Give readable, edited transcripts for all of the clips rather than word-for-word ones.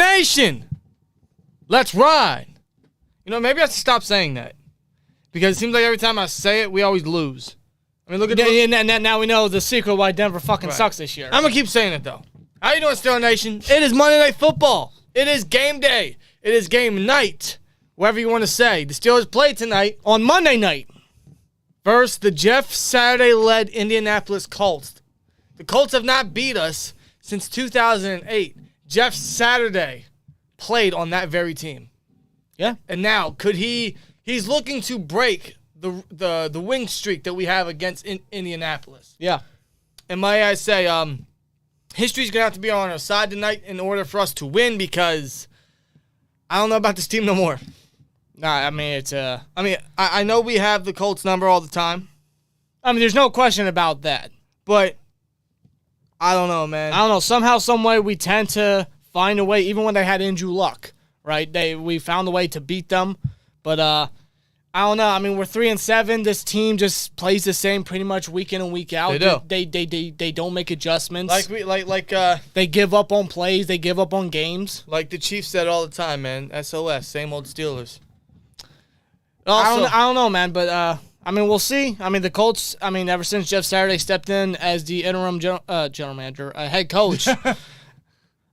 Nation, let's ride. You know, maybe I should stop saying that because it seems like every time I say it, we always lose. I mean, look at now we know the secret why Denver fucking sucks this year. I'm gonna keep saying it though. How you doing, Steelers Nation? It is Monday Night Football. It is game day. It is game night. Whatever you want to say. The Steelers play tonight on Monday night versus the Jeff Saturday-led Indianapolis Colts. The Colts have not beat us since 2008. Jeff Saturday played on that very team. Yeah. And now, he's looking to break the win streak that we have against Indianapolis. Yeah. And may I say, history's going to have to be on our side tonight in order for us to win because I don't know about this team no more. Nah, I mean, it's I know we have the Colts number all the time. I mean, there's no question about that. But I don't know, man. I don't know. Somehow, some way, we tend to find a way, even when they had Andrew Luck, right? We found a way to beat them. But I don't know. I mean, we're 3-7. This team just plays the same pretty much week in and week out. They do. They don't make adjustments. They give up on plays. They give up on games. Like the Chiefs said all the time, man. SOS, same old Steelers. Also, I don't know, man. But I mean, we'll see. I mean, the Colts. I mean, ever since Jeff Saturday stepped in as the interim general manager, head coach.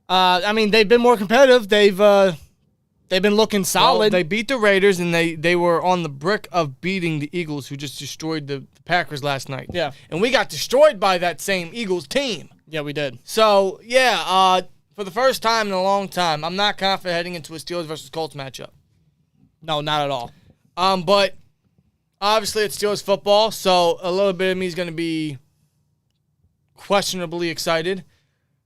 I mean, they've been more competitive. They've been looking solid. Well, they beat the Raiders, and they were on the brink of beating the Eagles, who just destroyed the Packers last night. Yeah. And we got destroyed by that same Eagles team. Yeah, we did. So, yeah, for the first time in a long time, I'm not confident heading into a Steelers versus Colts matchup. No, not at all. But obviously it's Steelers football, so a little bit of me is going to be questionably excited.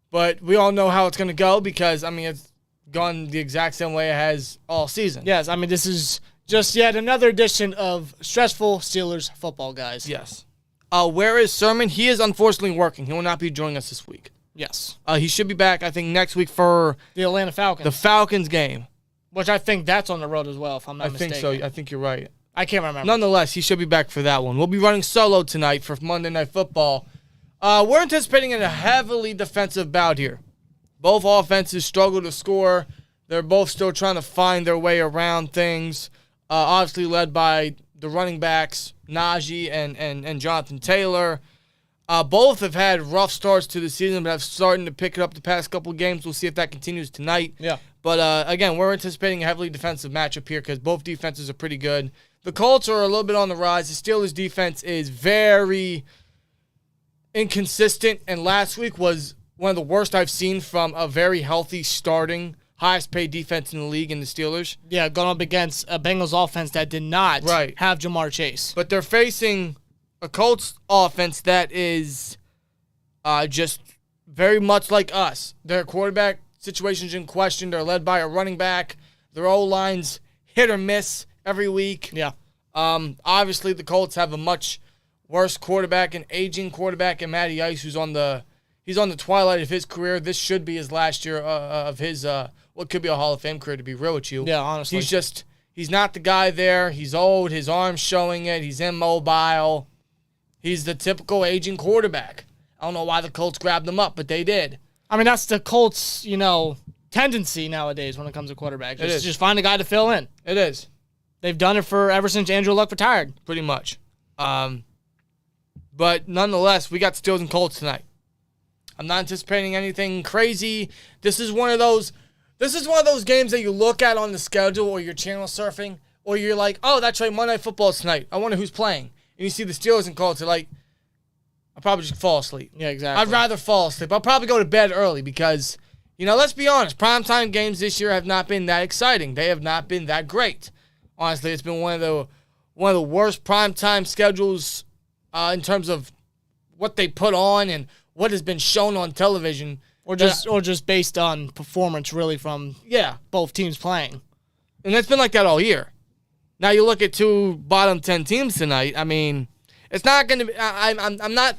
But we all know how it's going to go because, I mean, it's gone the exact same way it has all season. Yes, I mean, this is just yet another edition of stressful Steelers football, guys. Yes. Where is Sermon? He is unfortunately working. He will not be joining us this week. Yes. He should be back, I think, next week for the Atlanta Falcons. The Falcons game. Which I think that's on the road as well, if I'm not mistaken. I think so. I think you're right. I can't remember. Nonetheless, he should be back for that one. We'll be running solo tonight for Monday Night Football. We're anticipating a heavily defensive bout here. Both offenses struggle to score. They're both still trying to find their way around things. Obviously led by the running backs, Najee and Jonathan Taylor. Both have had rough starts to the season, but have started to pick it up the past couple games. We'll see if that continues tonight. Yeah. But, again, we're anticipating a heavily defensive matchup here because both defenses are pretty good. The Colts are a little bit on the rise. The Steelers' defense is very inconsistent, and last week was one of the worst I've seen from a very healthy starting, highest-paid defense in the league in the Steelers. Yeah, going up against a Bengals offense that did not have Jamar Chase. But they're facing a Colts offense that is just very much like us. Their quarterback situation's in question. They're led by a running back. Their O-line's hit or miss every week. Yeah. Obviously, the Colts have a much worse quarterback, an aging quarterback, and Matty Ice, he's on the twilight of his career. This should be his last year of his what could be a Hall of Fame career, to be real with you. Yeah, honestly. He's not the guy there. He's old. His arm's showing it. He's immobile. He's the typical aging quarterback. I don't know why the Colts grabbed him up, but they did. I mean, that's the Colts, tendency nowadays when it comes to quarterbacks. It's just find a guy to fill in. It is. They've done it ever since Andrew Luck retired. Pretty much. But nonetheless, we got Steelers and Colts tonight. I'm not anticipating anything crazy. This is one of those games that you look at on the schedule or you're channel surfing or you're like, oh, that's right, Monday Night Football tonight. I wonder who's playing. And you see the Steelers and Colts, you're like, I'll probably just fall asleep. Yeah, exactly. I'd rather fall asleep. I'll probably go to bed early because, let's be honest, primetime games this year have not been that exciting. They have not been that great. Honestly, it's been one of the worst primetime schedules in terms of what they put on and what has been shown on television. Or just based on performance, really, from both teams playing. And it's been like that all year. Now you look at two bottom 10 teams tonight. I mean, it's not going to be. I'm not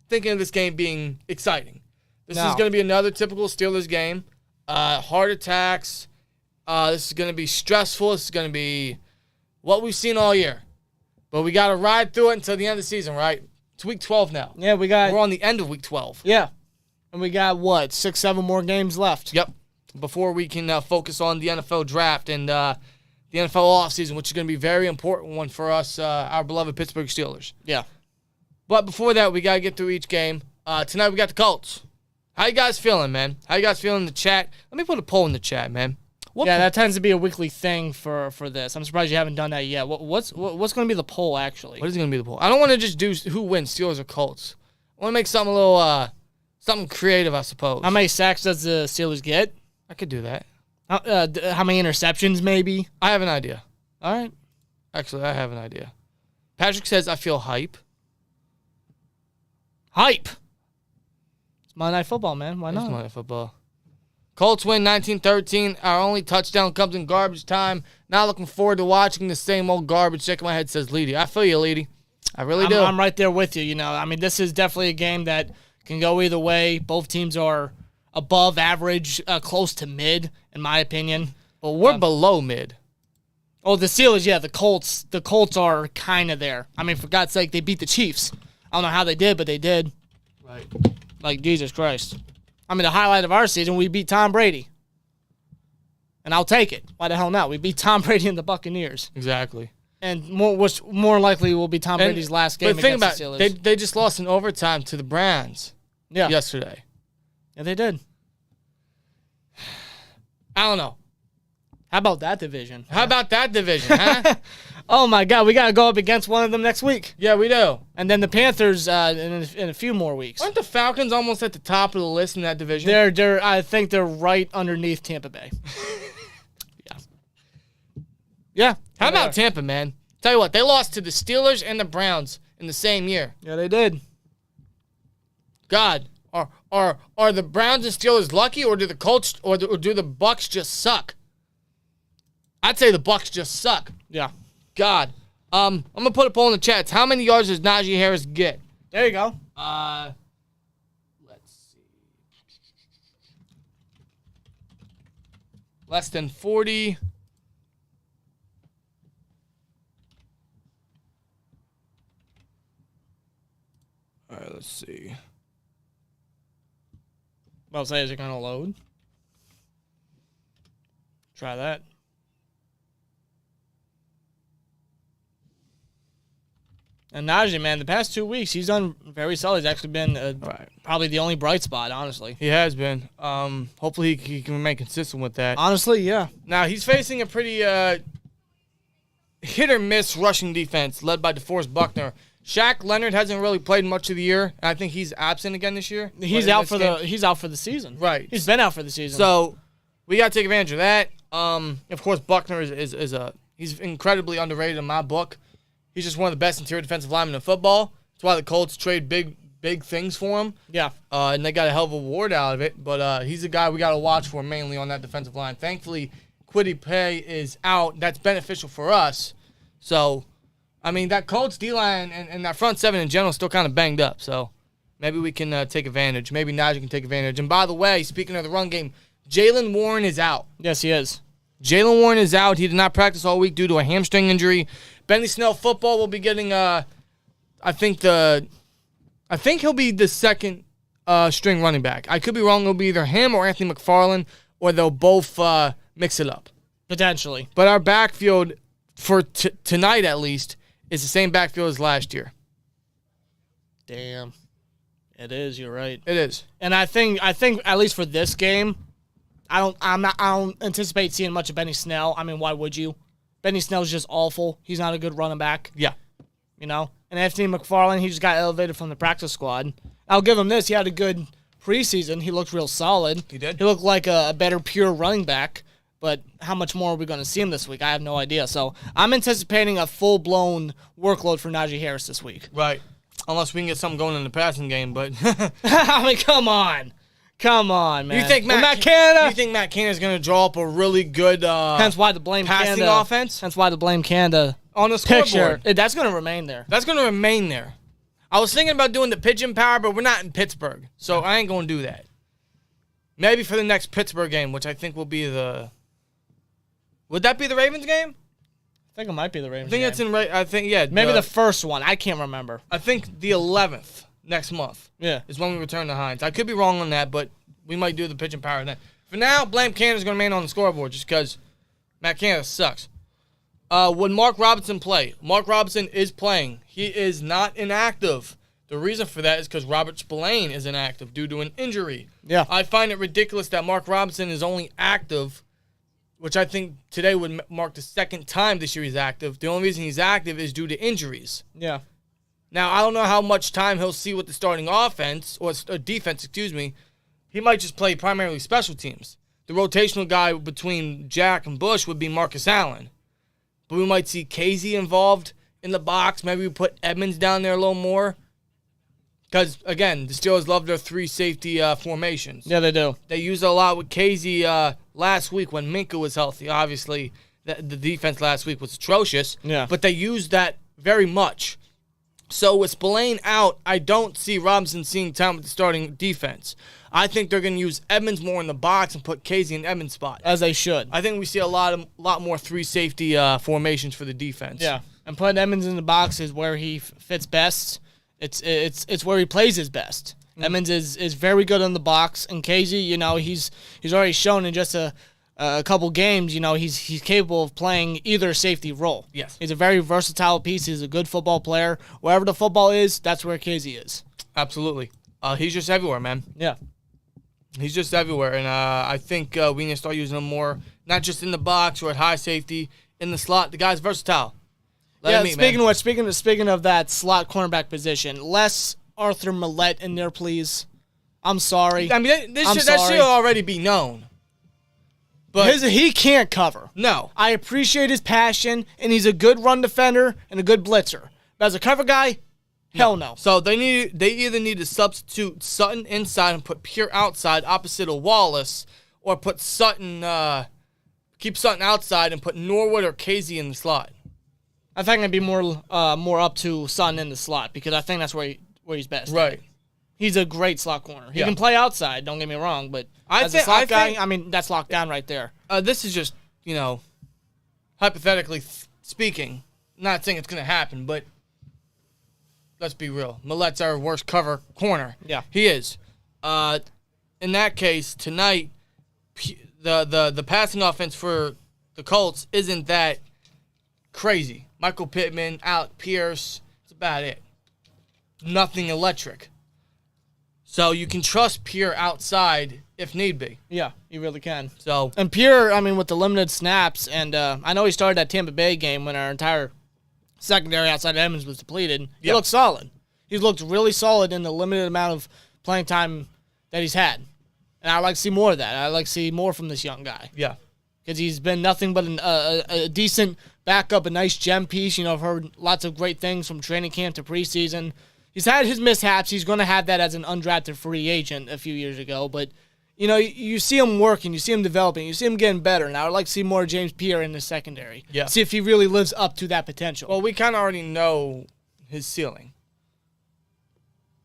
thinking of this game being exciting. This is going to be another typical Steelers game. Heart attacks. This is going to be stressful. This is going to be what we've seen all year. But we got to ride through it until the end of the season, right? It's week 12 now. Yeah, we're on the end of week 12. Yeah. And we got, 6-7 more games left. Yep. before we can focus on the NFL draft and the NFL offseason, which is going to be a very important one for us, our beloved Pittsburgh Steelers. Yeah. But before that, we got to get through each game. Tonight we got the Colts. How you guys feeling, man? How you guys feeling in the chat? Let me put a poll in the chat, man. That tends to be a weekly thing for this. I'm surprised you haven't done that yet. What's going to be the poll, actually? What is going to be the poll? I don't want to just do who wins, Steelers or Colts. I want to make something a little, something creative, I suppose. How many sacks does the Steelers get? I could do that. How many interceptions, maybe? I have an idea. All right. Actually, I have an idea. Patrick says, I feel hype. Hype. It's Monday Night Football, man. Why not? It's Monday Night Football. Colts win 19-13. Our only touchdown comes in garbage time. Not looking forward to watching the same old garbage. Shaking my head, says Leedy. I feel you, Leedy. I really do. I'm right there with you. I mean, this is definitely a game that can go either way. Both teams are above average, close to mid, in my opinion. Well, we're below mid. Oh, the Steelers, yeah. The Colts are kind of there. I mean, for God's sake, they beat the Chiefs. I don't know how they did, but they did. Right. Like, Jesus Christ. I mean, the highlight of our season, we beat Tom Brady. And I'll take it. Why the hell not? We beat Tom Brady and the Buccaneers. Exactly. And more likely will be Tom Brady's last game against the Steelers. But they just lost in overtime to the Browns yesterday. Yeah, they did. I don't know. How about that division? Huh? Oh, my God. We got to go up against one of them next week. Yeah, we do. And then the Panthers in a few more weeks. Aren't the Falcons almost at the top of the list in that division? I think they're right underneath Tampa Bay. Yeah. How about Tampa, man? Tell you what, they lost to the Steelers and the Browns in the same year. Yeah, they did. God, are the Browns and Steelers lucky, or do the Colts or do the Bucks just suck? I'd say the Bucks just suck. Yeah. God. I'm gonna put a poll in the chat. How many yards does Najee Harris get? There you go. Let's see. Less than 40. All right, let's see. I'll say, is it going to load? Try that. And Najee, man, the past 2 weeks, he's done very solid. He's actually been probably the only bright spot, honestly. He has been. Hopefully he can remain consistent with that. Honestly, yeah. Now, he's facing a pretty hit-or-miss rushing defense led by DeForest Buckner. Shaq Leonard hasn't really played much of the year, and I think he's absent again this year. He's out for the season. Right. He's been out for the season. So we got to take advantage of that. Of course, Buckner he's incredibly underrated in my book. He's just one of the best interior defensive linemen in football. That's why the Colts trade big things for him. Yeah. And they got a hell of a reward out of it. But he's a guy we got to watch for mainly on that defensive line. Thankfully, Kwity Paye is out. That's beneficial for us. So, I mean, that Colts D-line and that front seven in general is still kind of banged up. So maybe we can take advantage. Maybe Najee can take advantage. And by the way, speaking of the run game, Jaylen Warren is out. Yes, he is. Jaylen Warren is out. He did not practice all week due to a hamstring injury. Benny Snell football will be getting I think he'll be the second string running back. I could be wrong. It'll be either him or Anthony McFarland, or they'll both mix it up. Potentially. But our backfield for tonight at least is the same backfield as last year. Damn. It is, you're right. It is. And I think at least for this game, I don't anticipate seeing much of Benny Snell. I mean, why would you? Benny Snell's just awful. He's not a good running back. Yeah. And Anthony McFarland, he just got elevated from the practice squad. I'll give him this. He had a good preseason. He looked real solid. He did. He looked like a better pure running back. But how much more are we going to see him this week? I have no idea. So I'm anticipating a full-blown workload for Najee Harris this week. Right. Unless we can get something going in the passing game, but I mean, come on. Come on, man. You think Matt Canada is going to draw up a really good hence why the blame passing Canada, offense? Hence why the blame Canada on the scoreboard. That's going to remain there. That's going to remain there. I was thinking about doing the pigeon power, but we're not in Pittsburgh, so I ain't going to do that. Maybe for the next Pittsburgh game, which I think will be the... Would that be the Ravens game? I think it might be the Ravens game. I think, yeah. Maybe the first one. I can't remember. I think the 11th next month is when we return to Hines. I could be wrong on that, but we might do the pigeon power then. For now, blame Canada's going to remain on the scoreboard just because Matt Canada sucks. Would Mark Robinson play? Mark Robinson is playing. He is not inactive. The reason for that is because Robert Spillane is inactive due to an injury. Yeah. I find it ridiculous that Mark Robinson is only active, which I think today would mark the second time this year he's active. The only reason he's active is due to injuries. Yeah. Now, I don't know how much time he'll see with the starting offense, or defense, excuse me. He might just play primarily special teams. The rotational guy between Jack and Bush would be Marcus Allen. But we might see Casey involved in the box. Maybe we put Edmonds down there a little more. Because, again, the Steelers love their 3 safety formations. Yeah, they do. They used it a lot with Casey last week when Minka was healthy. Obviously, the defense last week was atrocious. Yeah. But they used that very much. So with Spillane out, I don't see Robinson seeing time with the starting defense. I think they're going to use Edmonds more in the box and put Casey in Edmonds' spot. As they should. I think we see a lot more 3 safety formations for the defense. Yeah, and putting Edmonds in the box is where he fits best. It's where he plays his best. Mm-hmm. Edmonds is very good in the box, and Casey, he's already shown in just a couple games, he's capable of playing either safety role. Yes, he's a very versatile piece. He's a good football player. Wherever the football is, that's where Casey is. Absolutely. He's just everywhere, man. Yeah. He's just everywhere, and I think we need to start using him more, not just in the box or at high safety, in the slot. The guy's versatile. Speaking of that slot cornerback position, less Arthur Millette in there, please. I'm sorry. I mean, that should already be known. But he can't cover. No. I appreciate his passion, and he's a good run defender and a good blitzer. But as a cover guy, hell no. So they either need to substitute Sutton inside and put Pierre outside opposite of Wallace, or put Sutton, keep Sutton outside and put Norwood or Casey in the slot. I think it'd be more up to Sutton in the slot because I think that's where he's best. Right. He's a great slot corner. He can play outside, don't get me wrong, but as a slot guy, that's locked down right there. This is just, hypothetically speaking, not saying it's going to happen, but let's be real. Millette's our worst cover corner. Yeah. He is. In that case, tonight, the passing offense for the Colts isn't that crazy. Michael Pittman, Alec Pierce, that's about it. Nothing electric. So you can trust Pierre outside if need be. Yeah, you really can. And Pierre, with the limited snaps, and I know he started that Tampa Bay game when our entire secondary outside of Edmonds was depleted. He looked solid. He's looked really solid in the limited amount of playing time that he's had. And I'd like to see more of that. I'd like to see more from this young guy. Yeah. Because he's been nothing but a decent backup, a nice gem piece. I've heard lots of great things from training camp to preseason. He's had his mishaps. He's going to have that as an undrafted free agent a few years ago. But, you see him working. You see him developing. You see him getting better. And I would like to see more James Pierre in the secondary. Yeah. See if he really lives up to that potential. Well, we kind of already know his ceiling.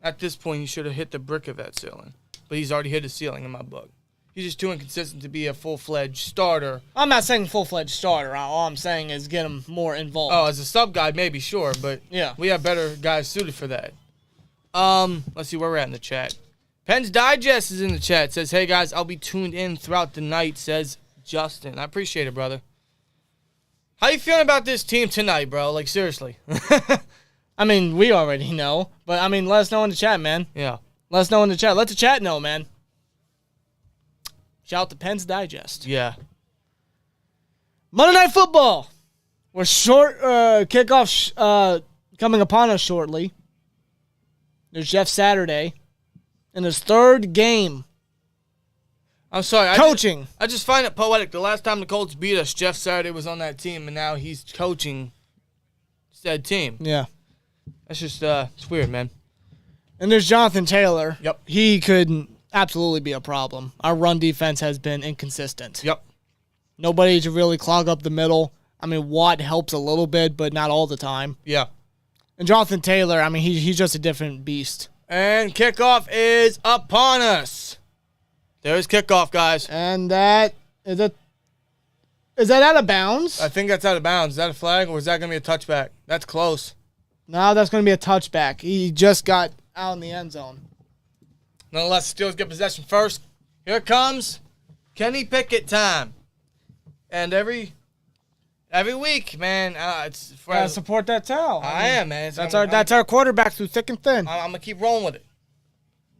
At this point, he should have hit the brick of that ceiling. But he's already hit his ceiling in my book. He's just too inconsistent to be a full-fledged starter. I'm not saying full-fledged starter. All I'm saying is get him more involved. Oh, as a sub guy, maybe, sure. But yeah, we have better guys suited for that. Let's see where we're at in the chat. Penn's Digest is in the chat. It says, hey, guys, I'll be tuned in throughout the night, says Justin. I appreciate it, brother. How you feeling about this team tonight, bro? Like, seriously. We already know. But, let us know in the chat, man. Yeah. Let us know in the chat. Let the chat know, man. Shout out to Penn's Digest. Yeah. Monday Night Football. We're short kickoff coming upon us shortly. There's Jeff Saturday in his third game. I'm sorry. Coaching. I just find it poetic. The last time the Colts beat us, Jeff Saturday was on that team, and now he's coaching said team. Yeah. That's just it's weird, man. And there's Jonathan Taylor. Yep. He could absolutely be a problem. Our run defense has been inconsistent. Yep. Nobody to really clog up the middle. Watt helps a little bit, but not all the time. Yeah. And Jonathan Taylor, he's just a different beast. And kickoff is upon us. There's kickoff, guys. And that is that out of bounds? I think that's out of bounds. Is that a flag, or is that going to be a touchback? That's close. No, that's going to be a touchback. He just got out in the end zone. Nonetheless, Steelers get possession first. Here it comes. Kenny Pickett time. And every week, man, it's for support that towel. I am, man. That's our quarterback through thick and thin. I'm gonna keep rolling with it.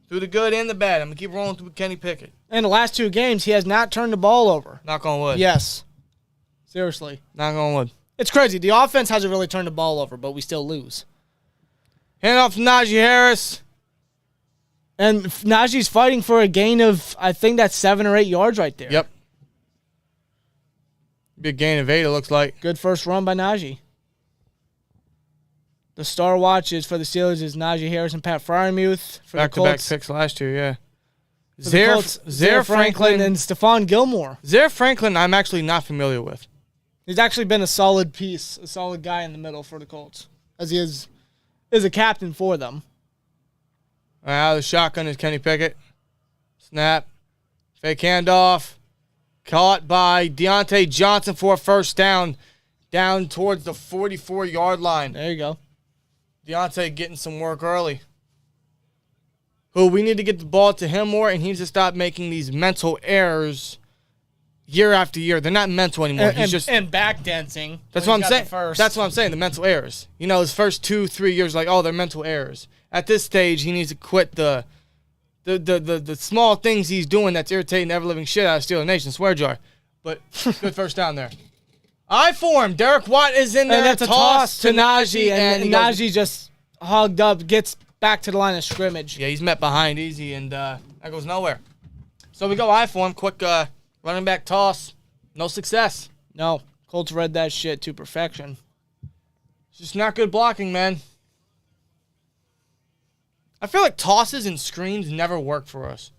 Through the good and the bad. I'm gonna keep rolling through Kenny Pickett. In the last 2 games, he has not turned the ball over. Knock on wood. Yes. Seriously. Knock on wood. It's crazy. The offense hasn't really turned the ball over, but we still lose. Hand off to Najee Harris. And Najee's fighting for a gain of, I think that's 7 or 8 yards right there. Yep. Big gain of 8, it looks like. Good first run by Najee. The star watches for the Steelers is Najee Harris and Pat Freiermuth. For Back-to-back picks last year, yeah. Zaire Franklin and Stephon Gilmore. Zaire Franklin, I'm actually not familiar with. He's actually been a solid piece, a solid guy in the middle for the Colts, as he is a captain for them. Out of the shotgun is Kenny Pickett. Snap. Fake handoff. Caught by Deontay Johnson for a first down towards the 44-yard line. There you go. Deontay getting some work early. We need to get the ball to him more, and he needs to stop making these mental errors year after year. They're not mental anymore. He's just back dancing. That's what I'm saying. That's what I'm saying. The mental errors. His first 2-3 years, they're mental errors. At this stage, he needs to quit the small things he's doing that's irritating the ever-living shit out of Steelers Nation. Swear jar. But good first down there. I form. Derek Watt is in there. And that's a toss to Najee, and Najee just hogged up, gets back to the line of scrimmage. Yeah, he's met behind easy, and that goes nowhere. So we go I form. Quick running back toss. No success. No. Colts read that shit to perfection. It's just not good blocking, man. I feel like tosses and screens never work for us.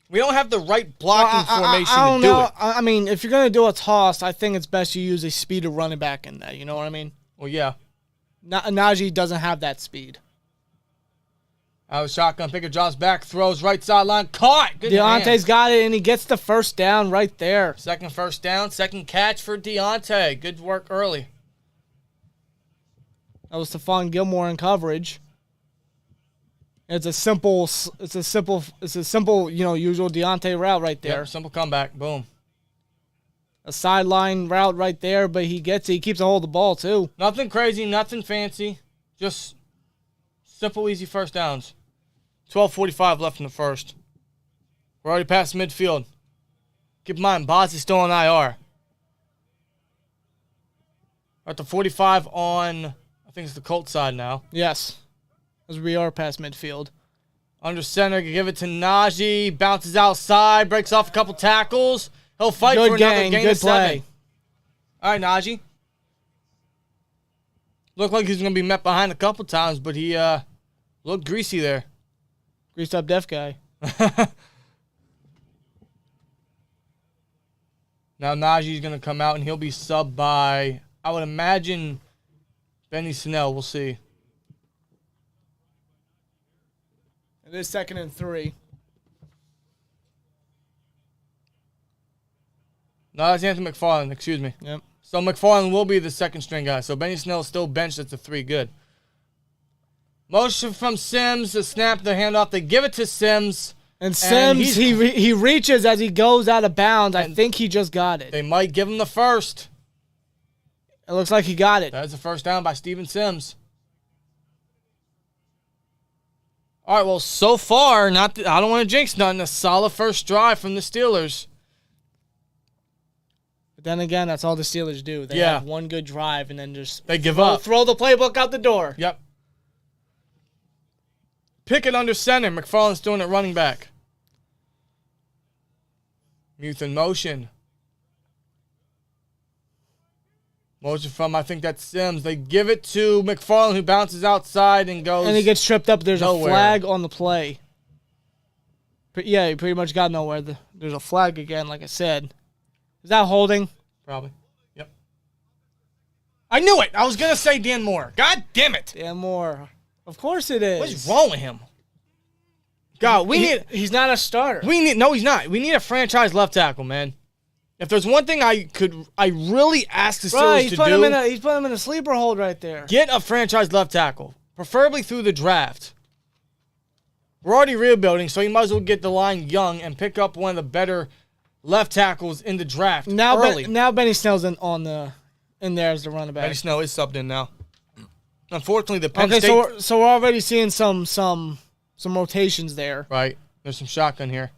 We don't have the right blocking formation to do it. I mean, if you're going to do a toss, I think it's best you use a speed running back in that. You know what I mean? Well, yeah. Najee doesn't have that speed. Out of shotgun, Pickett drops back, throws right sideline, caught. Good Deontay's got it, and he gets the first down right there. Second first down, second catch for Deontay. Good work early. That was Stephon Gilmore in coverage. It's a simple, usual Deontay route right there. Yep, simple comeback, boom. A sideline route right there, but he gets it. He keeps a hold of the ball too. Nothing crazy, nothing fancy, just simple, easy first downs. 12:45 left in the first. We're already past midfield. Keep in mind, Boz is still on IR. We're at the 45 on, I think it's the Colts side now. Yes, as we are past midfield. Under center, give it to Najee. Bounces outside, breaks off a couple tackles. He'll fight for another gain of 7. All right, Najee. Looked like he's going to be met behind a couple times, but he looked greasy there. Greased up deaf guy. Now Najee's going to come out, and he'll be subbed by, I would imagine, Benny Snell. We'll see. It is 2nd and 3. No, that's Anthony McFarland. Excuse me. Yep. So McFarland will be the second string guy. So Benny Snell is still benched at the 3. Good. Motion from Sims. The snap, the handoff. They give it to Sims. And Sims, he reaches as he goes out of bounds. I think he just got it. They might give him the first. It looks like he got it. That's a first down by Steven Sims. All right, well, so far, I don't want to jinx nothing. A solid first drive from the Steelers. But then again, that's all the Steelers do. They have one good drive and then just they give up. Throw the playbook out the door. Yep. Pickett under center. McFarland's doing it running back. Muth in motion. Motion from, I think that's Sims. They give it to McFarland, who bounces outside and goes. And he gets tripped up. There's a flag on the play. Yeah, he pretty much got nowhere. There's a flag again, like I said. Is that holding? Probably. Yep. I knew it. I was going to say Dan Moore. God damn it. Dan Moore. Of course it is. What's wrong with him? God, he's not a starter. No, he's not. We need a franchise left tackle, man. If there's one thing I really ask the Steelers to do, he's putting him in a sleeper hold right there. Get a franchise left tackle, preferably through the draft. We're already rebuilding, so you might as well get the line young and pick up one of the better left tackles in the draft early. Now Benny Snell's in there as the running back. Benny Snell is subbed in now. Unfortunately, the Penn State... so we're already seeing some rotations there. Right. There's some shotgun here.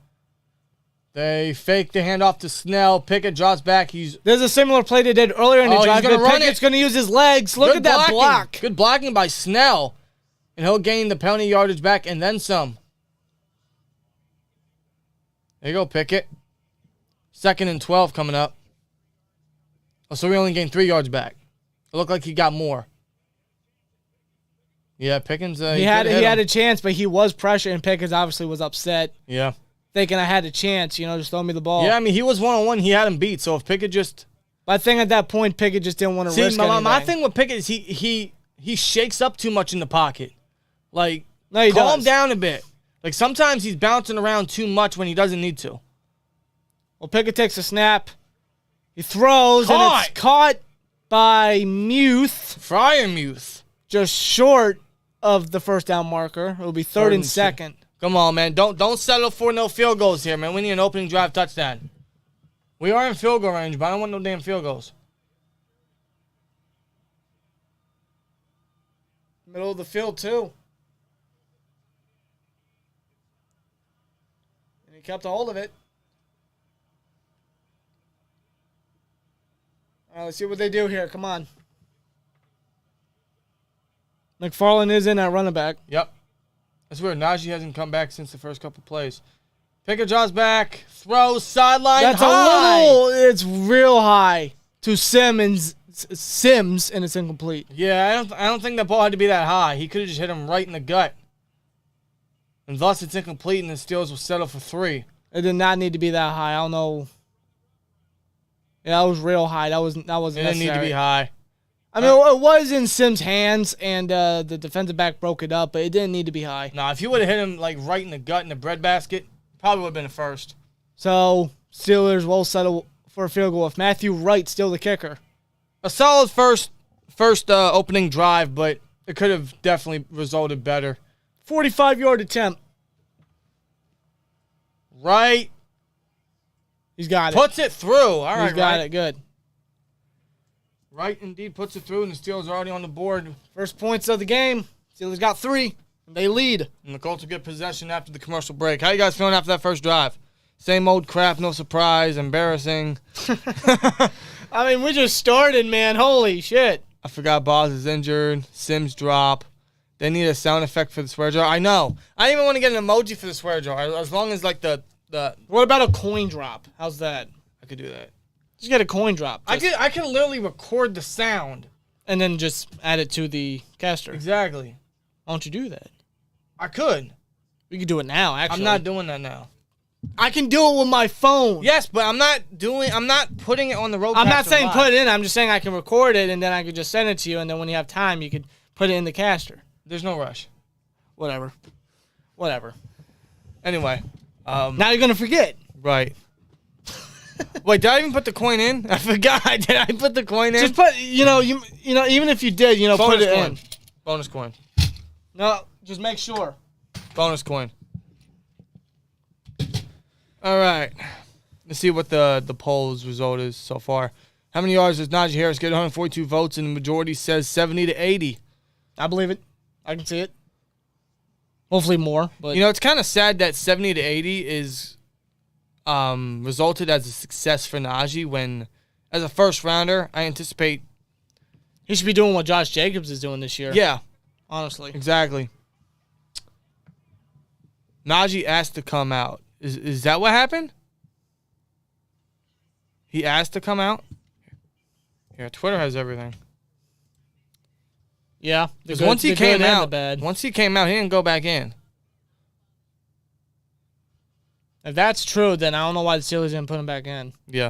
They fake the handoff to Snell. Pickett drops back. There's a similar play they did earlier in the drive. Pickett's going to use his legs. Look at that block. Good blocking by Snell. And he'll gain the penalty yardage back and then some. There you go, Pickett. 2nd and 12 coming up. Oh, so we only gained 3 yards back. It looked like he got more. Yeah, Pickens. He had a chance, but he was pressured, and Pickens obviously was upset. Yeah. Thinking I had a chance, just throw me the ball. Yeah, I mean, he was 1-on-1. He had him beat. So if Pickett just... But I think at that point, Pickett just didn't want to risk anything. My thing with Pickett is he shakes up too much in the pocket. Like, no, he calm does. down a bit. Like, sometimes he's bouncing around too much when he doesn't need to. Well, Pickett takes a snap. He throws, and it's caught by Muth. Fryermuth. Just short of the first down marker. It will be 3rd and 2nd. Come on, man. Don't settle for no field goals here, man. We need an opening drive touchdown. We are in field goal range, but I don't want no damn field goals. Middle of the field, too. And he kept a hold of it. All right, let's see what they do here. Come on. McFarland is in at running back. Yep. That's weird. Najee hasn't come back since the first couple plays. Pickett draws back. Throws sideline high. It's real high to Sims, and it's incomplete. Yeah, I don't think that ball had to be that high. He could have just hit him right in the gut. And thus it's incomplete, and the Steelers will settle for 3. It did not need to be that high. I don't know. Yeah, that was real high. That wasn't necessary. It didn't need to be high. I mean, it was in Sims' hands, and the defensive back broke it up, but it didn't need to be high. Nah, if you would have hit him like right in the gut in the breadbasket, probably would have been a first. So, Steelers will settle for a field goal with Matthew Wright still the kicker. A solid first opening drive, but it could have definitely resulted better. 45-yard attempt. Right. He's got it. Puts it through. All right, He's got it. Good. Wright indeed puts it through, and the Steelers are already on the board. First points of the game. Steelers got 3. And they lead. And the Colts will get possession after the commercial break. How you guys feeling after that first drive? Same old crap, no surprise, embarrassing. I mean, we just started, man. Holy shit. I forgot Boz is injured. Sims drop. They need a sound effect for the swear jar. I know. I didn't even want to get an emoji for the swear jar. As long as, like, the... What about a coin drop? How's that? I could do that. Just get a coin drop. I could literally record the sound. And then just add it to the caster. Exactly. Why don't you do that? I could. We could do it now, actually. I'm not doing that now. I can do it with my phone. Yes, but I'm not putting it on the roadcaster. I'm not saying live. put it in. I'm just saying I can record it, and then I could just send it to you, and then when you have time, you could put it in the caster. There's no rush. Whatever. Anyway. Now you're going to forget. Right. Wait, did I even put the coin in? I forgot. Did I put the coin in? Just put, even if you did, put it in. Bonus coin. No, just make sure. Bonus coin. All right. Let's see what the poll's result is so far. How many yards does Najee Harris get? 142 votes, and the majority says 70 to 80. I believe it. I can see it. Hopefully more. But it's kind of sad that 70 to 80 is resulted as a success for Najee when, as a first rounder, I anticipate he should be doing what Josh Jacobs is doing this year. Yeah. Honestly. Exactly. Najee asked to come out. Is that what happened? He asked to come out? Yeah, Twitter has everything. Yeah. Because once he came out, he didn't go back in. If that's true, then I don't know why the Steelers didn't put him back in. Yeah.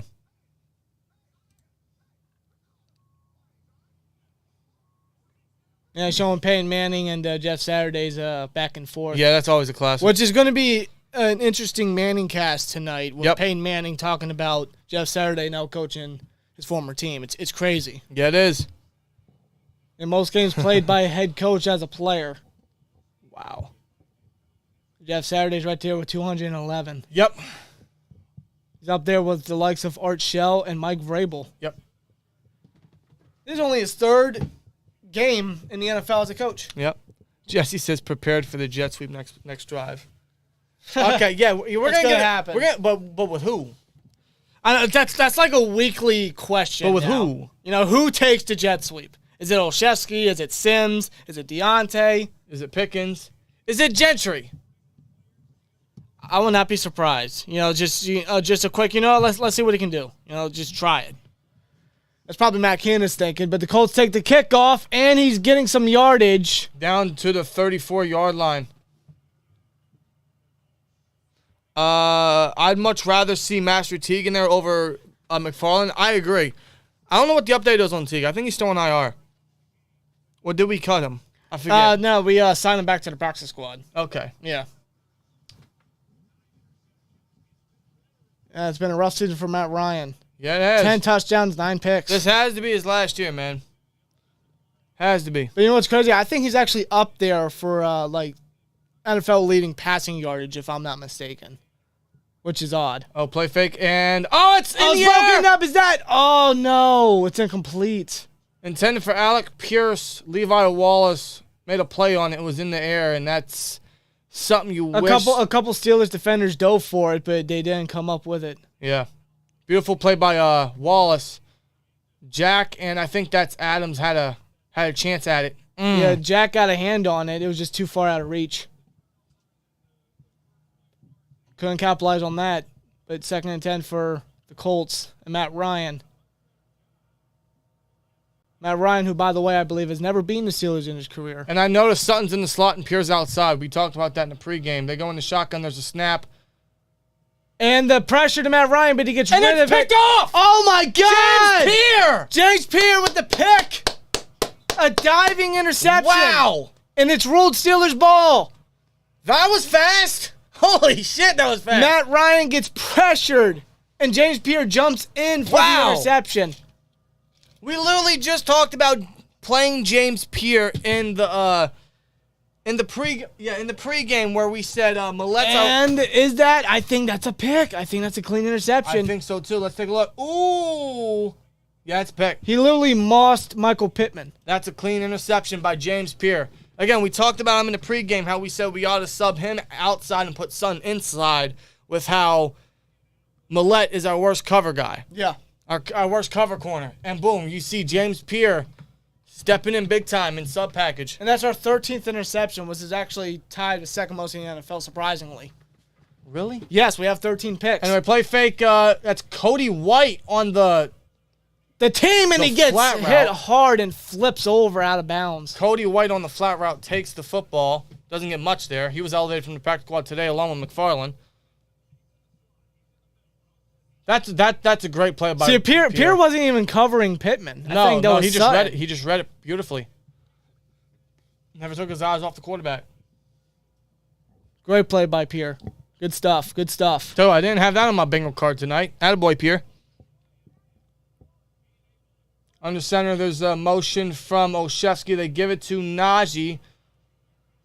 Yeah, showing Peyton Manning and Jeff Saturday's back and forth. Yeah, that's always a classic. Which is going to be an interesting Manning cast tonight with Peyton Manning talking about Jeff Saturday now coaching his former team. It's crazy. Yeah, it is. In most games played by a head coach as a player. Wow. Jeff Saturday's right there with 211. Yep. He's up there with the likes of Art Shell and Mike Vrabel. Yep. This is only his third game in the NFL as a coach. Yep. Jesse says prepared for the jet sweep next drive. Okay, yeah, we're gonna happen. But with who? I know, that's like a weekly question. But with now. who? You know, who takes the jet sweep? Is it Olszewski? Is it Sims? Is it Deontay? Is it Pickens? Is it Gentry? I will not be surprised. You know, just a quick. Let's see what he can do. You know, just try it. That's probably Matt Candace thinking. But the Colts take the kickoff, and he's getting some yardage down to the 34-yard line. I'd much rather see Master Teague in there over McFarland. I agree. I don't know what the update is on Teague. I think he's still on IR. Or did we cut him? I forget. No, we signed him back to the practice squad. Okay. Yeah. It's been a rough season for Matt Ryan. Yeah, it has. 10 touchdowns, 9 picks. This has to be his last year, man. Has to be. But you know what's crazy? I think he's actually up there for NFL leading passing yardage, if I'm not mistaken. Which is odd. Oh, play fake and it's in the broken air. Up. Is that? Oh no, it's incomplete. Intended for Alec Pierce. Levi Wallace made a play on it. It was in the air, and that's something you wish. A couple Steelers defenders dove for it, but they didn't come up with it. Yeah, beautiful play by Wallace. Jack and I think that's Adams had a chance at it. Yeah, Jack got a hand on it. It was just too far out of reach. Couldn't capitalize on that. But 2nd and 10 for the Colts and Matt Ryan. Matt Ryan, who, by the way, I believe has never been the Steelers in his career. And I noticed Sutton's in the slot and Pierce outside. We talked about that in the pregame. They go in the shotgun. There's a snap. And the pressure to Matt Ryan, but he gets rid of it. And it's picked off! Oh, my God! James Pierre! James Pierre with the pick! A diving interception. Wow! And it's ruled Steelers ball. That was fast! Holy shit, that was fast! Matt Ryan gets pressured, and James Pierre jumps in for the interception. We literally just talked about playing James Pierre in the pregame where we said Millet's And is that? I think that's a pick. I think that's a clean interception. I think so too. Let's take a look. Ooh, yeah, it's a pick. He literally mossed Michael Pittman. That's a clean interception by James Pierre. Again, we talked about him in the pregame, how we said we ought to sub him outside and put Sutton inside with how Millett is our worst cover guy. Yeah. Our worst cover corner. And boom, you see James Pierre stepping in big time in sub package. And that's our 13th interception, which is actually tied with second most in the NFL, surprisingly. Really? Yes, we have 13 picks. And we play fake, that's Cody White on the team, and he gets hit hard and flips over out of bounds. Cody White on the flat route takes the football. Doesn't get much there. He was elevated from the practice squad today along with McFarland. That's a great play by Pierre wasn't even covering Pittman. No, he just read it. He just read it beautifully. Never took his eyes off the quarterback. Great play by Pierre. Good stuff. Good stuff. So I didn't have that on my bingo card tonight. Attaboy, Pierre. Under center, there's a motion from Olszewski. They give it to Najee.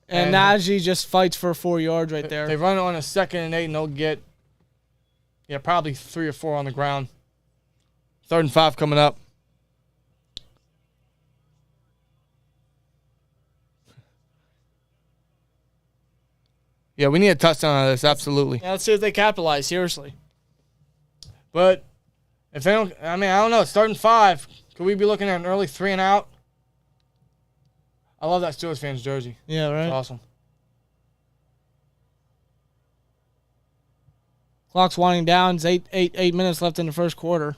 And Najee just fights for 4 yards right there. They run it on a 2nd and 8, and they'll get, probably 3 or 4 on the ground. 3rd and 5 coming up. Yeah, we need a touchdown out of this, absolutely. Yeah, let's see if they capitalize, seriously. But if they don't, I don't know. It's 3rd and 5. Could we be looking at an early 3 and out? I love that Steelers fans jersey. Yeah, right. It's awesome. Clock's winding down. It's 8 minutes left in the first quarter.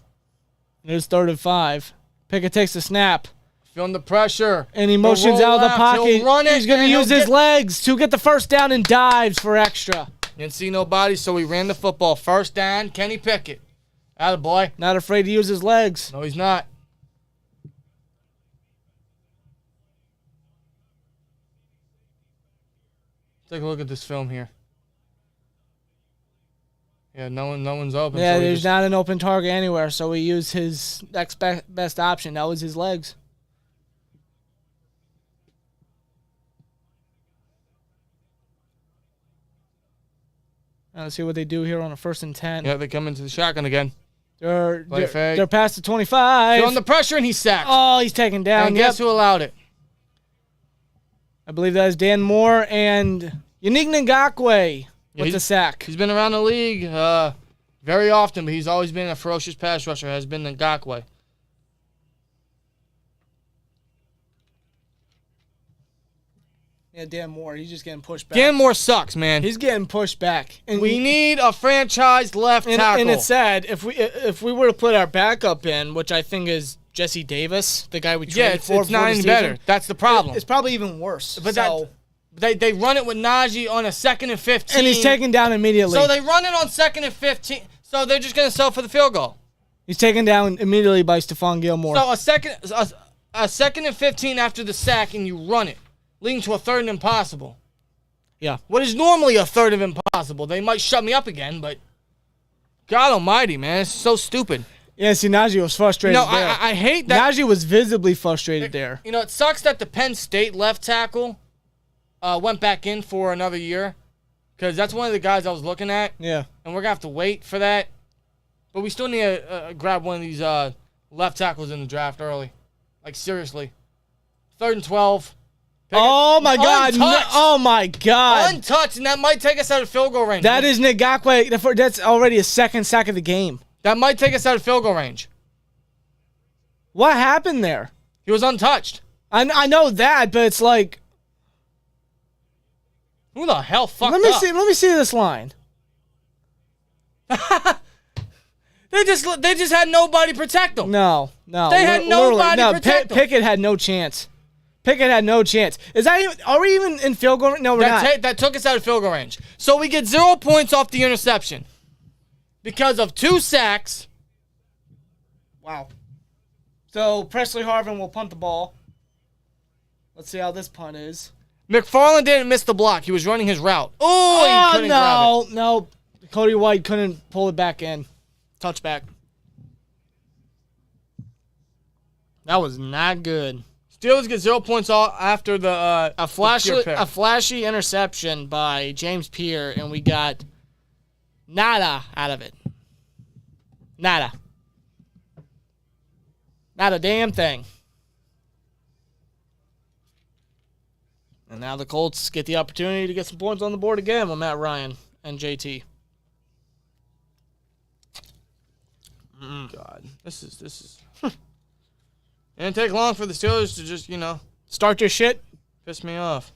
It is 3rd and 5. Pickett takes the snap. Feeling the pressure. And he motions out of the pocket. He'll run it. He's going to use his legs to get the first down and dives for extra. Didn't see nobody, so he ran the football. First down, Kenny Pickett. Attaboy. Not afraid to use his legs. No, he's not. Take a look at this film here. Yeah, no one's open. Yeah, so there's not an open target anywhere, so we used his next best option. That was his legs. Let's see what they do here on a 1st and 10. Yeah, they come into the shotgun again. They're past the 25. Feeling the pressure, and he's sacked. Oh, he's taken down. And guess who allowed it? I believe that is Dan Moore and Yannick Ngakoue with the sack. He's been around the league very often, but he's always been a ferocious pass rusher, has been Ngakoue. Yeah, Dan Moore, he's just getting pushed back. Dan Moore sucks, man. He's getting pushed back. And we need a franchise left tackle. And it's sad, if we were to put our backup in, which I think is Jesse Davis, the guy we traded for. It's not any better. That's the problem. It's probably even worse. But they run it with Najee on a 2nd and 15. And he's taken down immediately. So they run it on 2nd and 15. So they're just going to sell for the field goal. He's taken down immediately by Stephon Gilmore. So a 2nd and 15 after the sack, and you run it, leading to a 3rd and impossible. Yeah. What is normally a 3rd and impossible? They might shut me up again, but God almighty, man, it's so stupid. Yeah, see, Najee was frustrated there. I hate that. Najee was visibly frustrated there. You know, it sucks that the Penn State left tackle went back in for another year, because that's one of the guys I was looking at. Yeah. And we're going to have to wait for that. But we still need to grab one of these left tackles in the draft early. Like, seriously. 3rd and 12. Oh, my God. Oh, my God. Untouched, and that might take us out of field goal range. That is Ngakoue. That's already a 2nd sack of the game. That might take us out of field goal range. What happened there? He was untouched. I know that, but it's like... Who the hell fucked up? Let me see this line. They just had nobody protect them. No. They had nobody protect them. Pickett had no chance. Pickett had no chance. Are we even in field goal range? No, we're not. That took us out of field goal range. So we get 0 points off the interception because of 2 sacks. Wow. So Presley Harvin will punt the ball. Let's see how this punt is. McFarland didn't miss the block. He was running his route. Oh, he couldn't grab it. No. Cody White couldn't pull it back in. Touchback. That was not good. Steelers get 0 points off after the a flashy interception by James Pierre, and we got nada out of it. Nada. Not a damn thing. And now the Colts get the opportunity to get some points on the board again with Matt Ryan and JT. God, this is. It didn't take long for the Steelers to just, start your shit. Piss me off.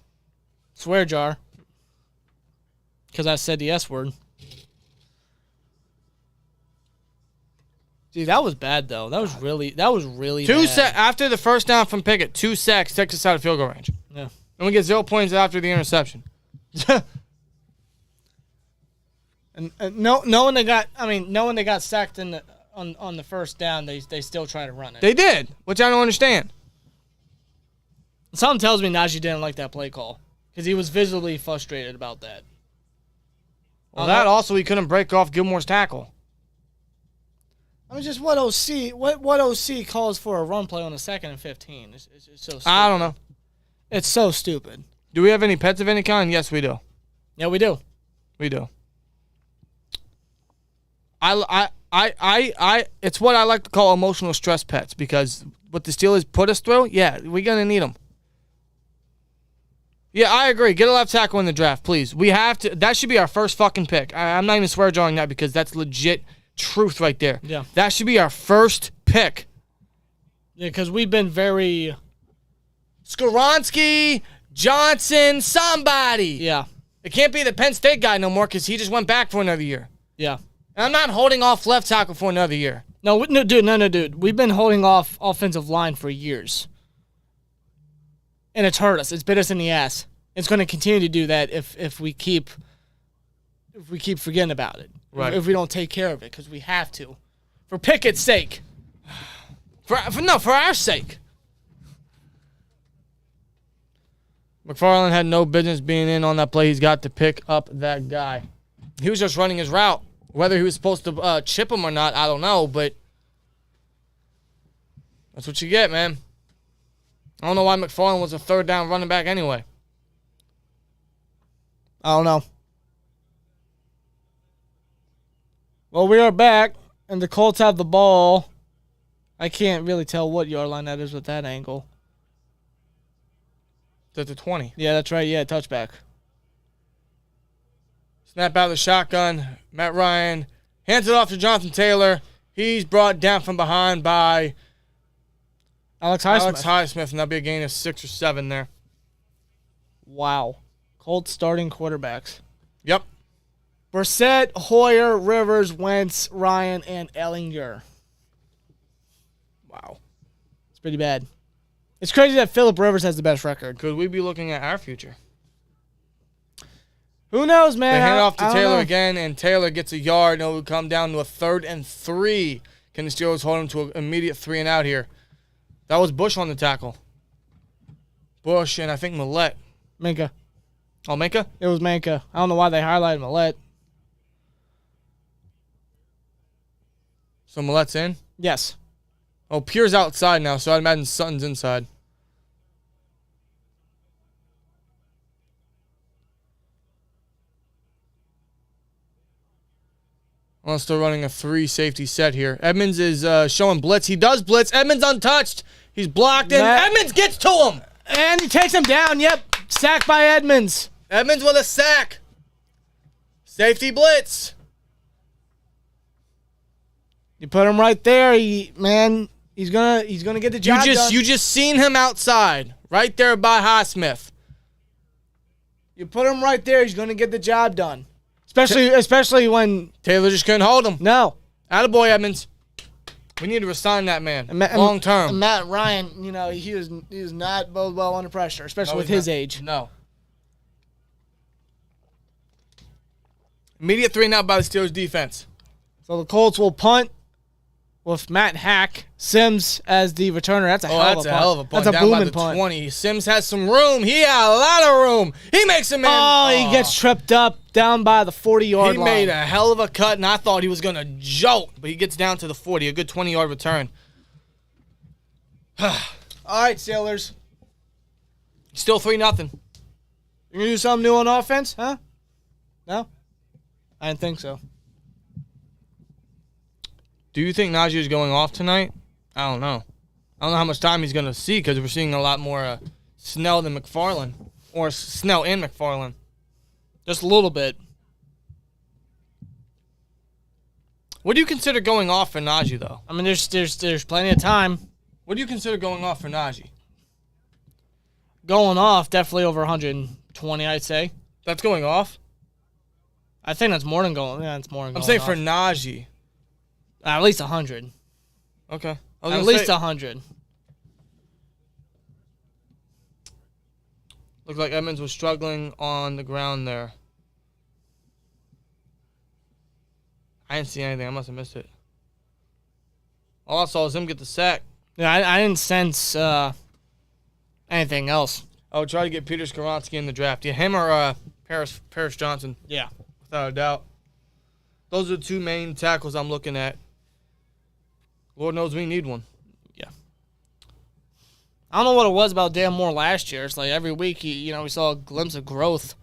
Swear jar. Because I said the S word. Dude, that was bad though. That was really bad. After the first down from Pickett, 2 sacks takes us out of field goal range. Yeah. And we get 0 points after the interception. and knowing they got sacked on the first down, they still try to run it. They did, which I don't understand. Something tells me Najee didn't like that play call because he was visibly frustrated about that. Well, also he couldn't break off Gilmore's tackle. I mean, just what OC calls for a run play on a 2nd and 15? It's so stupid. I don't know. It's so stupid. Do we have any pets of any kind? Yes, we do. Yeah, we do. We do. It's what I like to call emotional stress pets, because what the Steelers put us through, yeah, we're going to need them. Yeah, I agree. Get a left tackle in the draft, please. We have to. That should be our first fucking pick. I'm not even swear-jawing that because that's legit truth right there. Yeah. That should be our first pick. Yeah, because we've been very... Skoronski, Johnson, somebody. Yeah. It can't be the Penn State guy no more because he just went back for another year. Yeah. And I'm not holding off left tackle for another year. No, dude. We've been holding off offensive line for years. And it's hurt us. It's bit us in the ass. It's going to continue to do that if we keep forgetting about it. Right. If we don't take care of it, because we have to. For Pickett's sake. For our sake. McFarland had no business being in on that play. He's got to pick up that guy. He was just running his route. Whether he was supposed to chip him or not, I don't know, but that's what you get, man. I don't know why McFarland was a 3rd down running back anyway. I don't know. Well, we are back, and the Colts have the ball. I can't really tell what yard line that is with that angle. It's at the 20. Yeah, that's right. Yeah, touchback. Snap out of the shotgun. Matt Ryan hands it off to Jonathan Taylor. He's brought down from behind by Alex Highsmith, and that'll be a gain of 6 or 7 there. Wow. Colts starting quarterbacks. Yep. Brissett, Hoyer, Rivers, Wentz, Ryan, and Ellinger. Wow. It's pretty bad. It's crazy that Phillip Rivers has the best record. Could we be looking at our future? Who knows, man? They hand it off to Taylor again, and Taylor gets a yard, and it will come down to a 3rd and 3. Can the Steelers hold him to an immediate 3 and out here? That was Bush on the tackle. Bush and I think Millette. Minka. Oh, Minka? It was Minka. I don't know why they highlighted Millette. So Millette's in? Yes. Oh, Pierre's outside now, so I'd imagine Sutton's inside. Well, still running a 3 safety set here. Edmonds is showing blitz. He does blitz. Edmonds untouched. He's blocked, and Edmonds gets to him. And he takes him down. Yep. Sacked by Edmonds. Edmonds with a sack. Safety blitz. You put him right there. He's gonna get the job done. You just seen him outside, right there by Highsmith. You put him right there. He's gonna get the job done. Especially when Taylor just couldn't hold him. No. Attaboy, Edmonds. We need to resign that man long term. Matt Ryan, he was not bode well under pressure, especially with his age. No. Immediate 3 and out by the Steelers defense. So the Colts will punt with Matt Hack, Sims as the returner. That's a hell of a punt. That's a down by booming the punt. 20. Sims has some room. He had a lot of room. He makes a man. Oh, he gets tripped up down by the 40-yard line. He made a hell of a cut, and I thought he was going to jolt, but he gets down to the 40. A good 20-yard return. All right, Steelers. Still 3-0. You going to do something new on offense, huh? No? I didn't think so. Do you think Najee is going off tonight? I don't know. I don't know how much time he's going to see because we're seeing a lot more Snell than McFarland. Or Snell and McFarland. Just a little bit. What do you consider going off for Najee, though? I mean, there's plenty of time. What do you consider going off for Najee? Going off, definitely over 120, I'd say. That's going off? I think that's more than going. Yeah, it's more than going I'm saying off. for Najee. At least 100. Okay. At least 100. Looked like Edmonds was struggling on the ground there. I didn't see anything. I must have missed it. All I saw was him get the sack. Yeah, I didn't sense anything else. I would try to get Peter Skoronski in the draft. Yeah, him or Paris Johnson. Yeah. Without a doubt. Those are the 2 main tackles I'm looking at. Lord knows we need one. Yeah. I don't know what it was about Dan Moore last year. It's like every week we saw a glimpse of growth.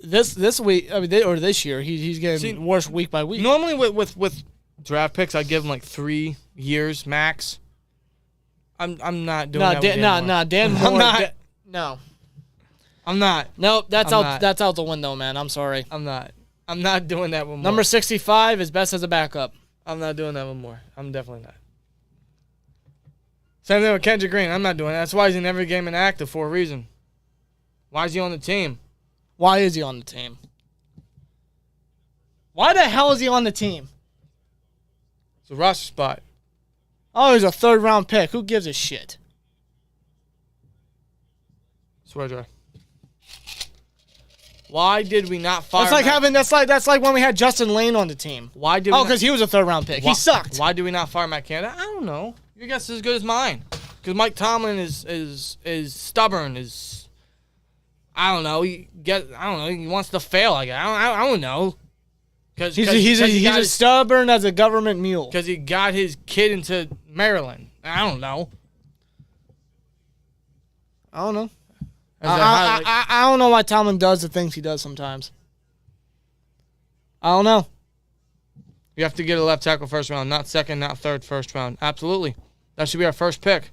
This week, or this year, he's getting worse week by week. Normally with draft picks, I give him like 3 years max. I'm not doing that. Dan Moore. I'm not. No. I'm not. Nope, that's out the window, man. I'm sorry. I'm not doing that one more. Number 65 is best as a backup. I'm not doing that one more. I'm definitely not. Same thing with Kendrick Green. I'm not doing that. That's why he's in every game inactive for a reason. Why is he on the team? Why is he on the team? Why the hell is he on the team? It's a roster spot. Oh, he's a 3rd-round pick. Who gives a shit? Swear dry. Why did we not fire? That's like when we had Justin Lane on the team. Why did? Because he was a 3rd-round pick. He sucked. Why did we not fire Matt Canada? I don't know. Your guess is as good as mine. Because Mike Tomlin is stubborn. I don't know. He wants to fail. I don't know. He's as stubborn as a government mule. Because he got his kid into Maryland. I don't know. I don't know why Tomlin does the things he does sometimes. I don't know. You have to get a left tackle first round, not second, not third, first round. Absolutely. That should be our first pick.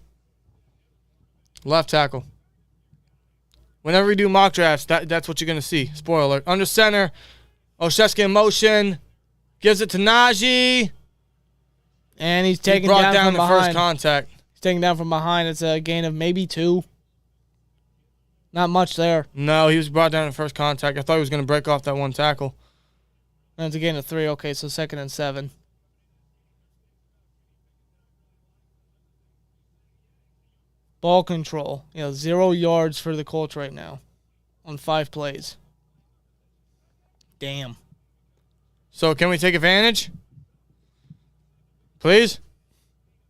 Left tackle. Whenever we do mock drafts, that's what you're going to see. Spoiler alert. Under center, Olszewski in motion. Gives it to Najee. And he's taken down from the behind. First contact. He's taken down from behind. It's a gain of maybe 2. Not much there. No, he was brought down in first contact. I thought he was going to break off that one tackle. And it's a gain of 3. Okay, so 2nd and 7. Ball control. 0 yards for the Colts right now on 5 plays. Damn. So can we take advantage? Please?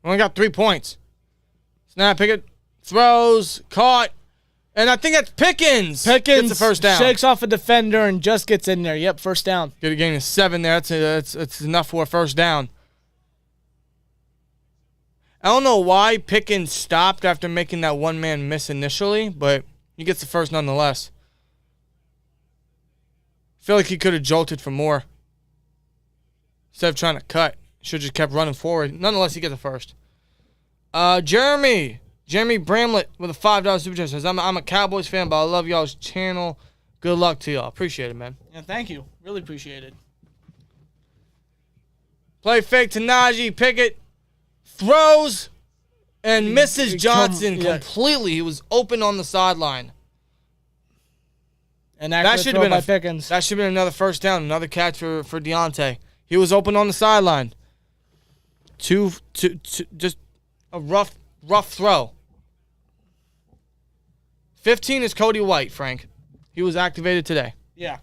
We only got 3 points. Snap, Pickett throws, caught, and I think that's Pickens. Gets the first down. Shakes off a defender and just gets in there. Yep, first down. Good gain of 7 there. That's enough for a first down. I don't know why Pickens stopped after making that one-man miss initially, but he gets the first nonetheless. I feel like he could have jolted for more. Instead of trying to cut. Should have just kept running forward. Nonetheless, he gets the first. Jeremy Bramlett with a $5 super chat says, I'm a Cowboys fan, but I love y'all's channel. Good luck to y'all. Appreciate it, man. Yeah, thank you. Really appreciate it. Play fake to Najee. Pickett throws and misses Johnson completely. He was open on the sideline. And that should have been Pickens. That should have been another first down, another catch for Deontay. He was open on the sideline. Just a rough throw. 15 is Cody White, Frank. He was activated today. Yeah.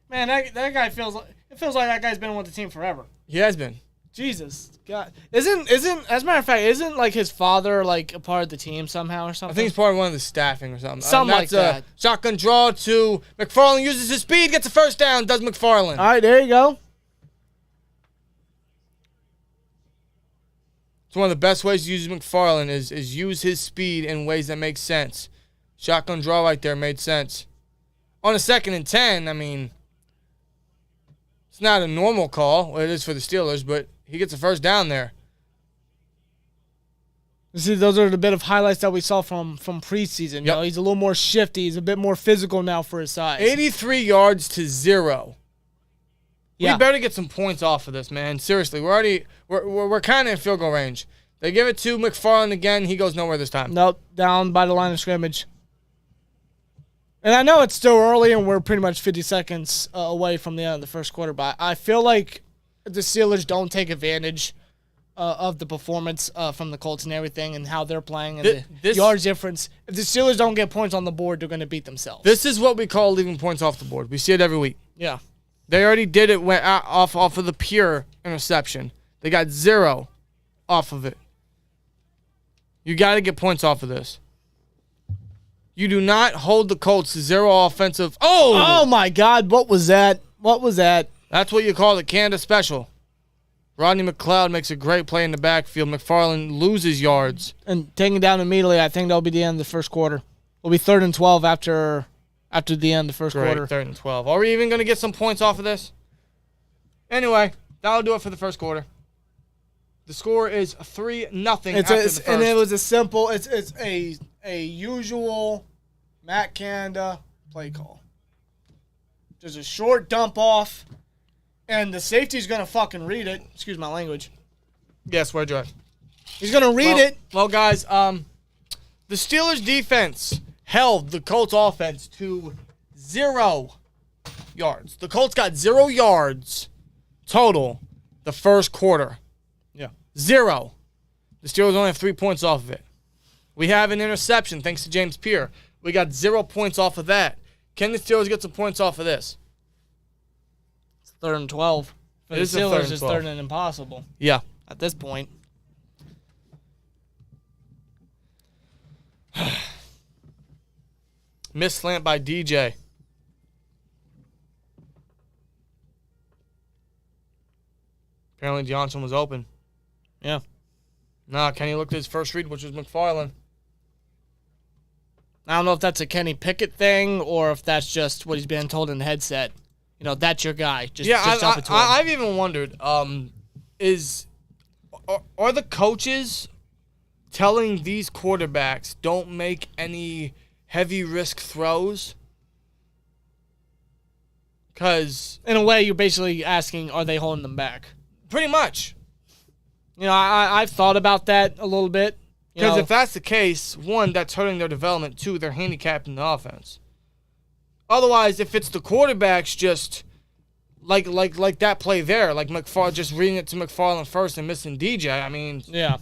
Man, that guy feels like that guy's been with the team forever. He has been. Jesus. God. Isn't as a matter of fact, isn't like his father like a part of the team somehow or something? I think he's part of one of the staffing or something. Something like that. Shotgun draw to McFarland, uses his speed, gets a first down, does McFarland. All right, there you go. It's one of the best ways to use McFarland is use his speed in ways that make sense. Shotgun draw right there made sense. On a 2nd and 10, I mean, it's not a normal call. Well, it is for the Steelers, but he gets a first down there. You see, those are the bit of highlights that we saw from preseason. Yep. He's a little more shifty. He's a bit more physical now for his size. 83 yards to 0. Yeah. We better get some points off of this, man. Seriously, we're kind of in field goal range. They give it to McFarland again. He goes nowhere this time. Nope, down by the line of scrimmage. And I know it's still early and we're pretty much 50 seconds away from the end of the first quarter, but I feel like the Steelers don't take advantage of the performance from the Colts and everything and how they're playing and the yards difference. If the Steelers don't get points on the board, they're going to beat themselves. This is what we call leaving points off the board. We see it every week. Yeah. They already did it went off of the pure interception. They got 0 off of it. You got to get points off of this. You do not hold the Colts to 0 offensive. Oh my God. What was that? That's what you call the Canada special. Rodney McLeod makes a great play in the backfield. McFarland loses yards. And taking down immediately, I think that'll be the end of the first quarter. It'll be 3rd and 12 after the end of the first quarter. 3rd and 12. Are we even going to get some points off of this? Anyway, that'll do it for the first quarter. The score is 3-0 after the first. And it was a simple, it's a usual Matt Canada play call. Just a short dump off, and the safety's going to fucking read it. Excuse my language. Yes, where'd you at? He's going to read it. Well, guys, the Steelers defense held the Colts offense to 0 yards. The Colts got 0 yards total the first quarter. Yeah. 0. The Steelers only have 3 points off of it. We have an interception thanks to James Pierre. We got 0 points off of that. Can the Steelers get some points off of this? It's 3rd and 12. For the Steelers, it's 3rd and impossible. Yeah. At this point. Missed slant by DJ. Apparently Johnson was open. Yeah. Nah, Kenny looked at his first read, which was McFarland. I don't know if that's a Kenny Pickett thing or if that's just what he's been told in the headset. that's your guy. Just yeah, up to him. I've even wondered, are the coaches telling these quarterbacks don't make any heavy risk throws? Because in a way, you're basically asking, are they holding them back? Pretty much. I've thought about that a little bit. Because if that's the case, one, that's hurting their development. Two, they're handicapping the offense. Otherwise, if it's the quarterbacks just like that play there, like McFarland just reading it to McFarland first and missing DJ, I mean, yeah.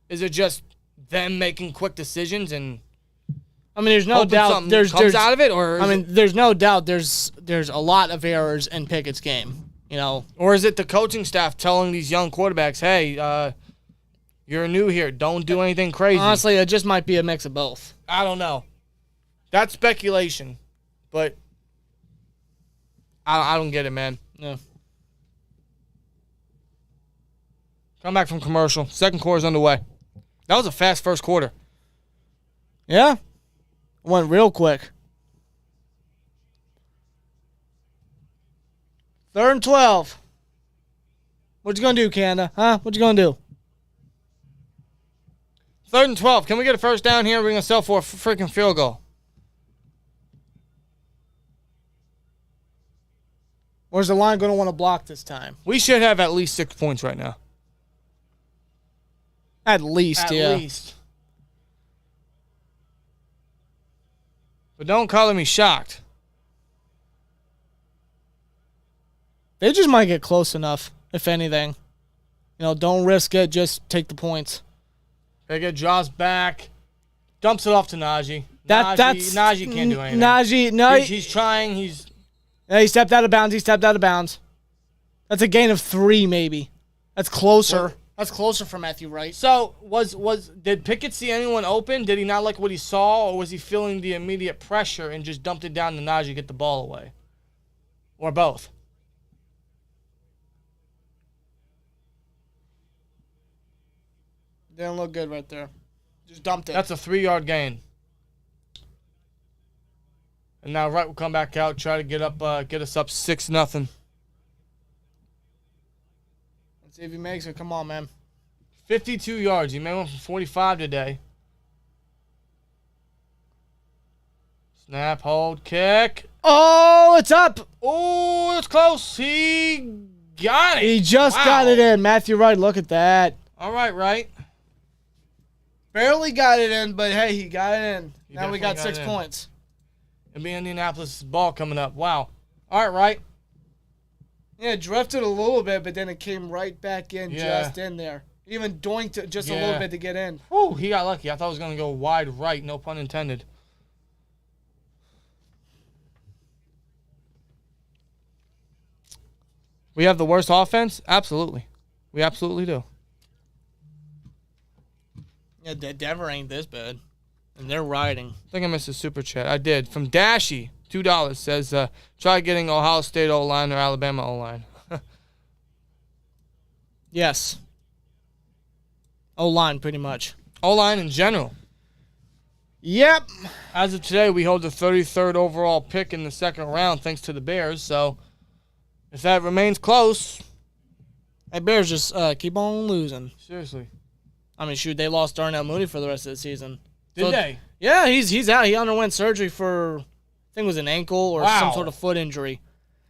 Is it just them making quick decisions and there's no doubt there's out of it, or there's no doubt there's a lot of errors in Pickett's game, Or is it the coaching staff telling these young quarterbacks, hey, you're new here, don't do anything crazy? Honestly, it just might be a mix of both. I don't know. That's speculation, but I don't get it, man. Yeah. Come back from commercial. Second quarter's underway. That was a fast first quarter. Yeah. Went real quick. 3rd and 12. What you gonna do, Canada? Huh? What you gonna do? 3rd and 12. Can we get a first down here? We're gonna sell for a freaking field goal. Where's the line gonna want to block this time? We should have at least 6 points right now. At least. But don't color me shocked. They just might get close enough, if anything. Don't risk it. Just take the points. They get draws back. Dumps it off to Najee. Najee can't do anything. Najee, no. He's trying. He stepped out of bounds. That's a gain of 3, maybe. That's closer. That's closer for Matthew Wright. So, did Pickett see anyone open? Did he not like what he saw, or was he feeling the immediate pressure and just dumped it down to Najee to get the ball away? Or both? Didn't look good right there. Just dumped it. That's a 3-yard gain. And now Wright will come back out, try to get us up 6-0. Let's see if he makes it. Come on, man. 52 yards. He made one from 45 today. Snap, hold, kick. Oh, it's up. Oh, it's close. He got it. He just got it in. Matthew Wright, look at that. All right, Wright. Barely got it in, but hey, he got it in. Now we got 6 points. It'll be Indianapolis' ball coming up. Wow. All right, Wright. Yeah, it drifted a little bit, but then it came right back in, just in there. Even doinked it just a little bit to get in. Whew, he got lucky. I thought it was going to go wide right, no pun intended. We have the worst offense? Absolutely. We absolutely do. Yeah, Denver ain't this bad. And they're riding. I think I missed a super chat. I did. From Dashy, $2, says, try getting Ohio State O-line or Alabama O-line. Yes. O-line, pretty much. O-line in general. Yep. As of today, we hold the 33rd overall pick in the second round thanks to the Bears. So, if that remains close... Hey, Bears just keep on losing. Seriously. Shoot, they lost Darnell Mooney for the rest of the season. Did they? Yeah, he's out. He underwent surgery for, I think it was an ankle or some sort of foot injury.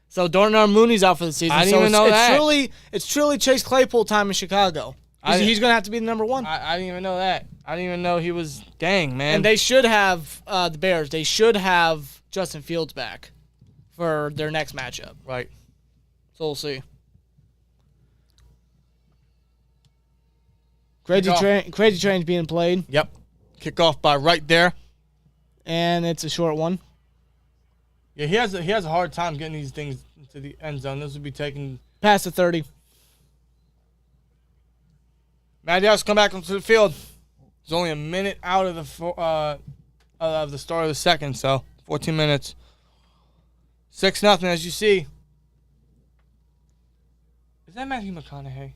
So Darnell Mooney's out for the season. I didn't even know that. It's truly Chase Claypool time in Chicago. He's going to have to be the number one. I didn't even know that. I didn't even know he was... Dang, man. And they should have, the Bears, they should have Justin Fields back for their next matchup. Right. So we'll see. Crazy Train's being played. Yep. Kickoff by right there. And it's a short one. Yeah, he has a hard time getting these things into the end zone. This would be taking... Past the 30. Matty Ice come back onto the field. He's only a minute out of the start of the second, so 14 minutes. 6-0, as you see. Is that Matthew McConaughey?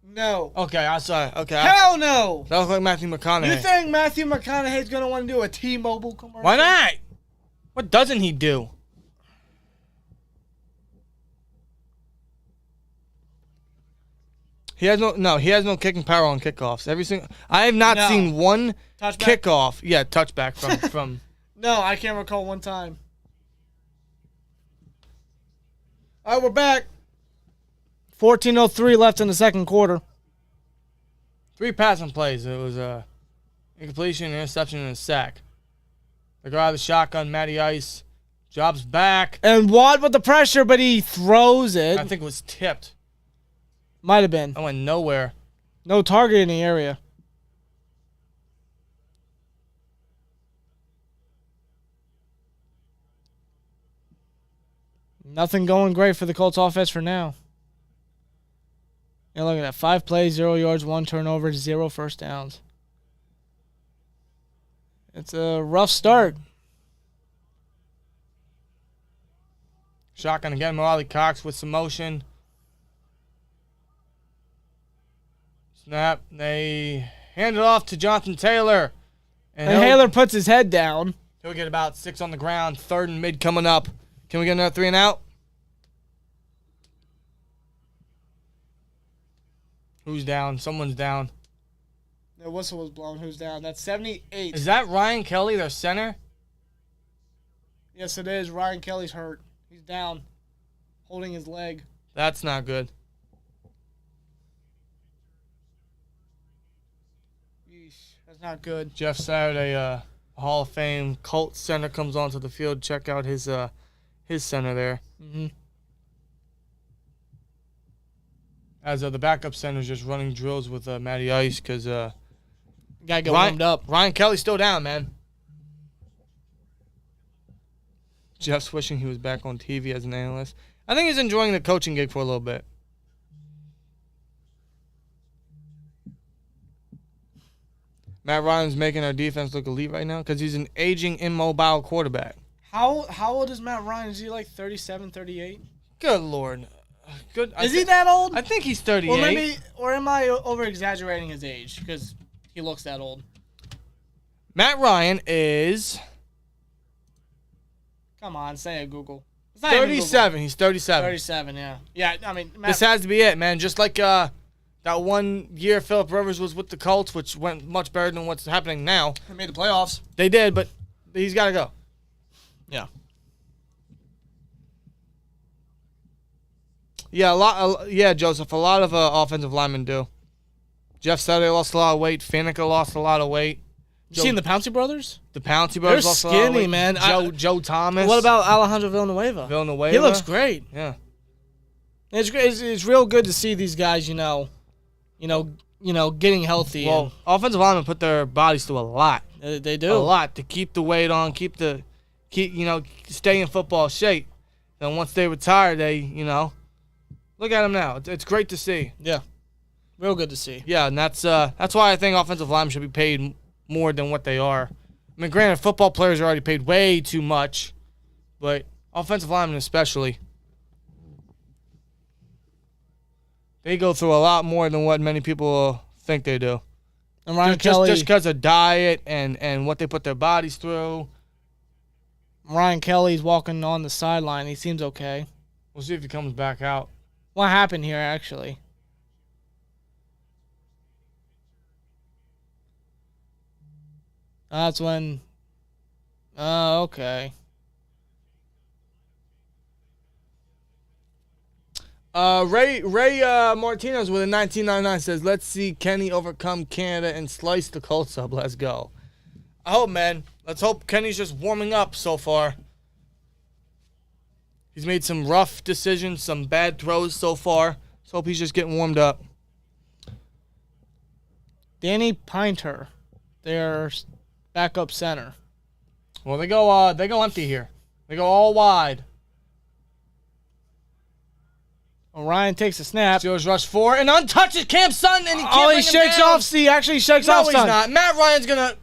No. Okay, I'm sorry. Okay. Hell no. That looks like Matthew McConaughey. You think Matthew McConaughey's going to want to do a T-Mobile commercial? Why not? What doesn't he do? He has no kicking power on kickoffs. I have not seen one kickoff. Yeah, touchback from. No, I can't recall one time. All right, we're back. 14:03 left in the second quarter. 3 passing plays. It was a incompletion, interception, and a sack. They go out of the shotgun. Matty Ice drops back. And Watt with the pressure, but he throws it. I think it was tipped. Might have been. I went nowhere. No target in the area. Nothing going great for the Colts offense for now. You're looking at 5 plays, 0 yards, 1 turnover, 0 first downs. It's a rough start. Shotgun again, Morale Cox with some motion. Snap. They hand it off to Jonathan Taylor. And Taylor puts his head down. He'll get about 6 on the ground. 3rd and mid coming up. Can we get another 3 and out? Who's down? Someone's down. The whistle was blown. Who's down? That's 78. Is that Ryan Kelly, their center? Yes, it is. Ryan Kelly's hurt. He's down, holding his leg. That's not good. Yeesh, that's not good. Jeff Saturday, Hall of Fame Colts center, comes onto the field. Check out his center there. Mm-hmm. As the backup center's just running drills with Matty Ice because gotta get warmed up. Ryan Kelly's still down, man. Jeff's wishing he was back on TV as an analyst. I think he's enjoying the coaching gig for a little bit. Matt Ryan's making our defense look elite right now because he's an aging, immobile quarterback. How old is Matt Ryan? Is he like 37, 38? Good Lord. Good. Is he that old? I think he's 38. Or am I over-exaggerating his age because he looks that old? Matt Ryan is... Come on, say it, Google. 37. He's 37. 37, yeah. Yeah, I mean... This has to be it, man. Just like that one year Phillip Rivers was with the Colts, which went much better than what's happening now. They made the playoffs. They did, but he's got to go. Yeah. Yeah, Joseph. A lot of offensive linemen do. Jeff Saturday lost a lot of weight. Faneca lost a lot of weight. You seen the Pouncey brothers? The Pouncey brothers lost a lot of weight. They're skinny, man. Joe Thomas. What about Alejandro Villanueva? He looks great. Yeah. It's great. It's real good to see these guys, getting healthy. Well, offensive linemen put their bodies through a lot. They do. A lot to keep the weight on, stay in football shape. Then once they retire, they, look at them now. It's great to see. Yeah. Real good to see. Yeah, and that's why I think offensive linemen should be paid more than what they are. I mean, granted, football players are already paid way too much, but offensive linemen especially, they go through a lot more than what many people think they do. And Ryan Kelly, just because of diet and what they put their bodies through. Ryan Kelly's walking on the sideline. He seems okay. We'll see if he comes back out. What happened here, actually? That's when... okay. Ray Martinez with a 1999 says, let's see Kenny overcome Canada and slice the Colts up. Let's go. I hope, man. Let's hope Kenny's just warming up so far. He's made some rough decisions, some bad throws so far. Let's hope he's just getting warmed up. Danny Pinter, their backup center. Well, they go empty here. They go all wide. Orion takes a snap. Steelers rush 4 and untouches Cam Sutton, and he can't he shakes off. He actually shakes off. No, he's not. Matt Ryan's gonna.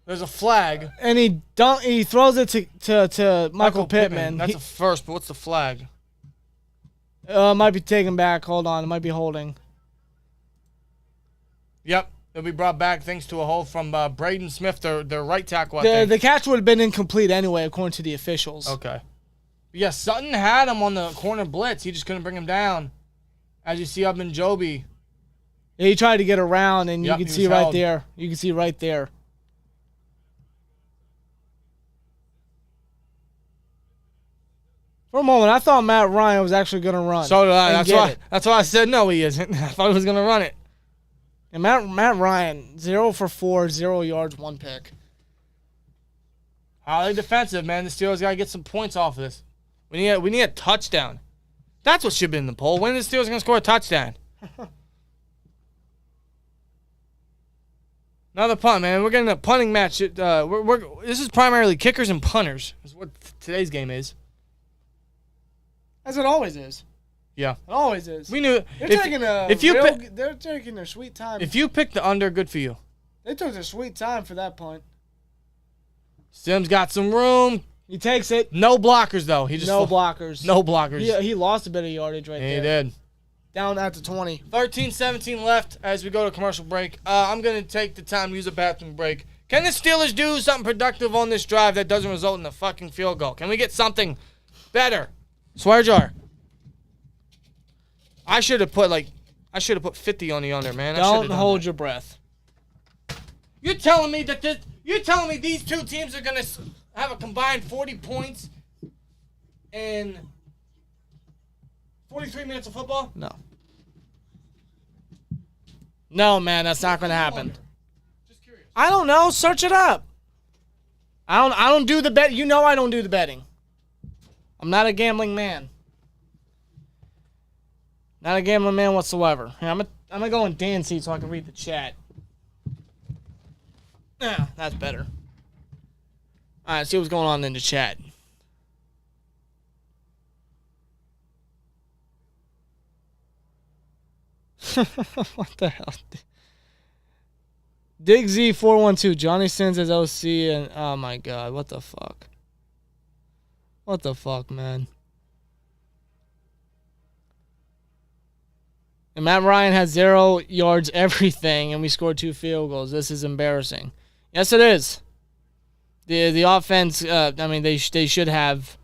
There's a flag, and he throws it to Michael Pittman. That's a first, but what's the flag? Might be taken back. Hold on, it might be holding. Yep, it'll be brought back thanks to a hold from Braden Smith, their right tackle. I think. The catch would have been incomplete anyway, according to the officials. Okay. Yeah, Sutton had him on the corner blitz. He just couldn't bring him down. As you see up in Joby. Yeah, he tried to get around, and Yep, you can see right there. You can see right there. For a moment, I thought Matt Ryan was actually going to run. So did I. That's why I said no, he isn't. I thought he was going to run it. And Matt Ryan, 0 for 4, 0 yards, 1 pick. Highly defensive, man. The Steelers got to get some points off of this. We need a touchdown. That's what should be in the poll. When is the Steelers going to score a touchdown? Another punt, man. We're getting a punting match. This is primarily kickers and punters. Is what today's game is. As it always is. Yeah. It always is. We knew. They're taking their sweet time. If you pick the under, good for you. They took their sweet time for that point. Sims got some room. He takes it. No blockers, though. No blockers. No blockers. He lost a bit of yardage right there. He did. Down at the 20. 13-17 left as we go to commercial break. I'm going to take the time to use a bathroom break. Can the Steelers do something productive on this drive that doesn't result in a fucking field goal? Can we get something better? Swear jar. I should have put 50 on the under, man. Don't hold your breath. You're telling me these two teams are going to have a combined 40 points in 43 minutes of football? No. No, man, that's not going to happen. Just curious. I don't know. Search it up. I don't do the bet. You know I don't do the betting. I'm not a gambling man. Not a gambling man whatsoever. Here, I'm gonna go in Dan's seat so I can read the chat. Yeah, that's better. All right, see what's going on in the chat. What the hell? Dig Z412. Johnny Sins as OC, and oh my god, what the fuck? What the fuck, man? And Matt Ryan had 0 yards everything, and we scored 2 field goals. This is embarrassing. Yes, it is. The offense. I mean, they should have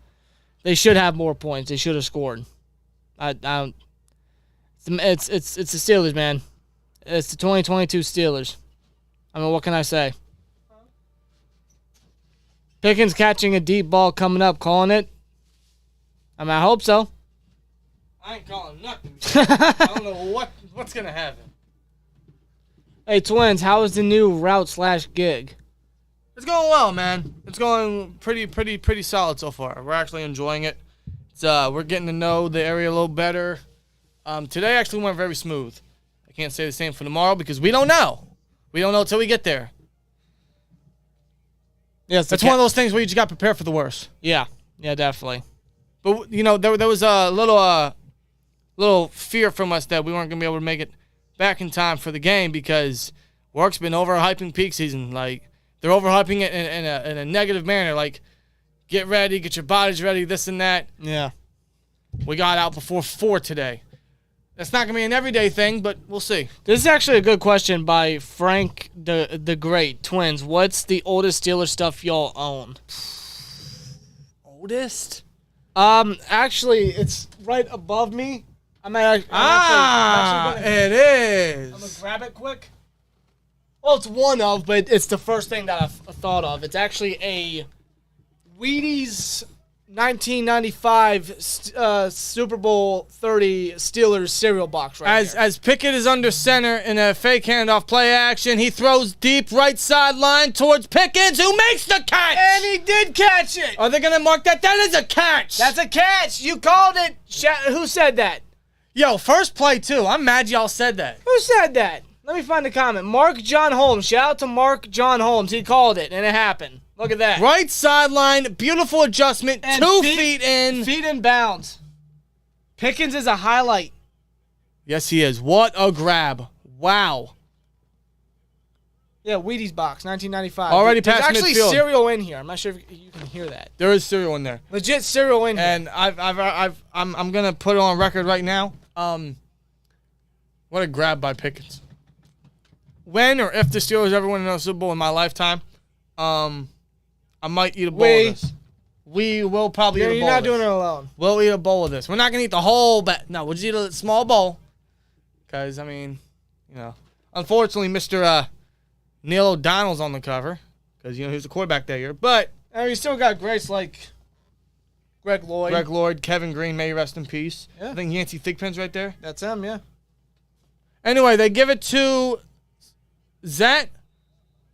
more points. They should have scored. I don't. It's the Steelers, man. It's the 2022 Steelers. I mean, what can I say? Pickens catching a deep ball coming up, calling it. I mean, I hope so. I ain't calling nothing. I don't know what's going to happen. Hey, Twins, how is the new route/gig? It's going well, man. It's going pretty solid so far. We're actually enjoying it. We're getting to know the area a little better. Today actually went very smooth. I can't say the same for tomorrow because we don't know. We don't know until we get there. Yes, that's one of those things where you just got prepared for the worst. Yeah, definitely. But you know, there was a little fear from us that we weren't gonna be able to make it back in time for the game because work's been overhyping peak season. Like they're overhyping it in a negative manner. Like get ready, get your bodies ready, this and that. Yeah. We got out before 4 today. That's not going to be an everyday thing, but we'll see. This is actually a good question by Frank the Great. Twins, what's the oldest Steelers stuff y'all own? Oldest? Actually, it's right above me. I'm actually it is. I'm going to grab it quick. Well, it's one of, but it's the first thing that I thought of. It's actually a Wheaties 1995 Super Bowl 30 Steelers cereal box right here. As Pickett is under center in a fake handoff play action, he throws deep right sideline towards Pickens, who makes the catch! And he did catch it! Are they going to mark that? That is a catch! That's a catch! You called it! Who said that? Yo, first play, too. I'm mad y'all said that. Who said that? Let me find the comment. Mark John Holmes. Shout out to Mark John Holmes. He called it, and it happened. Look at that. Right sideline, beautiful adjustment, and 2 feet in. Feet in bounds. Pickens is a highlight. Yes, he is. What a grab. Wow. Yeah, Wheaties box, 1995. Already past midfield. There's actually cereal in here. I'm not sure if you can hear that. There is cereal in there. Legit cereal in here. And I'm going to put it on record right now. What a grab by Pickens. When or if the Steelers ever win another Super Bowl in my lifetime, I might eat a bowl of this. We will probably eat a bowl of this. You're not doing it alone. We'll eat a bowl of this. We're not going to eat the whole No, we'll just eat a small bowl. Because, I mean, unfortunately, Mr. Neil O'Donnell's on the cover. Because, he was the quarterback that year. But you still got greats like Greg Lloyd. Kevin Green, may he rest in peace. Yeah. I think Yancey Thigpen's right there. That's him, yeah. Anyway, they give it to Zach.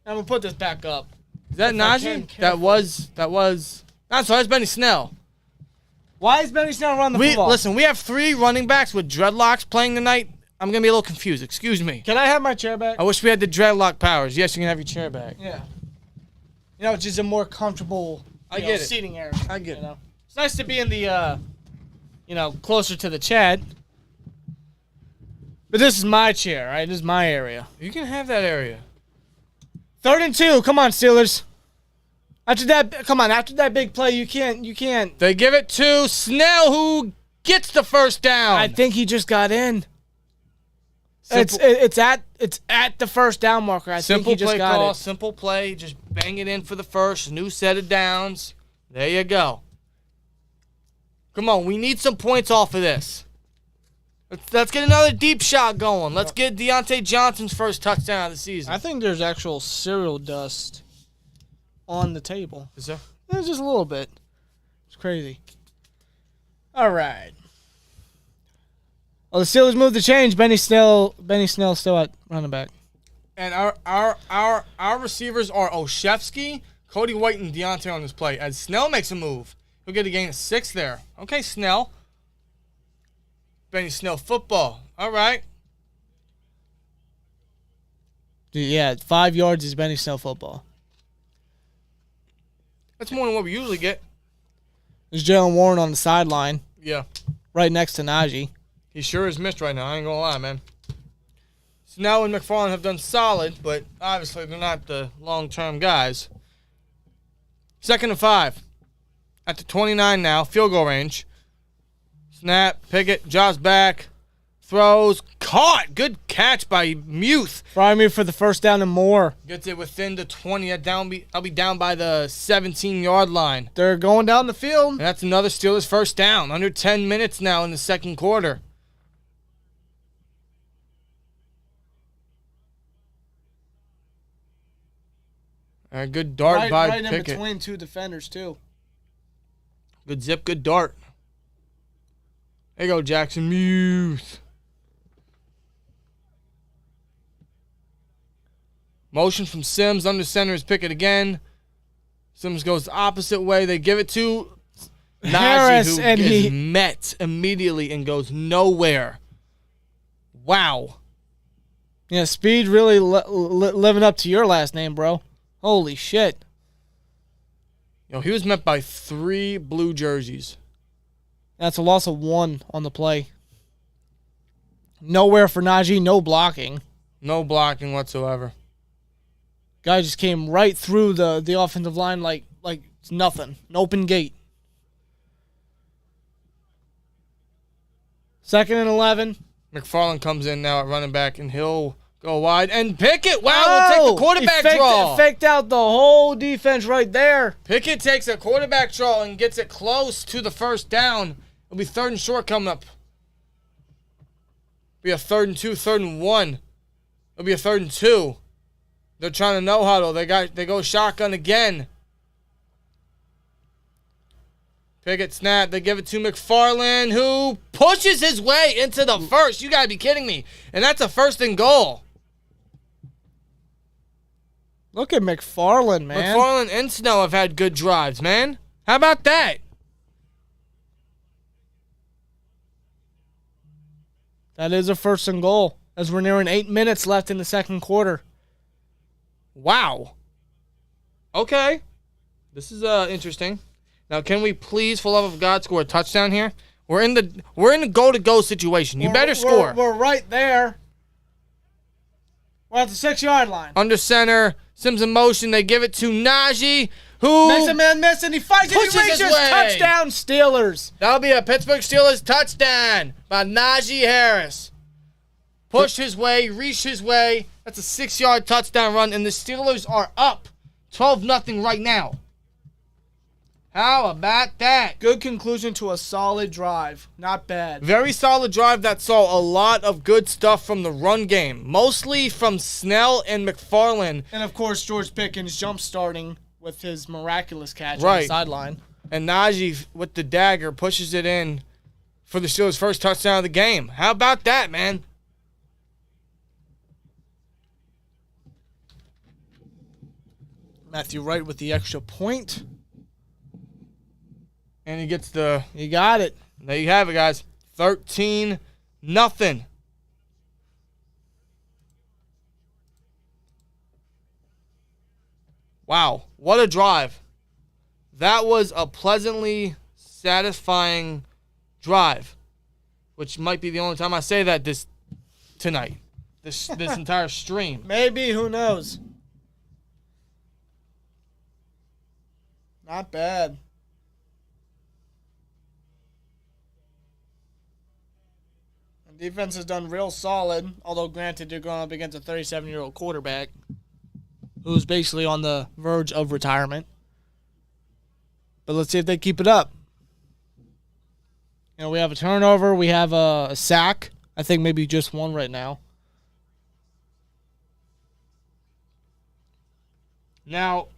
I'm going to put this back up. Is that Najee? That was. That's Benny Snell. Why is Benny Snell running the football? Listen, we have 3 running backs with dreadlocks playing tonight. I'm going to be a little confused. Excuse me. Can I have my chair back? I wish we had the dreadlock powers. Yes, you can have your chair back. Yeah. It's just a more comfortable seating area. I get it. It's nice to be in the, closer to the chat. But this is my chair, right? This is my area. You can have that area. 3rd and 2. Come on, Steelers. After that big play, you can't. They give it to Snell, who gets the first down. I think he just got in. It's at the first down marker. I think he just got it. Simple play, just bang it in for the first. New set of downs. There you go. Come on, we need some points off of this. Let's get another deep shot going. Let's get Deontay Johnson's first touchdown of the season. I think there's actual cereal dust on the table. Is there? There's just a little bit. It's crazy. All right. Well, the Steelers moved the change. Benny Snell still at running back. And our receivers are Olszewski, Cody White, and Deontay on this play. As Snell makes a move, he'll get a gain of 6 there. Okay, Snell. Benny Snell football. All right. Yeah, 5 yards is Benny Snell football. That's more than what we usually get. There's Jalen Warren on the sideline. Yeah. Right next to Najee. He sure is missed right now. I ain't gonna lie, man. Snell and McFarland have done solid, but obviously they're not the long-term guys. 2nd and 5. At the 29 now, field goal range. Snap, Pickett, jaws back, throws, caught. Good catch by Muth. Fry me for the first down and more. Gets it within the 20. I'll be down by the 17-yard line. They're going down the field. And that's another Steelers first down. Under 10 minutes now in the second quarter. All right, good dart by Pickett. Right in between 2 defenders, too. Good zip, good dart. There you go, Jackson Muth. Motion from Sims. Under center is Pickett again. Sims goes the opposite way. They give it to Harris, Najee, who is met immediately and goes nowhere. Wow. Yeah, speed really living up to your last name, bro. Holy shit. He was met by 3 blue jerseys. That's a loss of 1 on the play. Nowhere for Najee, no blocking. No blocking whatsoever. Guy just came right through the offensive line like it's nothing. An open gate. 2nd and 11. McFarland comes in now at running back, and he'll go wide. And Pickett, will take the quarterback draw. Faked out the whole defense right there. Pickett takes a quarterback draw and gets it close to the first down. It'll be 3rd and short coming up. It'll be a 3rd and 2, 3rd and 1. It'll be a 3rd and 2. They're trying to no huddle. They go shotgun again. Pickett snap. They give it to McFarland, who pushes his way into the first. You gotta be kidding me. And that's a 1st and goal. Look at McFarland, man. McFarland and Snell have had good drives, man. How about that? That is a 1st and goal, as we're nearing 8 minutes left in the second quarter. Wow. Okay. This is interesting. Now, can we please, for love of God, score a touchdown here? We're in the go-to-go situation. You better score. We're right there. We're at the 6-yard line. Under center, Sims in motion. They give it to Najee, who makes a man miss, and he fights and he reaches. Touchdown, Steelers. That'll be a Pittsburgh Steelers touchdown by Najee Harris. Pushed his way, reached his way. That's a 6-yard touchdown run, and the Steelers are up 12-0 right now. How about that? Good conclusion to a solid drive. Not bad. Very solid drive that saw a lot of good stuff from the run game. Mostly from Snell and McFarland. And, of course, George Pickens jump-starting with his miraculous catch on the sideline. And Najee, with the dagger, pushes it in for the Steelers' first touchdown of the game. How about that, man? Matthew Wright with the extra point. And he gets You got it. There you have it, guys. 13-0. Wow, what a drive. That was a pleasantly satisfying drive, which might be the only time I say that this entire stream. Maybe, who knows? Not bad. Defense has done real solid, although granted they're going up against a 37-year-old quarterback who's basically on the verge of retirement. But let's see if they keep it up. You know, we have a turnover. We have a sack. I think maybe just one right now. Now,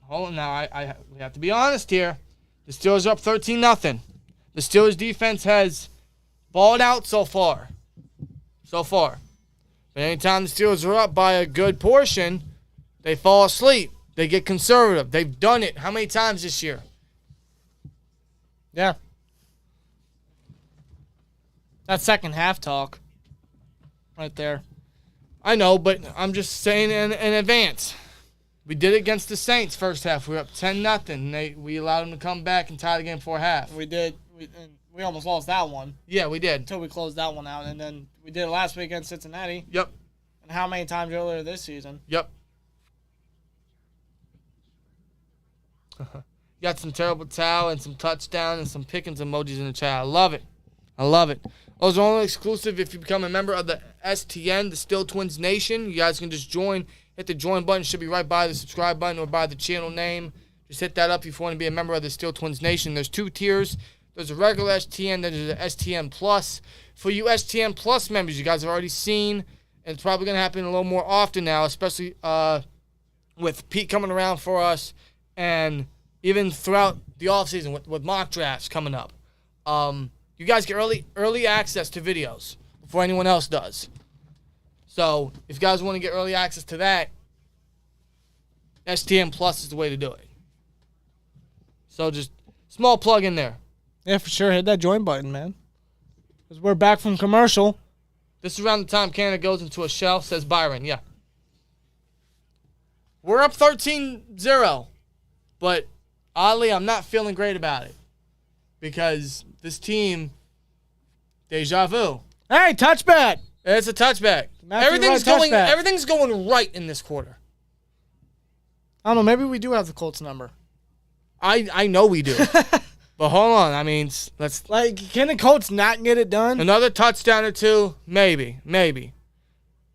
hold on. Now, we have to be honest here. The Steelers are up 13-0. The Steelers defense has balled out so far. But anytime the Steelers are up by a good portion, they fall asleep. They get conservative. They've done it how many times this year? Yeah. That second half talk right there. I know, but I'm just saying in advance. We did it against the Saints first half. We were up 10-0. We allowed them to come back and tie the game before half. We did. We almost lost that one. Yeah, we did. Until we closed that one out. And then we did it last week against Cincinnati. Yep. And how many times earlier this season? Yep. Got some terrible towel and some touchdown and some Pickens emojis in the chat. I love it. Those are only exclusive if you become a member of the STN, the SteelTwins Nation. You guys can just join. Hit the join button. Should be right by the subscribe button or by the channel name. Just hit that up if you want to be a member of the SteelTwins Nation. There's 2 tiers. There's a regular STN, then there's an STN Plus. For you STN Plus members, you guys have already seen, and it's probably going to happen a little more often now, especially with Pete coming around for us, and even throughout the offseason with mock drafts coming up. You guys get early access to videos before anyone else does. So if you guys want to get early access to that, STN Plus is the way to do it. So just small plug in there. Yeah, for sure. Hit that join button, man. Because we're back from commercial. This is around the time Canada goes into a shell, says Byron. Yeah. We're up 13-0. But oddly, I'm not feeling great about it. Because this team, deja vu. Hey, touchback. It's a touchback. Everything's going right in this quarter. I don't know. Maybe we do have the Colts number. I know we do. But hold on, I mean, let's... can the Colts not get it done? Another touchdown or two? Maybe.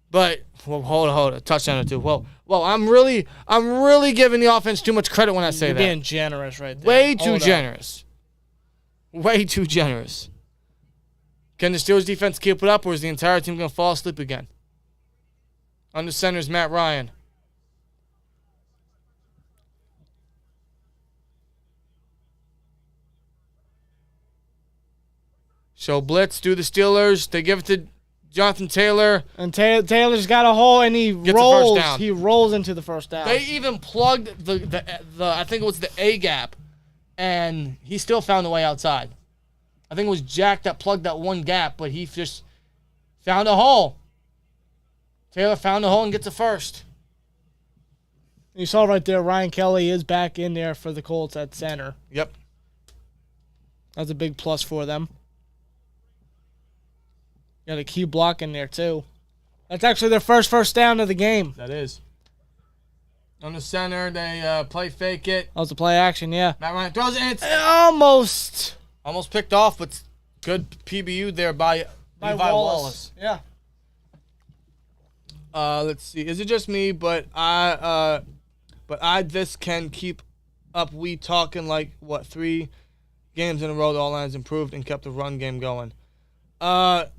But, hold on, a touchdown or two. Well, I'm really giving the offense too much credit when I say that. You're being generous right there. Way too generous. Can the Steelers defense keep it up, or is the entire team going to fall asleep again? Under center is Matt Ryan. So blitz through the Steelers. They give it to Jonathan Taylor. And Taylor's got a hole, and he rolls. He rolls into the first down. They even plugged the I think it was the A gap, and he still found a way outside. I think it was Jack that plugged that one gap, but he just found a hole. Taylor found a hole and gets a first. You saw right there, Ryan Kelly is back in there for the Colts at center. Yep. That's a big plus for them. Got a key block in there, too. That's actually their first down of the game. That is. On the center, they play fake it. That was the play action, yeah. Matt Ryan throws it, and it's almost picked off, but good PBU there by Levi Wallace. Yeah. Let's see. Is it just me? But this can keep up. We talking like, 3 games in a row, the O-line's improved and kept the run game going. The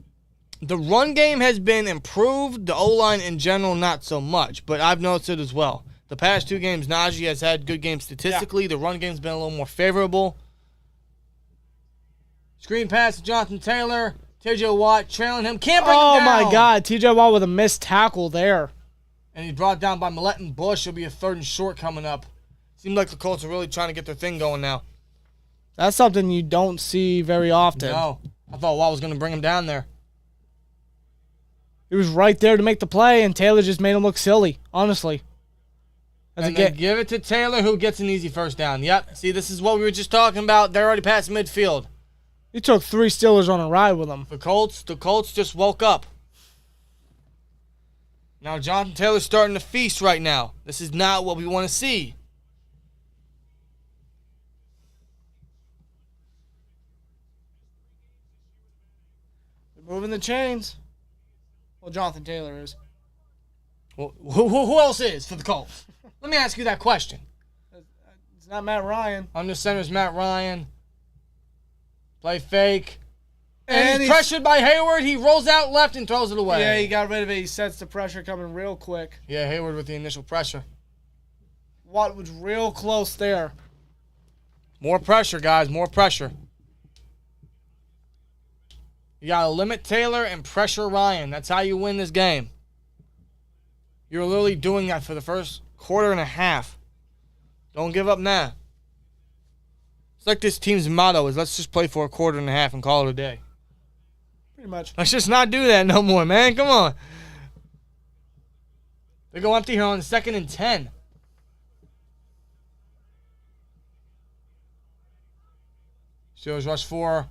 run game has been improved. The O-line in general, not so much. But I've noticed it as well. The past 2 games, Najee has had good games statistically. Yeah. The run game's been a little more favorable. Screen pass to Jonathan Taylor. T.J. Watt trailing him. Can't bring him down. Oh, my God. T.J. Watt with a missed tackle there. And he's brought down by Millett and Bush. It'll be a 3rd and short coming up. Seems like the Colts are really trying to get their thing going now. That's something you don't see very often. No. I thought Watt was going to bring him down there. He was right there to make the play, and Taylor just made him look silly, honestly. And they give it to Taylor, who gets an easy first down. Yep. See, this is what we were just talking about. They're already past midfield. He took 3 Steelers on a ride with him. The Colts just woke up. Now Jonathan Taylor's starting to feast right now. This is not what we want to see. They're moving the chains. Well, Jonathan Taylor is. Well, who else is for the Colts? Let me ask you that question. It's not Matt Ryan. Under center is Matt Ryan. Play fake. And he's pressured by Hayward. He rolls out left and throws it away. Yeah, he got rid of it. He sets the pressure coming real quick. Yeah, Hayward with the initial pressure. Watt was real close there. More pressure, guys. More pressure. You got to limit Taylor and pressure Ryan. That's how you win this game. You're literally doing that for the first quarter and a half. Don't give up now. It's like this team's motto is let's just play for a quarter and a half and call it a day. Pretty much. Let's just not do that no more, man. Come on. They go empty here on 2nd and 10. Steelers rush 4.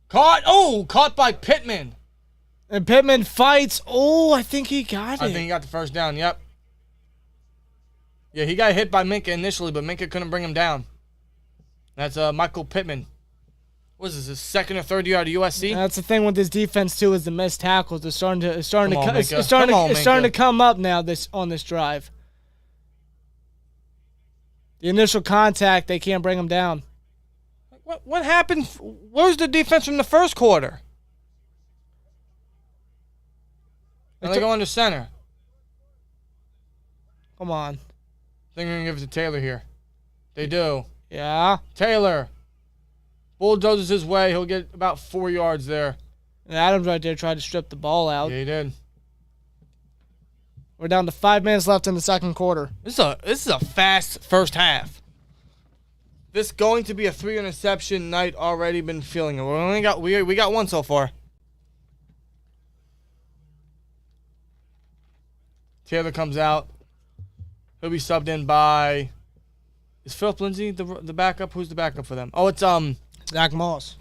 Caught. Oh, caught by Pittman. And Pittman fights. Oh, I think he got it. I think he got the first down, yep. Yeah, he got hit by Minka initially, but Minka couldn't bring him down. That's Michael Pittman. What is this, his 2nd or 3rd year out of USC? That's the thing with this defense too, is the missed tackles. It's starting to come up now on this drive. The initial contact, they can't bring him down. What happened? Where's the defense from the first quarter? And they go under center. Come on. I think they're going to give it to Taylor here. They do. Yeah. Taylor. Bulldozes his way. He'll get about 4 yards there. And Adams right there tried to strip the ball out. Yeah, he did. We're down to 5 minutes left in the second quarter. This is a fast first half. This going to be a 3 interception night. Already been feeling it. We got 1 so far. Taylor comes out. He'll be subbed in by. Is Philip Lindsay the backup? Who's the backup for them? Oh, it's Zach Moss.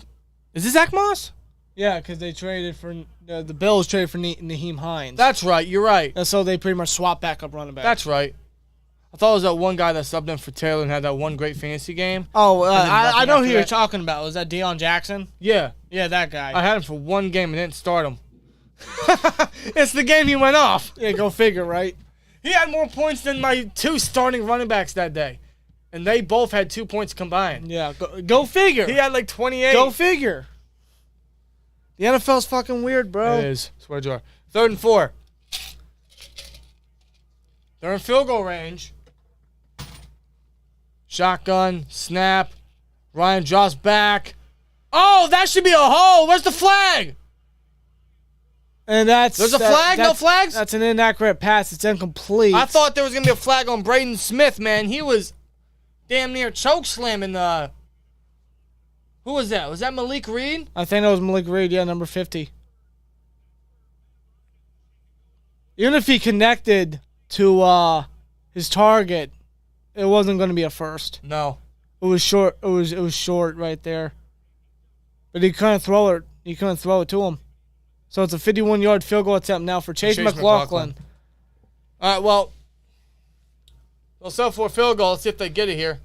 Is it Zach Moss? Yeah, because they traded for the Bills traded for Naheem Hines. That's right. You're right. And so they pretty much swapped backup running back. That's right. I thought it was that one guy that subbed in for Taylor and had that one great fantasy game. Oh, I know who you're talking about. Was that Deion Jackson? Yeah. Yeah, that guy. I had him for 1 game and didn't start him. It's the game he went off. Yeah, go figure, right? He had more points than my 2 starting running backs that day. And they both had 2 points combined. Yeah, go figure. He had like 28. Go figure. The NFL's fucking weird, bro. It is. Swear jar. 3rd and 4. They're in field goal range. Shotgun, snap. Ryan drops back. Oh, that should be a hole. Where's the flag? And there's a flag? No flags? That's an inaccurate pass. It's incomplete. I thought there was going to be a flag on Braden Smith, man. He was damn near choke slamming the. Who was that? Was that Malik Reed? I think that was Malik Reed, yeah, number 50. Even if he connected to his target, it wasn't going to be a first. No. It was short. It was short right there. But he couldn't throw it. He couldn't throw it to him. So it's a 51-yard field goal attempt now for Chase McLaughlin. All right, well, they'll settle for a field goal. Let's see if they get it here.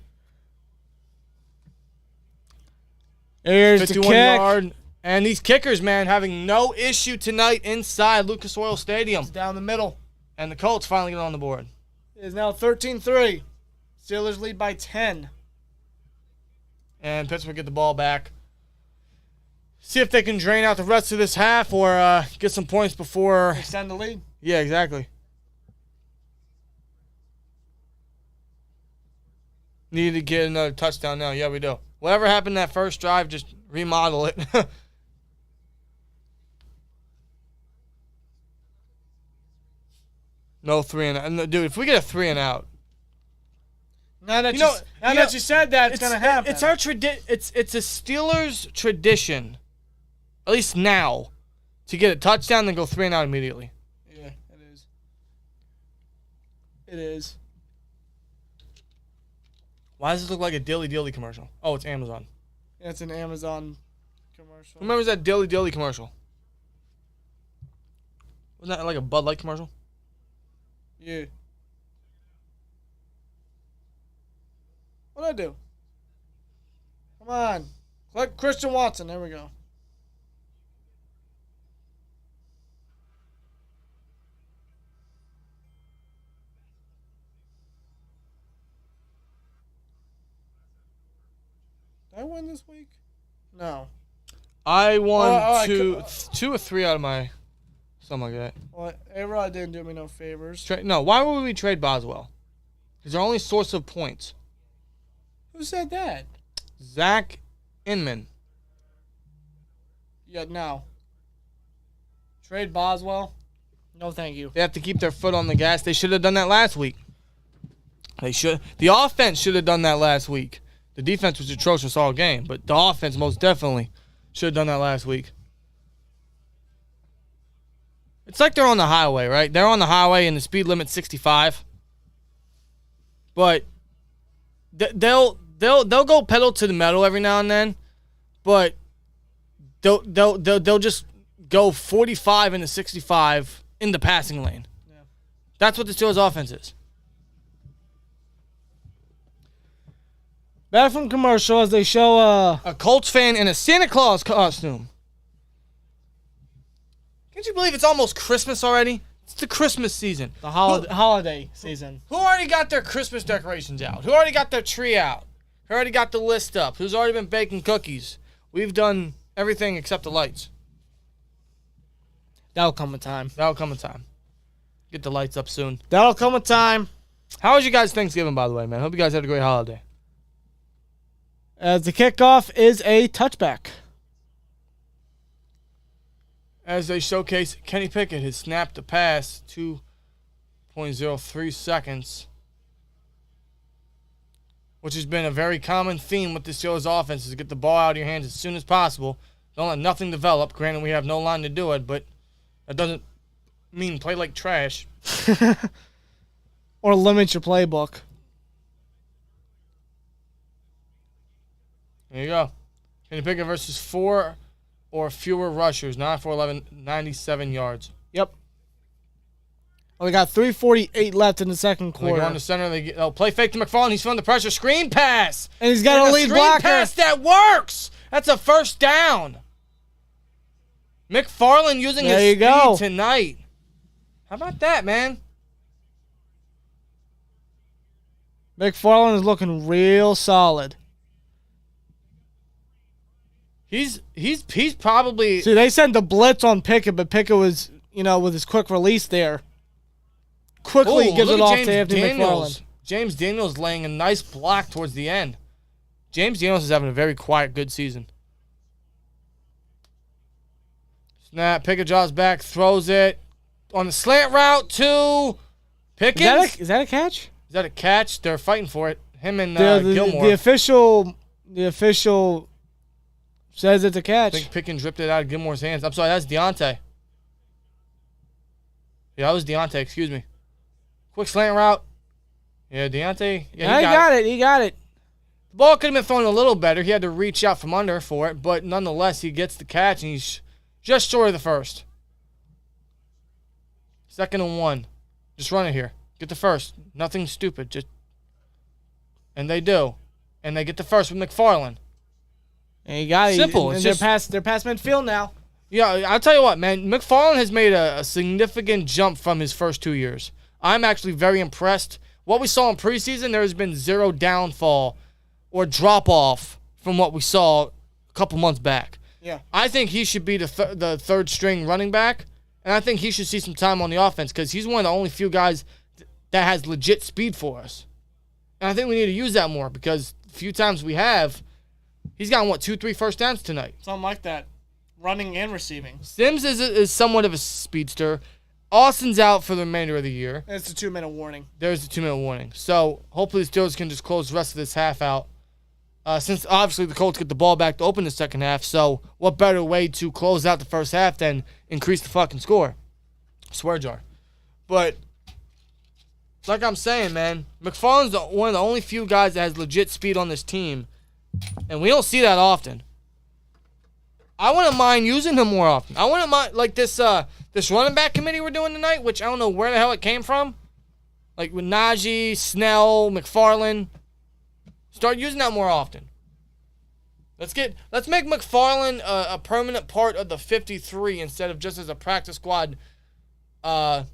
Here's the kick. 51-yard. And these kickers, man, having no issue tonight inside Lucas Oil Stadium. It's down the middle. And the Colts finally get on the board. It is now 13-3. Steelers lead by 10. And Pittsburgh get the ball back. See if they can drain out the rest of this half or get some points before... Extend the lead. Yeah, exactly. Need to get another touchdown now. Yeah, we do. Whatever happened that first drive, just remodel it. No 3 and out. Dude, if we get a 3 and out. Now that you said that, it's gonna happen. It's our It's a Steelers tradition, at least now, to get a touchdown then go 3 and out immediately. Yeah, it is. It is. Why does it look like a Dilly Dilly commercial? Oh, it's Amazon. Yeah, it's an Amazon commercial. Who remembers that Dilly Dilly commercial? Wasn't that like a Bud Light commercial? Yeah. What'd I do? Come on. Click Christian Watson. There we go. Did I win this week? No. I won 2 or 3 out of my... Something like that. Well, A-Rod didn't do me no favors. No, why would we trade Boswell? He's our only source of points. Who said that? Zach Inman. Yeah, no. Trade Boswell? No, thank you. They have to keep their foot on the gas. They should have done that last week. The offense should have done that last week. The defense was atrocious all game, but the offense most definitely should have done that last week. It's like they're on the highway, right? They're on the highway and the speed limit's 65. But they'll go pedal to the metal every now and then, but they'll just go 45 into 65 in the passing lane. Yeah. That's what the Steelers offense is. Back from commercial as they show a Colts fan in a Santa Claus costume. Can't you believe it's almost Christmas already? It's the Christmas season. The holiday season. Who already got their Christmas decorations out? Who already got their tree out? Who already got the list up? Who's already been baking cookies? We've done everything except the lights. That'll come in time. Get the lights up soon. That'll come in time. How was you guys' Thanksgiving, by the way, man? Hope you guys had a great holiday. As the kickoff is a touchback. As they showcase Kenny Pickett has snapped a pass, 2.03 seconds, which has been a very common theme with the Steelers offense, is to get the ball out of your hands as soon as possible. Don't let nothing develop. Granted, we have no line to do it, but that doesn't mean play like trash. Or limit your playbook. There you go. Kenny Pickett versus 4 or fewer rushers, 9 for 11, 97 yards. Yep. Well, we got 3:48 left in the second quarter. They go on the center. They'll play fake to McFarland. He's feeling the pressure. Screen pass. And he's got a lead blocker. Screen pass that works. That's a first down. McFarland using his speed tonight. How about that, man? McFarland is looking real solid. He's probably... See, they sent the blitz on Pickett, but Pickett was, with his quick release there. Quickly gives it off to Anthony McFarland. James Daniels laying a nice block towards the end. James Daniels is having a very quiet, good season. Snap, Pickett draws back, throws it on the slant route to Pickens. Is that a catch? Is that a catch? They're fighting for it. Him and Gilmore. The official says it's a catch. I think Pickens ripped it out of Gilmore's hands. I'm sorry, that's Deontay. Yeah, that was Deontay, excuse me. Quick slant route. Yeah, Deontay. Yeah, he got it. The ball could have been thrown a little better. He had to reach out from under for it, but nonetheless, he gets the catch, and he's just short of the first. 2nd and 1. Just run it here. Get the first. Nothing stupid. And they do. And they get the first with McFarland. And you got it. Simple. They're past midfield now. Yeah, I'll tell you what, man. McFarland has made a significant jump from his first 2 years. I'm actually very impressed what we saw in preseason, there has been zero downfall or drop-off from what we saw a couple months back. Yeah. I think he should be the third-string running back, and I think he should see some time on the offense because he's one of the only few guys that has legit speed for us. And I think we need to use that more because the few times we have, he's gotten, 2-3 first downs tonight. Something like that. Running and receiving. Sims is somewhat of a speedster. Austin's out for the remainder of the year. It's a 2-minute warning. There's a 2-minute warning. So hopefully the Steelers can just close the rest of this half out. Since obviously the Colts get the ball back to open the second half. So what better way to close out the first half than increase the fucking score? Swear jar. But like I'm saying, man, McFarland's one of the only few guys that has legit speed on this team. And we don't see that often. I wouldn't mind using him more often. I wouldn't mind, like this running back committee we're doing tonight, which I don't know where the hell it came from. Like with Najee, Snell, McFarland. Start using that more often. Let's make McFarland a permanent part of the 53 instead of just as a practice squad. Call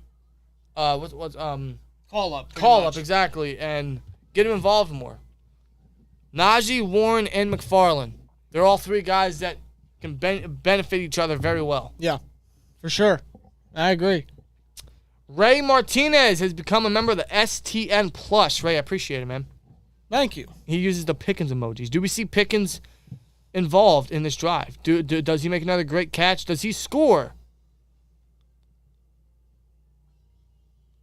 up, exactly, and get him involved more. Najee, Warren, and McFarland. They're all three guys that can benefit each other very well. Yeah, for sure. I agree. Ray Martinez has become a member of the STN Plus. Ray, I appreciate it, man. Thank you. He uses the Pickens emojis. Do we see Pickens involved in this drive? Does he make another great catch? Does he score?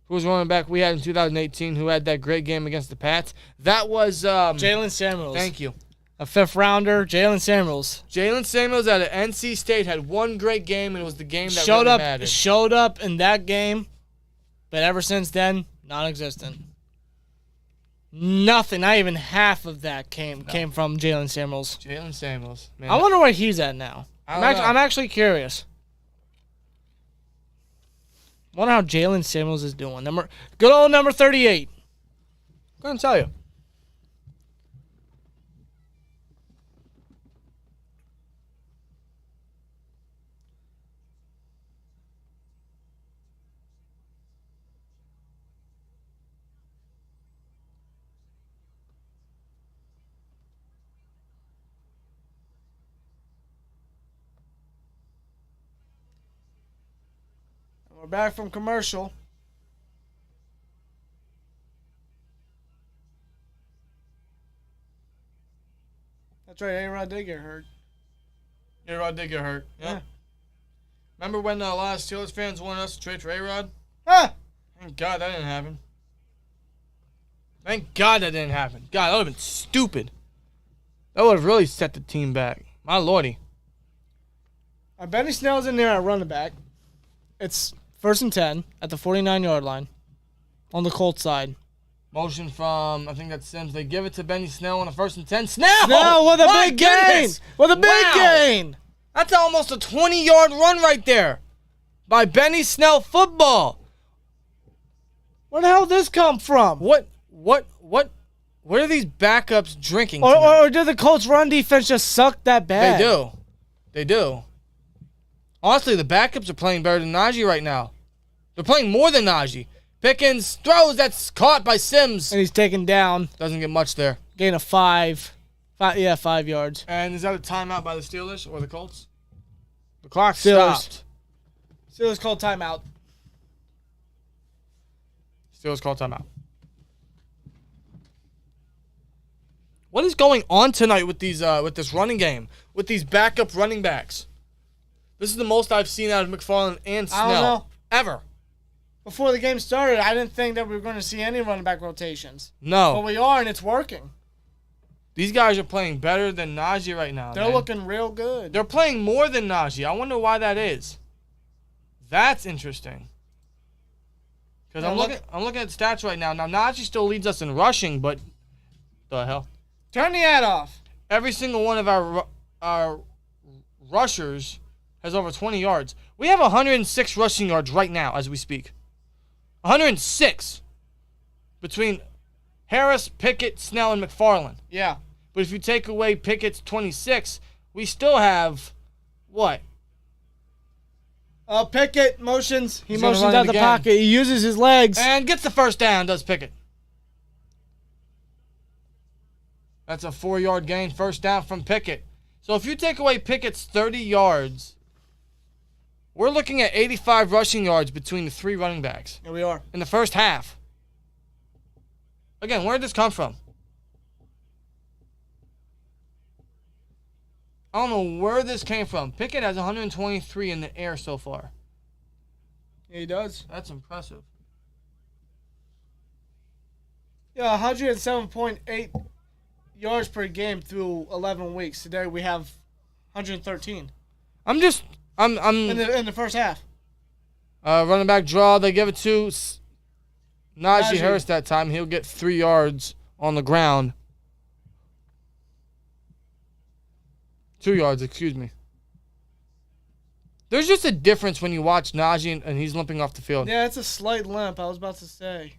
Who was running back we had in 2018 who had that great game against the Pats? That was Jalen Samuels. Thank you. A fifth rounder, Jalen Samuels. Jalen Samuels out of NC State had one great game, and it was the game that really mattered. Showed up in that game, but ever since then, non-existent. Nothing, not even half of that came from Jalen Samuels. Jalen Samuels. Man, I wonder where he's at now. I'm actually curious. Wonder how Jalen Samuels is doing. Good old number 38. I'm going to tell you. We're back from commercial. That's right, A-Rod did get hurt. A-Rod did get hurt. Yeah. Remember when a lot of Steelers fans wanted us to trade for A-Rod? Huh! Thank God that didn't happen. Thank God that didn't happen. God, that would have been stupid. That would have really set the team back. My lordy. Benny Snell's in there at running back. It's 1st and 10 at the 49-yard line on the Colts side. Motion from, I think that's Sims. They give it to Benny Snell on a 1st and 10. Snell! Snell with a big gain! With a big gain! That's almost a 20-yard run right there by Benny Snell football. Where the hell did this come from? What are these backups drinking or did the Colts run defense just suck that bad? They do. Honestly, the backups are playing better than Najee right now. They're playing more than Najee. Pickens throws, that's caught by Sims. And he's taken down. Doesn't get much there. Gain of 5 yards. And is that a timeout by the Steelers or the Colts? The clock stopped. Steelers called timeout. Steelers called timeout. What is going on tonight with these with this running game? With these backup running backs? This is the most I've seen out of McFarland and Snell. I don't know. Ever. Before the game started, I didn't think that we were going to see any running back rotations. No. But we are, and it's working. These guys are playing better than Najee right now. They're looking real good. They're playing more than Najee. I wonder why that is. That's interesting. Because I'm looking at stats right now. Now, Najee still leads us in rushing, but the hell? Turn the ad off. Every single one of our rushers has over 20 yards. We have 106 rushing yards right now as we speak. 106 between Harris, Pickett, Snell, and McFarland. Yeah. But if you take away Pickett's 26, we still have what? Pickett motions. He motions out the pocket. He uses his legs. And gets the first down, does Pickett. That's a 4-yard gain, first down from Pickett. So if you take away Pickett's 30 yards, we're looking at 85 rushing yards between the 3 running backs. Here we are. In the first half. Again, where did this come from? I don't know where this came from. Pickett has 123 in the air so far. Yeah, he does. That's impressive. Yeah, 107.8 yards per game through 11 weeks. Today we have 113. I'm in the first half. Running back draw. They give it to Najee Harris that time. He'll get 3 yards on the ground. 2 yards, excuse me. There's just a difference when you watch Najee and he's limping off the field. Yeah, it's a slight limp. I was about to say.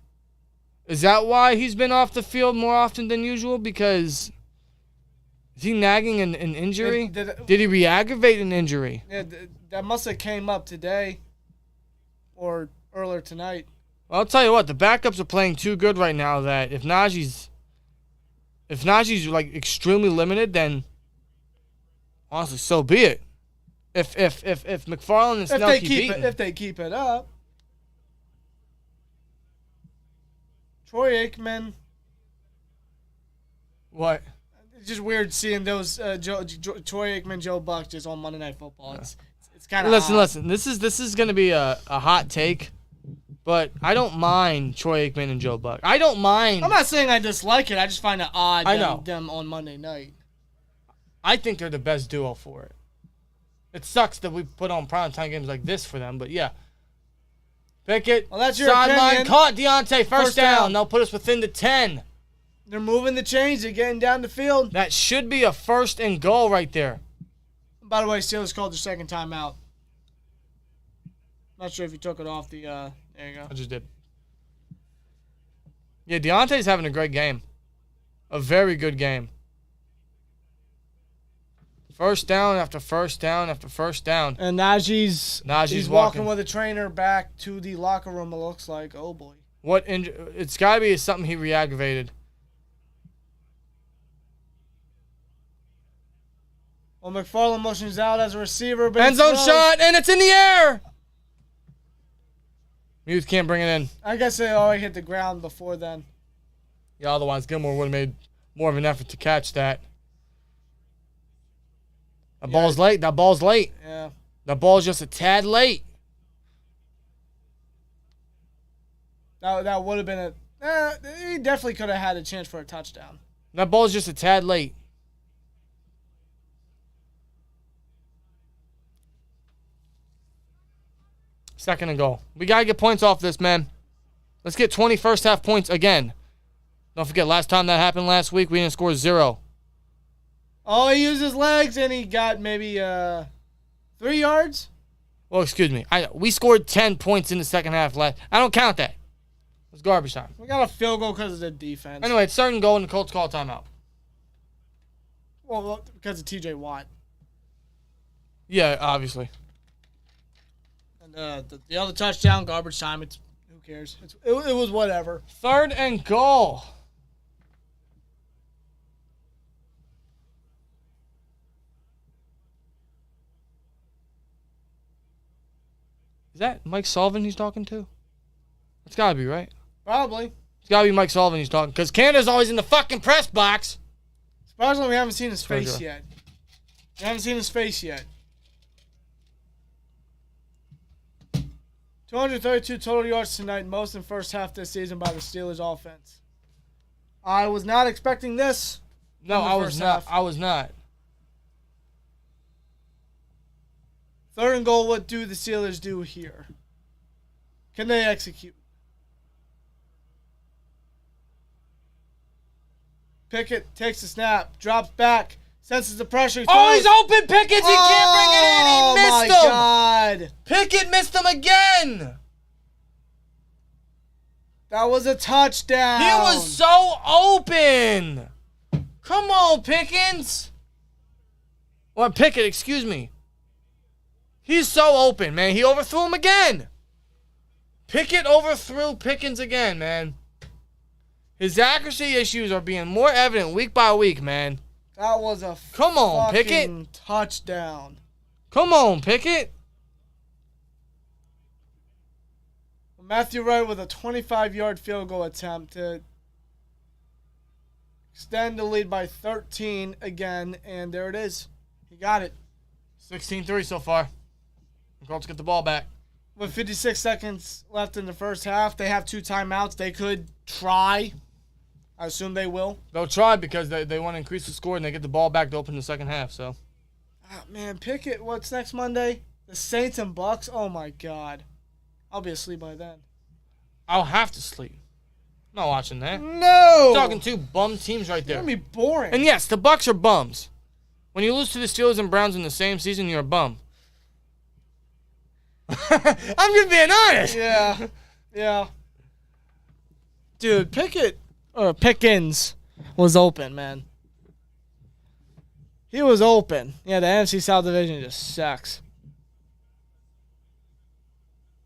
Is that why he's been off the field more often than usual? Because is he nagging an injury? Did he re-aggravate an injury? Yeah, that must have came up today or earlier tonight. Well, I'll tell you what, the backups are playing too good right now that if Najee's like extremely limited, then honestly, so be it. If McFarland and Snell keep beating. If they keep it up. Troy Aikman. What? It's just weird seeing those Troy Aikman, Joe Buck just on Monday Night Football. Yeah. It's kind of listen. This is going to be a hot take, but I don't mind Troy Aikman and Joe Buck. I don't mind. I'm not saying I dislike it. I just find it odd them on Monday night. I think they're the best duo for it. It sucks that we put on primetime games like this for them, but yeah. Pickett, well, that's your sideline, opinion. caught Deontay, first down. They'll put us within the 10. They're moving the chains. They're getting down the field. That should be a 1st and goal right there. By the way, Steelers called their second timeout. Not sure if you took it off the, there you go. I just did. Yeah, Deontay's having a great game. A very good game. First down after first down after first down. And Najee's walking with a trainer back to the locker room, it looks like. Oh, boy. It's got to be something he re-aggravated. Well, McFarland motions out as a receiver. But end zone shot, and it's in the air. Muth can't bring it in. I guess they already hit the ground before then. Yeah, otherwise Gilmore would have made more of an effort to catch that. That ball's late. Yeah. That ball's just a tad late. That would have been he definitely could have had a chance for a touchdown. That ball's just a tad late. Second and goal. We got to get points off this, man. Let's get 20 first half points again. Don't forget, last time that happened last week, we didn't score 0. Oh, he used his legs and he got maybe 3 yards? Well, excuse me. We scored 10 points in the second half last. I don't count that. It's garbage time. We got a field goal because of the defense. Anyway, it's third and goal and the Colts call timeout. Well, because of TJ Watt. Yeah, obviously. And the other touchdown, garbage time. Who cares? It was whatever. Third and goal. Is that Mike Sullivan he's talking to? It's got to be, right? Probably. It's got to be Mike Sullivan he's talking, because Canada's always in the fucking press box. Surprisingly, we haven't seen his face yet. We haven't seen his face yet. 232 total yards tonight, most in first half this season by the Steelers offense. I was not expecting this. No, I was not. I was not. Third and goal, what do the Steelers do here? Can they execute? Pickett takes the snap, drops back, senses the pressure. Oh, he's open, Pickett. He can't bring it in. He missed him. Oh, my God. Pickett missed him again. That was a touchdown. He was so open. Come on, Pickens. Or Pickett, excuse me. He's so open, man. He overthrew him again. Pickett overthrew Pickens again, man. His accuracy issues are being more evident week by week, man. That was a Come on, Pickett. Touchdown. Come on, Pickett. Matthew Wright with a 25-yard field goal attempt to extend the lead by 13 again, and there it is. He got it. 16-3 so far. The Colts get the ball back. With 56 seconds left in the first half, they have 2 timeouts. They could try. I assume they will. They'll try because they want to increase the score and they get the ball back to open the second half. So, man, Pickett. What's next Monday? The Saints and Bucks. Oh my God, I'll be asleep by then. I'll have to sleep. I'm not watching that. No, I'm talking 2 bum teams right there. It's gonna be boring. And yes, the Bucks are bums. When you lose to the Steelers and Browns in the same season, you're a bum. I'm just being honest. Yeah. Dude, Pickens was open, man. He was open. Yeah, the NFC South Division just sucks.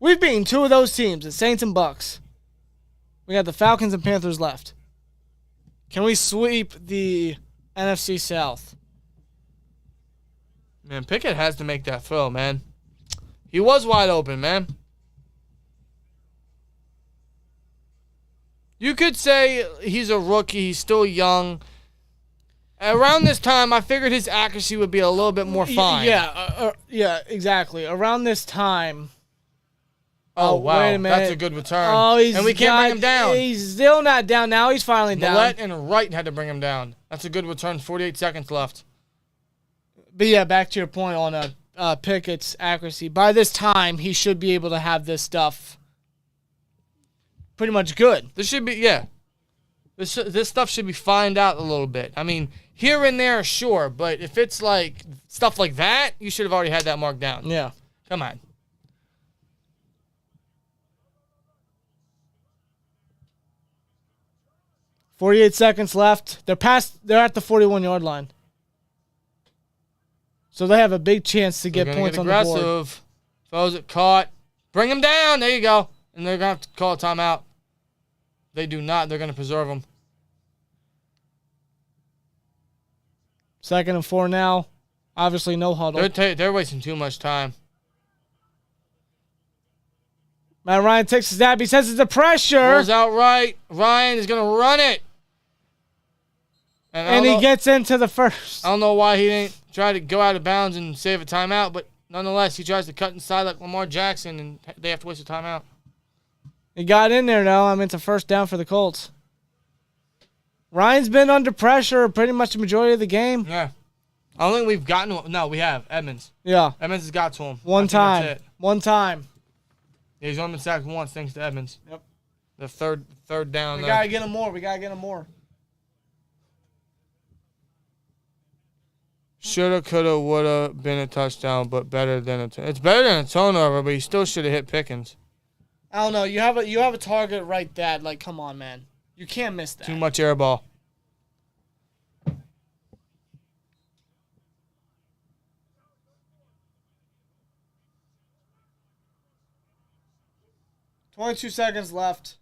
We've beaten 2 of those teams, the Saints and Bucks. We got the Falcons and Panthers left. Can we sweep the NFC South? Man, Pickett has to make that throw, man. He was wide open, man. You could say he's a rookie. He's still young. Around this time, I figured his accuracy would be a little bit more fine. Yeah, exactly. Around this time. Oh, wow. Wait a minute. That's a good return. Oh, and we can't bring him down. He's still not down. Now he's finally down. Millette and Wright had to bring him down. That's a good return. 48 seconds left. But yeah, back to your point on Pickett's accuracy. By this time, he should be able to have this stuff pretty much good. This should be, yeah. This stuff should be fined out a little bit. I mean, here and there, sure. But if it's like stuff like that, you should have already had that marked down. Yeah. Come on. .48 seconds left. They're at the 41-yard line. So they have a big chance to get points on the board. Aggressive. Throws it caught. Bring him down. There you go. And they're going to have to call a timeout. They do not. They're going to preserve them. 2nd and 4 now. Obviously no huddle. They're wasting too much time. Matt Ryan takes his snap. He says it's a pressure. Pulls out right. Ryan is going to run it. And he gets into the first. I don't know why he didn't try to go out of bounds and save a timeout, but nonetheless, he tries to cut inside like Lamar Jackson, and they have to waste a timeout. He got in there, though. I mean, it's a first down for the Colts. Ryan's been under pressure pretty much the majority of the game. Yeah. I don't think we've gotten to him. No, we have. Edmonds. Yeah. Edmonds has got to him. One time. Yeah, he's only been sacked once thanks to Edmonds. Yep. The third down. We got to get him more. Shoulda, coulda, woulda been a touchdown, but better than it's better than a turnover, but he still should have hit Pickens. I don't know. You have a target right there. Like, come on, man. You can't miss that. Too much air ball. .22 seconds left.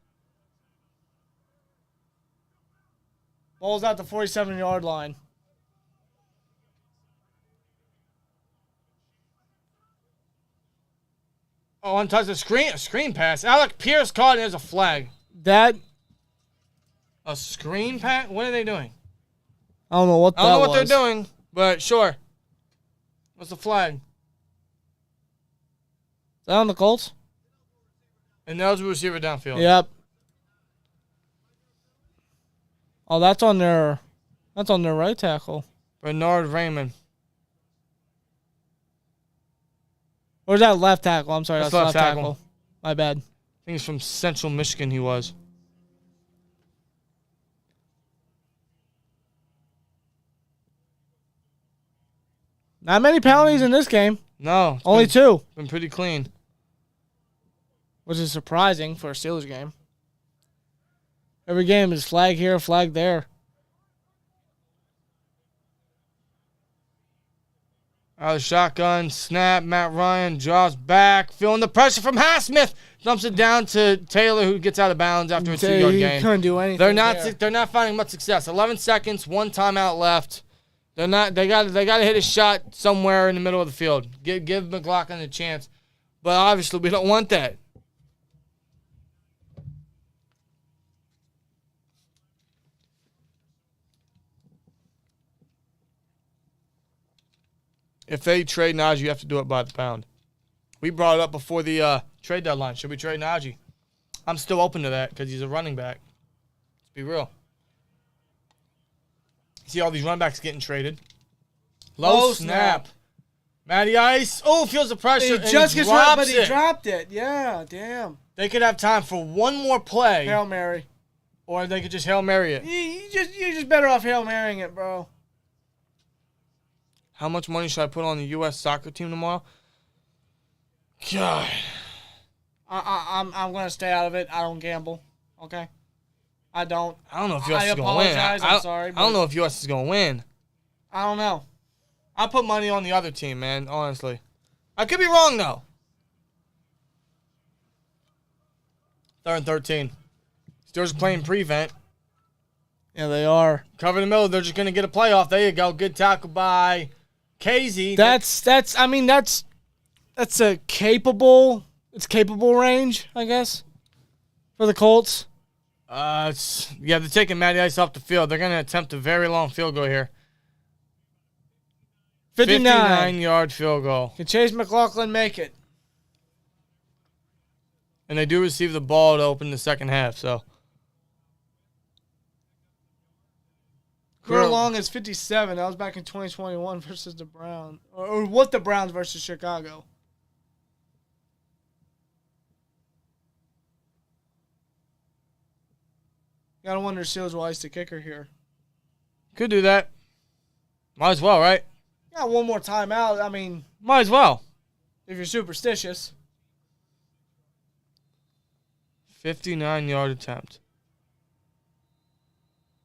Ball's out the 47-yard line. Oh, untouched a screen pass. Alec Pierce caught it. There's a flag. A screen pass? What are they doing? I don't know what that was. I don't know what they're doing, but sure. What's the flag? Is that on the Colts? And that was a receiver downfield. Yep. Oh, that's on their right tackle. Bernard Raymond. Or is that left tackle? I'm sorry, That's left left tackle. My bad. I think he's from Central Michigan, he was. Not many penalties in this game. No. Only 2. Been pretty clean. Which is surprising for a Steelers game. Every game is flag here, flag there. Out of the shotgun, snap, Matt Ryan draws back, feeling the pressure from Highsmith. Dumps it down to Taylor, who gets out of bounds after a 2-yard gain. He couldn't do anything. They're not finding much success. 11 seconds, 1 timeout left. They got to hit a shot somewhere in the middle of the field. Give McLaughlin a chance. But obviously we don't want that. If they trade Najee, you have to do it by the pound. We brought it up before the trade deadline. Should we trade Najee? I'm still open to that because he's a running back. Let's be real. See all these running backs getting traded. Low snap. Matty Ice. Oh, feels the pressure. He just gets right, but he dropped it. Yeah, damn. They could have time for one more play. Hail Mary. Or they could just Hail Mary it. You're just better off Hail Marying it, bro. How much money should I put on the U.S. soccer team tomorrow? God. I'm going to stay out of it. I don't gamble. Okay? I don't. I don't know if U.S. is going to win. I'm sorry. I don't know if U.S. is going to win. I don't know. I put money on the other team, man, honestly. I could be wrong, though. 3rd and 13. Steelers are playing prevent. Yeah, they are. Cover the middle. They're just going to get a playoff. There you go. Good tackle by Casey. That's a capable range, I guess, for the Colts. They're taking Matty Ice off the field. They're going to attempt a very long field goal here. 59-yard field goal. Can Chase McLaughlin make it? And they do receive the ball to open the second half, so. Career long is 57. That was back in 2021 versus the Browns. Or what the Browns versus Chicago. Gotta wonder if Steelers will ice the kicker here. Could do that. Might as well, right? Got one more timeout. I mean, might as well. If you're superstitious. 59-yard attempt.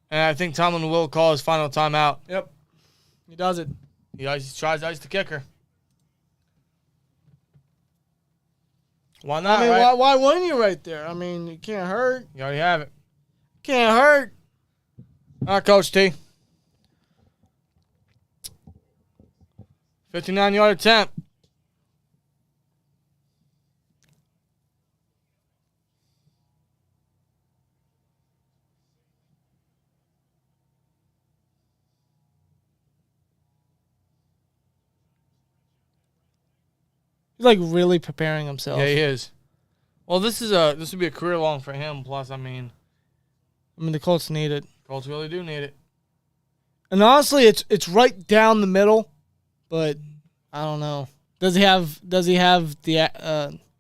And I think Tomlin will call his final timeout. Yep. He does it. He tries to ice the kicker. Why not, right? Why wouldn't you right there? I mean, it can't hurt. You already have it. Can't hurt. All right, Coach T. 59-yard attempt. He's like really preparing himself. Yeah, he is. Well, this would be a career long for him. Plus, I mean, the Colts need it. Colts really do need it. And honestly, it's right down the middle, but I don't know. Does he have the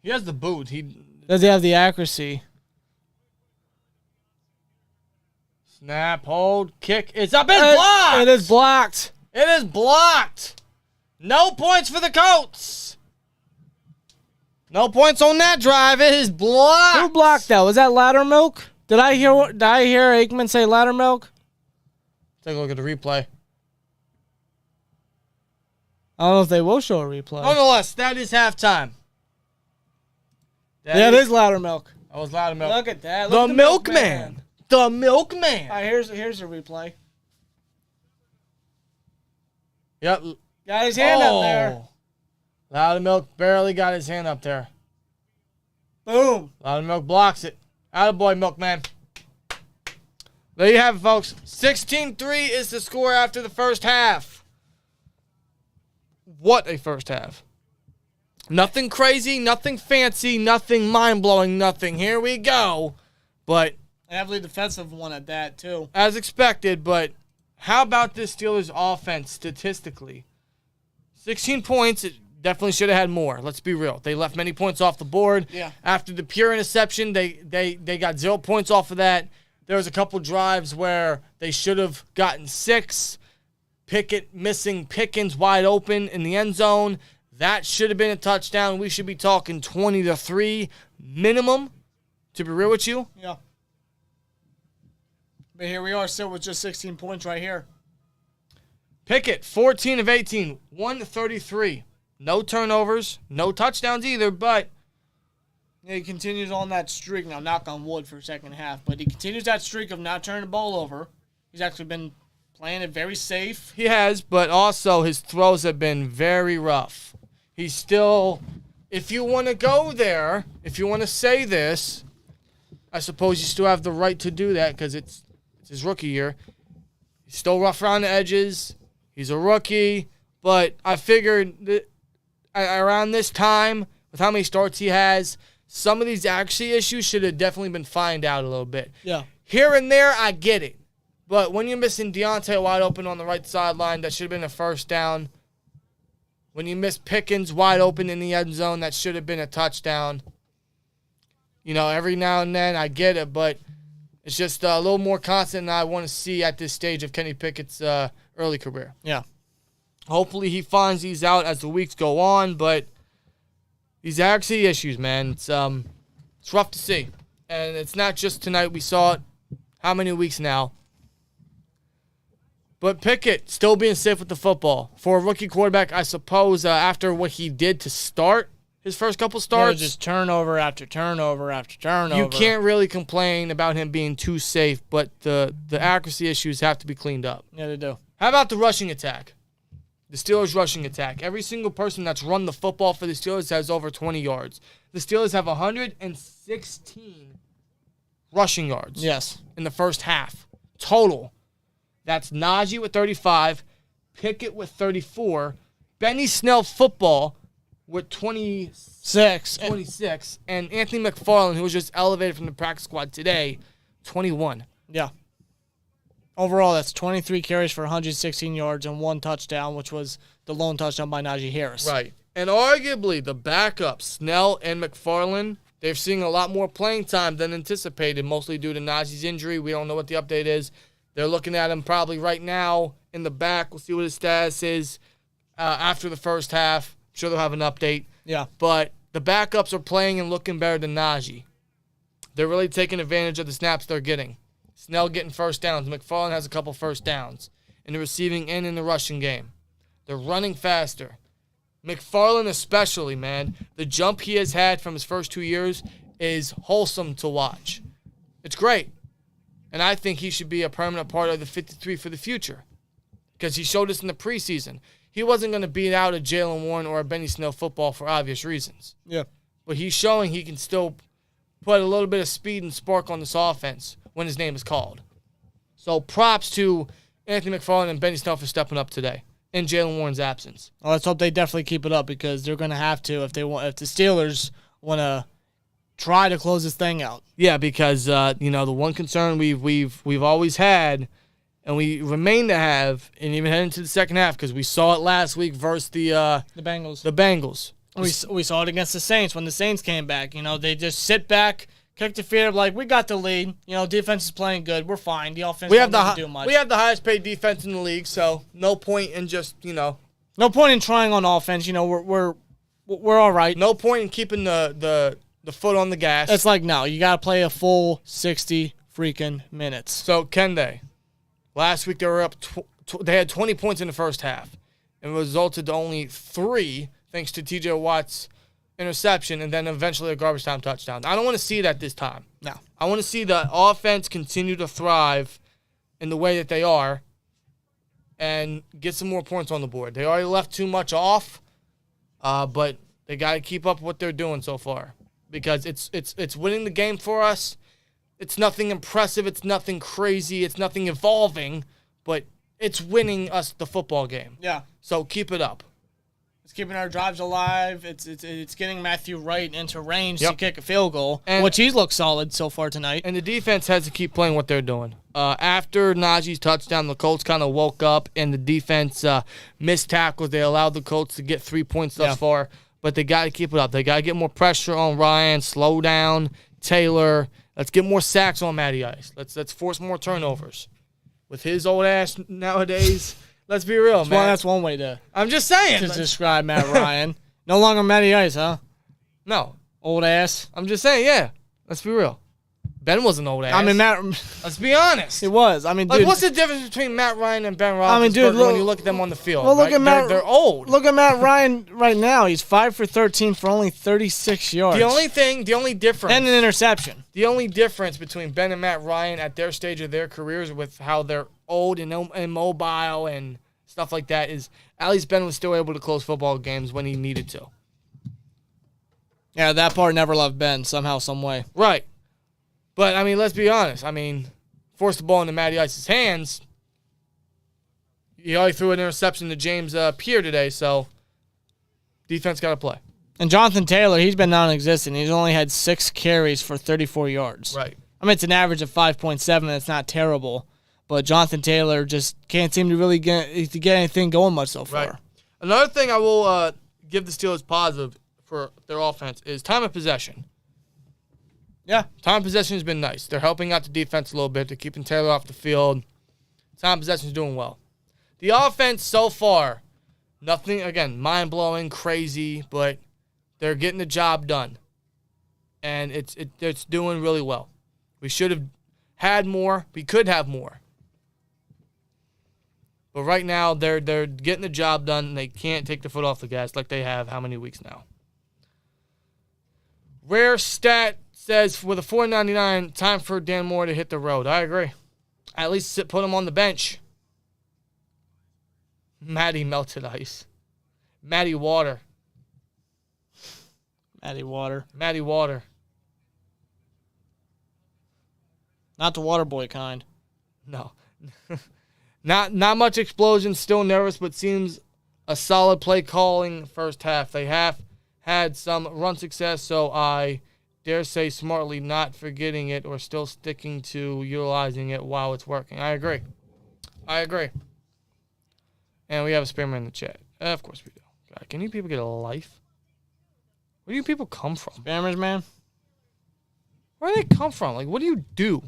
He has the boot. Does he have the accuracy? Snap, hold, kick. It's up. It's blocked. It is blocked. It is blocked. No points for the Colts. No points on that drive. It is blocked. Who blocked that? Was that Loudermilk? Did I hear Aikman say Loudermilk? Take a look at the replay. I don't know if they will show a replay. Nonetheless, that is halftime. It is Loudermilk. That was Loudermilk. Look at that. The milkman. The milkman. All right, here's a replay. Yep. Got his hand up there. Loudermilk barely got his hand up there. Boom. Loudermilk blocks it. Attaboy, milkman. There you have it, folks. 16-3 is the score after the first half. What a first half. Nothing crazy, nothing fancy, nothing mind-blowing, nothing. Here we go. But a heavily defensive one at that, too. As expected, but how about this Steelers offense statistically? 16 points, it definitely should have had more. Let's be real. They left many points off the board. Yeah. After the pure interception, they got 0 points off of that. There was a couple drives where they should have gotten 6. Pickett missing Pickens wide open in the end zone. That should have been a touchdown. We should be talking 20-3 minimum, to be real with you. Yeah. But here we are still with just 16 points right here. Pickett, 14 of 18, 133. No turnovers, no touchdowns either, but he continues on that streak. Now, knock on wood for second half, but he continues that streak of not turning the ball over. He's actually been playing it very safe. He has, but also his throws have been very rough. He's still, if you want to go there, if you want to say this, I suppose you still have the right to do that because it's his rookie year. He's still rough around the edges. He's a rookie, but I figured that around this time, with how many starts he has, some of these accuracy issues should have definitely been fined out a little bit. Yeah. Here and there, I get it. But when you're missing Deontay wide open on the right sideline, that should have been a first down. When you miss Pickens wide open in the end zone, that should have been a touchdown. You know, every now and then, I get it, but it's just a little more constant than I want to see at this stage of Kenny Pickett's early career. Yeah. Hopefully he finds these out as the weeks go on, but these accuracy issues, man, it's rough to see. And it's not just tonight. We saw it how many weeks now? But Pickett still being safe with the football. For a rookie quarterback, I suppose, after what he did to start his first couple starts. Just turnover after turnover after turnover. You can't really complain about him being too safe, but the accuracy issues have to be cleaned up. Yeah, they do. How about the rushing attack? The Steelers' rushing attack. Every single person that's run the football for the Steelers has over 20 yards. The Steelers have 116 rushing yards. Yes. In the first half. Total. That's Najee with 35, Pickett with 34, Benny Snell football with 26, and Anthony McFarland, who was just elevated from the practice squad today, 21. Yeah. Overall, that's 23 carries for 116 yards and 1 touchdown, which was the lone touchdown by Najee Harris. Right. And arguably, the backups, Snell and McFarland, they're seeing a lot more playing time than anticipated, mostly due to Najee's injury. We don't know what the update is. They're looking at him probably right now in the back. We'll see what his status is after the first half. I'm sure they'll have an update. Yeah. But the backups are playing and looking better than Najee. They're really taking advantage of the snaps they're getting. Snell getting first downs. McFarland has a couple first downs in the receiving and in the rushing game. They're running faster. McFarland especially, man. The jump he has had from his first 2 years is wholesome to watch. It's great. And I think he should be a permanent part of the 53 for the future. Because he showed us in the preseason. He wasn't going to beat out a Jalen Warren or a Benny Snell football for obvious reasons. Yeah. But he's showing he can still put a little bit of speed and spark on this offense when his name is called. So props to Anthony McFarland and Benny Snell for stepping up today in Jalen Warren's absence. Well, let's hope they definitely keep it up because they're going to have to if the Steelers want to try to close this thing out. Yeah, because the one concern we've always had, and we remain to have, and even heading into the second half, because we saw it last week versus the Bengals. The Bengals. We saw it against the Saints when the Saints came back. They just sit back, kick the feet up, like we got the lead. Defense is playing good. We're fine. The offense doesn't do much. We have the highest paid defense in the league, so no point in just no point in trying on offense. We're all right. No point in keeping the foot on the gas. It's like, no, you got to play a full 60 freaking minutes. So, can they? Last week they were up, they had 20 points in the first half and resulted to only 3 thanks to TJ Watt's interception and then eventually a garbage time touchdown. I don't want to see that this time. No. I want to see the offense continue to thrive in the way that they are and get some more points on the board. They already left too much off, but they got to keep up what they're doing so far. Because it's winning the game for us. It's nothing impressive. It's nothing crazy. It's nothing evolving. But it's winning us the football game. Yeah. So keep it up. It's keeping our drives alive. It's getting Matthew Wright into range to kick a field goal, which he's looked solid so far tonight. And the defense has to keep playing what they're doing. After Najee's touchdown, the Colts kind of woke up, and the defense missed tackles. They allowed the Colts to get 3 points thus far. But they got to keep it up. They got to get more pressure on Ryan, slow down Taylor. Let's get more sacks on Matty Ice. Let's force more turnovers. With his old ass nowadays, let's be real, man. Well, that's one way to. I'm just saying to describe Matt Ryan. No longer Matty Ice, huh? No, old ass. I'm just saying, yeah. Let's be real. Ben was an old ass. I mean, let's be honest. It was. I mean, dude. Like, what's the difference between Matt Ryan and Ben Roethlisberger I mean, dude, when you look at them on the field? Well, look right? at Matt. They're old. Look at Matt Ryan right now. He's 5 for 13 for only 36 yards. The only difference. And an interception. The only difference between Ben and Matt Ryan at their stage of their careers with how they're old and immobile and stuff like that is at least Ben was still able to close football games when he needed to. Yeah, that part never left Ben somehow, some way. Right. But, I mean, let's be honest. I mean, forced the ball into Matty Ice's hands. He already threw an interception to James Pierre today, so defense got to play. And Jonathan Taylor, he's been non-existent. He's only had 6 carries for 34 yards. Right. I mean, it's an average of 5.7. That's not terrible. But Jonathan Taylor just can't seem to really get anything going much so far. Right. Another thing I will give the Steelers positive for their offense is time of possession. Yeah. Time of possession has been nice. They're helping out the defense a little bit. They're keeping Taylor off the field. Time of possession is doing well. The offense so far, nothing, again, mind-blowing, crazy, but they're getting the job done. And it's doing really well. We should have had more. We could have more. But right now, they're getting the job done, and they can't take the foot off the gas like they have how many weeks now. Rare Stat says, with a $4.99, time for Dan Moore to hit the road. I agree. At least put him on the bench. Matty melted ice. Matty water. Matty water. Matty water. Not the water boy kind. No. Not much explosion. Still nervous, but seems a solid play calling first half. They have had some run success, so I dare say smartly not forgetting it or still sticking to utilizing it while it's working. I agree. And we have a spammer in the chat. Of course we do. God, can you people get a life? Where do you people come from? Spammers, man. Where do they come from? Like, what do you do?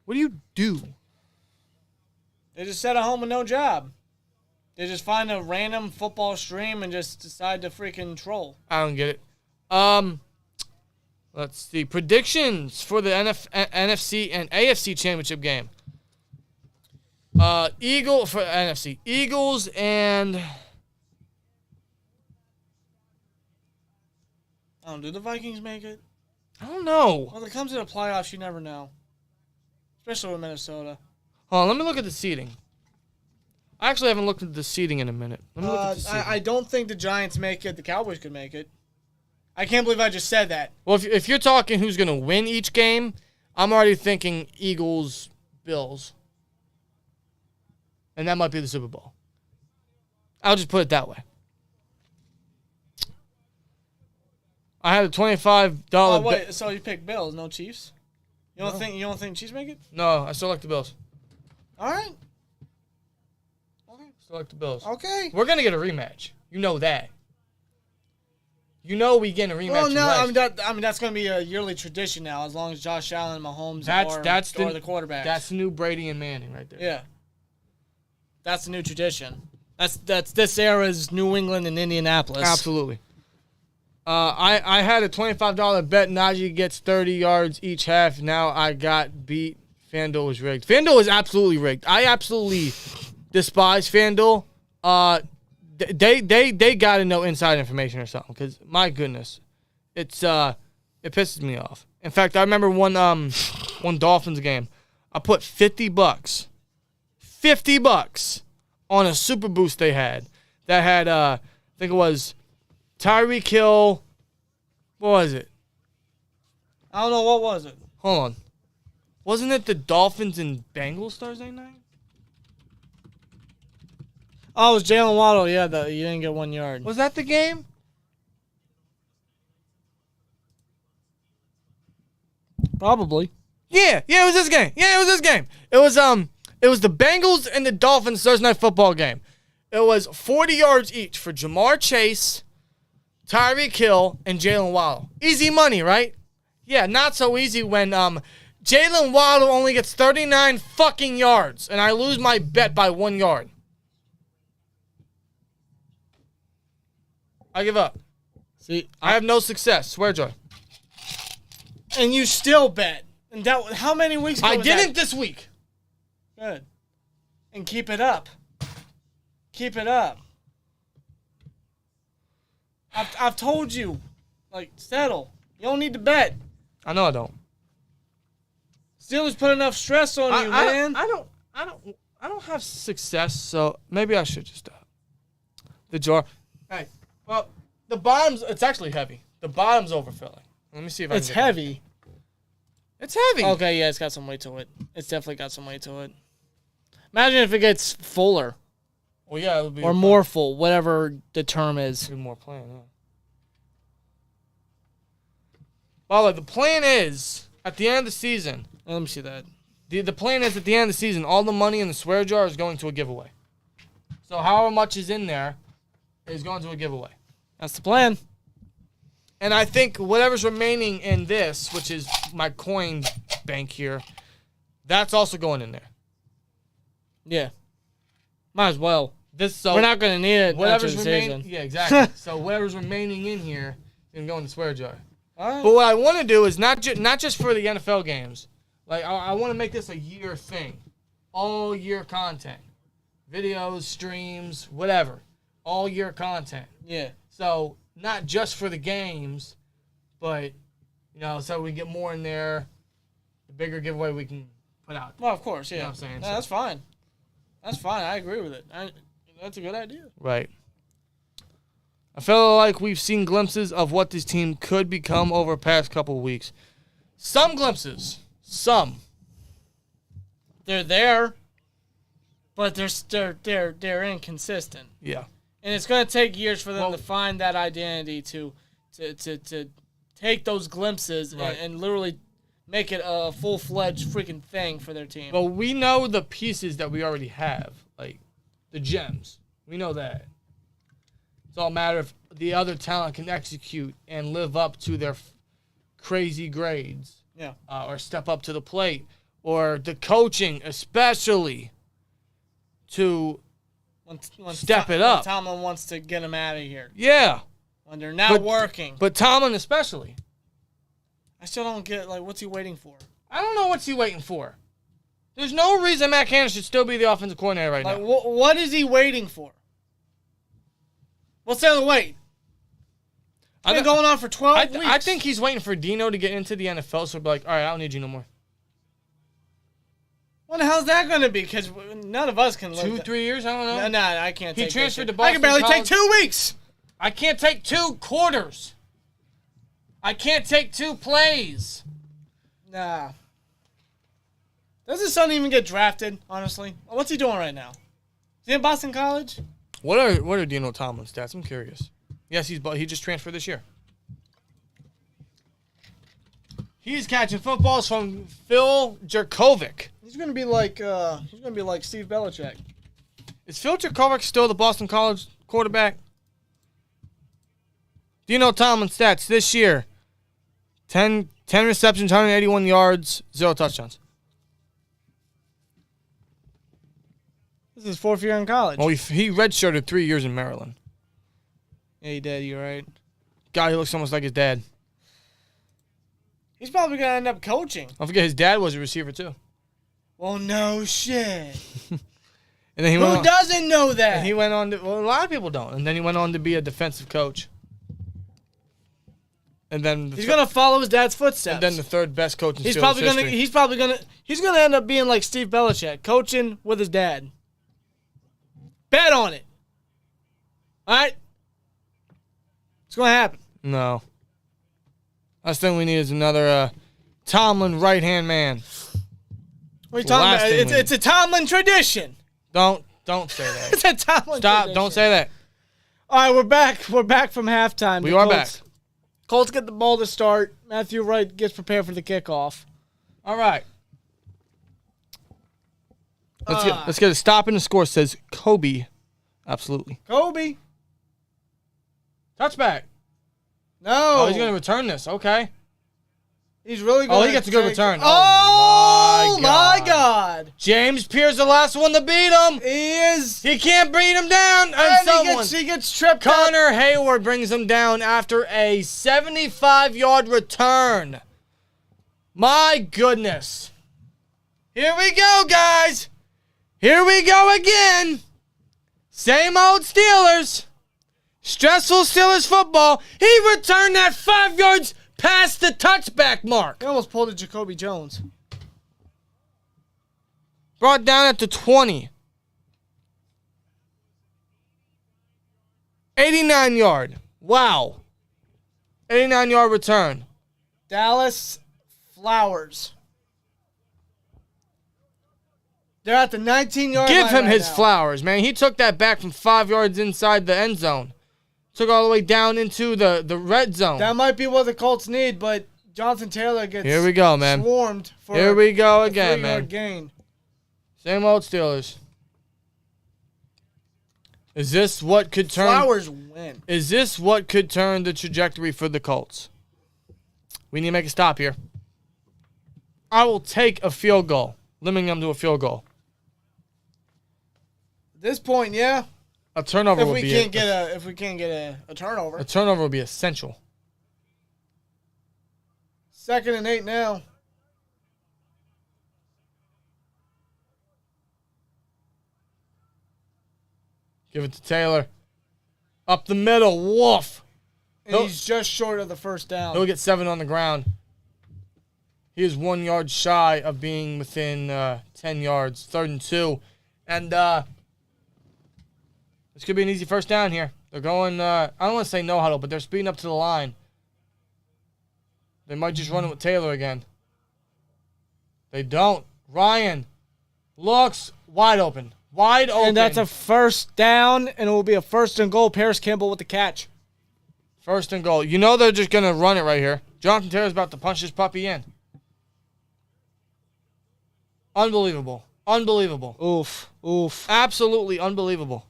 What do you do? They just sat at home with no job. They just find a random football stream and just decide to freaking troll. I don't get it. Let's see. Predictions for the NFC and AFC championship game. For NFC. Eagles and... Do the Vikings make it? I don't know. Well, when it comes to the playoffs, you never know. Especially with Minnesota. Hold on, let me look at the seeding. I actually haven't looked at the seeding in a minute. Let me look at the seeding. I don't think the Giants make it. The Cowboys could make it. I can't believe I just said that. Well, if you're talking who's going to win each game, I'm already thinking Eagles, Bills. And that might be the Super Bowl. I'll just put it that way. I had a $25 Oh, wait, so you picked Bills, no Chiefs? You don't think Chiefs make it? No, I still like the Bills. All right. Okay. Still like the Bills. Okay. We're going to get a rematch. You know that. You know we get a rematch. Well, no, that's going to be a yearly tradition now, as long as Josh Allen and Mahomes are the quarterbacks. That's the new Brady and Manning right there. Yeah. That's the new tradition. That's this era's New England and Indianapolis. Absolutely. I had a $25 bet. Najee gets 30 yards each half. Now I got beat. FanDuel was rigged. FanDuel is absolutely rigged. I absolutely despise FanDuel. They got to know inside information or something, because my goodness, it pisses me off. In fact, I remember one Dolphins game. I put $50 on a super boost they had that had I think it was Tyreek Hill. What was it? I don't know. What was it? Hold on. Wasn't it the Dolphins and Bengals Thursday night? Oh, it was Jalen Waddle. Yeah, you didn't get 1 yard. Was that the game? Probably. Yeah, it was this game. It was the Bengals and the Dolphins Thursday night football game. It was 40 yards each for Jamar Chase, Tyreek Hill, and Jalen Waddle. Easy money, right? Yeah, not so easy when Jalen Waddle only gets 39 fucking yards, and I lose my bet by 1 yard. I give up. See, I have no success. Swear, Joy. And you still bet. And how many weeks ago I was didn't that? this week. Good. And keep it up. Keep it up. I've told you, like, settle. You don't need to bet. I know I don't. Steelers put enough stress on you, man. I don't have success, so maybe I should just stop. The jar. Hey, well, the bottom's, it's actually heavy. The bottom's overfilling. Let me see if I can It's heavy. It's heavy. Okay, yeah, it's got some weight to it. It's definitely got some weight to it. Imagine if it gets fuller. Well, yeah, it'll be. Or more full, whatever the term is. Be more plan, yeah. By the way, the plan is, at the end of the season. Let me see that. The plan is, at the end of the season, all the money in the swear jar is going to a giveaway. So however much is in there is going to a giveaway. That's the plan. And I think whatever's remaining in this, which is my coin bank here, that's also going in there. Yeah. Might as well. So we're not going to need it. Whatever's remaining. Yeah, exactly. So whatever's remaining in here is going to go in the swear jar. All right. But what I want to do is not just for the NFL games. Like, I want to make this a year thing. All year content. Videos, streams, whatever. All year content. Yeah. So, not just for the games, but, so we get more in there, the bigger giveaway we can put out. Well, of course, yeah. You know what I'm saying? No, that's fine. That's fine. I agree with it. That's a good idea. Right. I feel like we've seen glimpses of what this team could become over the past couple of weeks. Some glimpses. Some. They're there, but they're inconsistent. Yeah. And it's going to take years for them to find that identity to take those glimpses and literally make it a full-fledged freaking thing for their team. Well, we know the pieces that we already have, like the gems. We know that. It's all a matter if the other talent can execute and live up to their crazy grades. Yeah. Or step up to the plate. Or the coaching, especially, to step it up. When Tomlin wants to get them out of here. Yeah. When they're not working. But Tomlin especially. I still don't get, what's he waiting for? I don't know what's he waiting for. There's no reason Matt Canada should still be the offensive coordinator right now. What is he waiting for? What's the other wait? It's been going on for 12 weeks. I think he's waiting for Dino to get into the NFL, so he'll be like, all right, I don't need you no more. What the hell's that going to be? Because none of us can live 2-3 years? I don't know. No, I can't take He transferred to Boston. Boston I can barely College. take 2 weeks. I can't take 2 quarters. I can't take 2 plays. Nah. Does his son even get drafted, honestly? What's he doing right now? Is he in Boston College? What are Dino Tomlin's stats? I'm curious. Yes, he just transferred this year. He's catching footballs from Phil Jerkovic. He's gonna be like Steve Belichick. Is Phil Jerkovic still the Boston College quarterback? Dino Tomlin's stats this year: 10 receptions, 181 yards, 0 touchdowns. This is his 4th year in college. Well, he redshirted 3 years in Maryland. Yeah, he did. You're right. Guy who looks almost like his dad. He's probably gonna end up coaching. Don't forget his dad was a receiver too. Well, no shit. And then Who doesn't know that? And he went on to, a lot of people don't. And then he went on to be a defensive coach. And then he's gonna follow his dad's footsteps. And then the third best coach in he's Steelers history. He's gonna end up being like Steve Belichick, coaching with his dad. Bet on it. All right. It's gonna happen. No. Last thing we need is another Tomlin right-hand man. What are you talking about? It's a Tomlin tradition. Don't say that. It's a Tomlin Stop! tradition. Don't say that. All right, we're back. We're back from halftime. We are back. Colts get the ball to start. Matthew Wright gets prepared for the kickoff. All right. Let's get a stop in the score. Says Kobe. Absolutely. Kobe. Touchback. No. Oh, he's going to return this. Okay. He's really going to. Oh, he gets a good return. Oh my God. James Pierce, the last one to beat him. He is. He can't beat him down. And he gets tripped up. Connor Hayward brings him down after a 75-yard return. My goodness. Here we go, guys. Here we go again. Same old Steelers. Stressful Steelers football. He returned that 5 yards past the touchback mark. He almost pulled a Jacoby Jones. Brought down at the 20. 89-yard. Wow. 89-yard return. Dallas Flowers. They're at the 19-yard line. Give him right his now. flowers, man. He took that back from 5 yards inside the end zone. Took all the way down into the red zone. That might be what the Colts need, but Jonathan Taylor gets Here we go, man. swarmed for Here we go a again, 3-yard man. gain. Same old Steelers. Is this what could turn? Flowers win. Is this what could turn the trajectory for the Colts? We need to make a stop here. I will take a field goal, limiting them to a field goal. At this point, yeah. A turnover If would we be can't get a turnover. a turnover would be essential. 2nd and 8 now. Give it to Taylor. Up the middle. Woof. And he's just short of the first down. He'll get 7 on the ground. He is 1 yard shy of being within 10 yards. 3rd and 2. And this could be an easy first down here. They're going, I don't want to say no huddle, but they're speeding up to the line. They might just run it with Taylor again. They don't. Ryan looks wide open. Wide open. And that's a first down, and it will be a 1st and goal. Paris Campbell with the catch. 1st and goal. You know they're just going to run it right here. Jonathan Taylor's about to punch this puppy in. Unbelievable. Unbelievable. Oof. Oof. Absolutely unbelievable.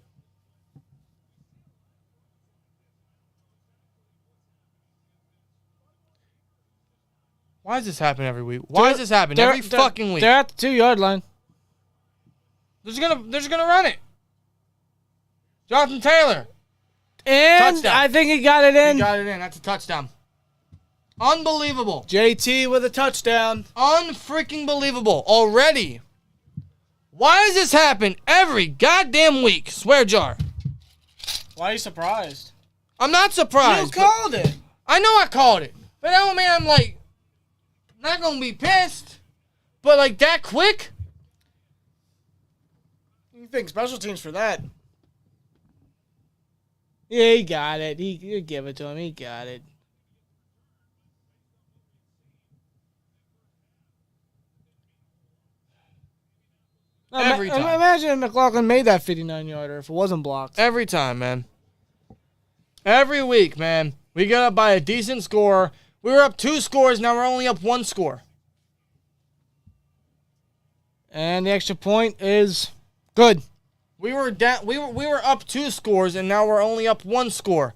Why does this happen every week? Why does this happen every fucking week? They're at the 2-yard line. They're just gonna run it. Jonathan Taylor. And Touchdown. I think he got it in. He got it in. That's a touchdown. Unbelievable. JT with a touchdown. Unfreaking believable. Already. Why does this happen every goddamn week? Swear jar. Why are you surprised? I'm not surprised. You called it. I know I called it. But that don't mean I'm like not gonna be pissed. But like that quick? You think special teams for that? Yeah, he got it. You give it to him. He got it. Every time. Imagine if McLaughlin made that 59-yarder if it wasn't blocked. Every time, man. Every week, man. We got up by a decent score. We were up 2 scores. Now we're only up 1 score. And the extra point is good. We were down. We were up 2 scores, and now we're only up 1 score.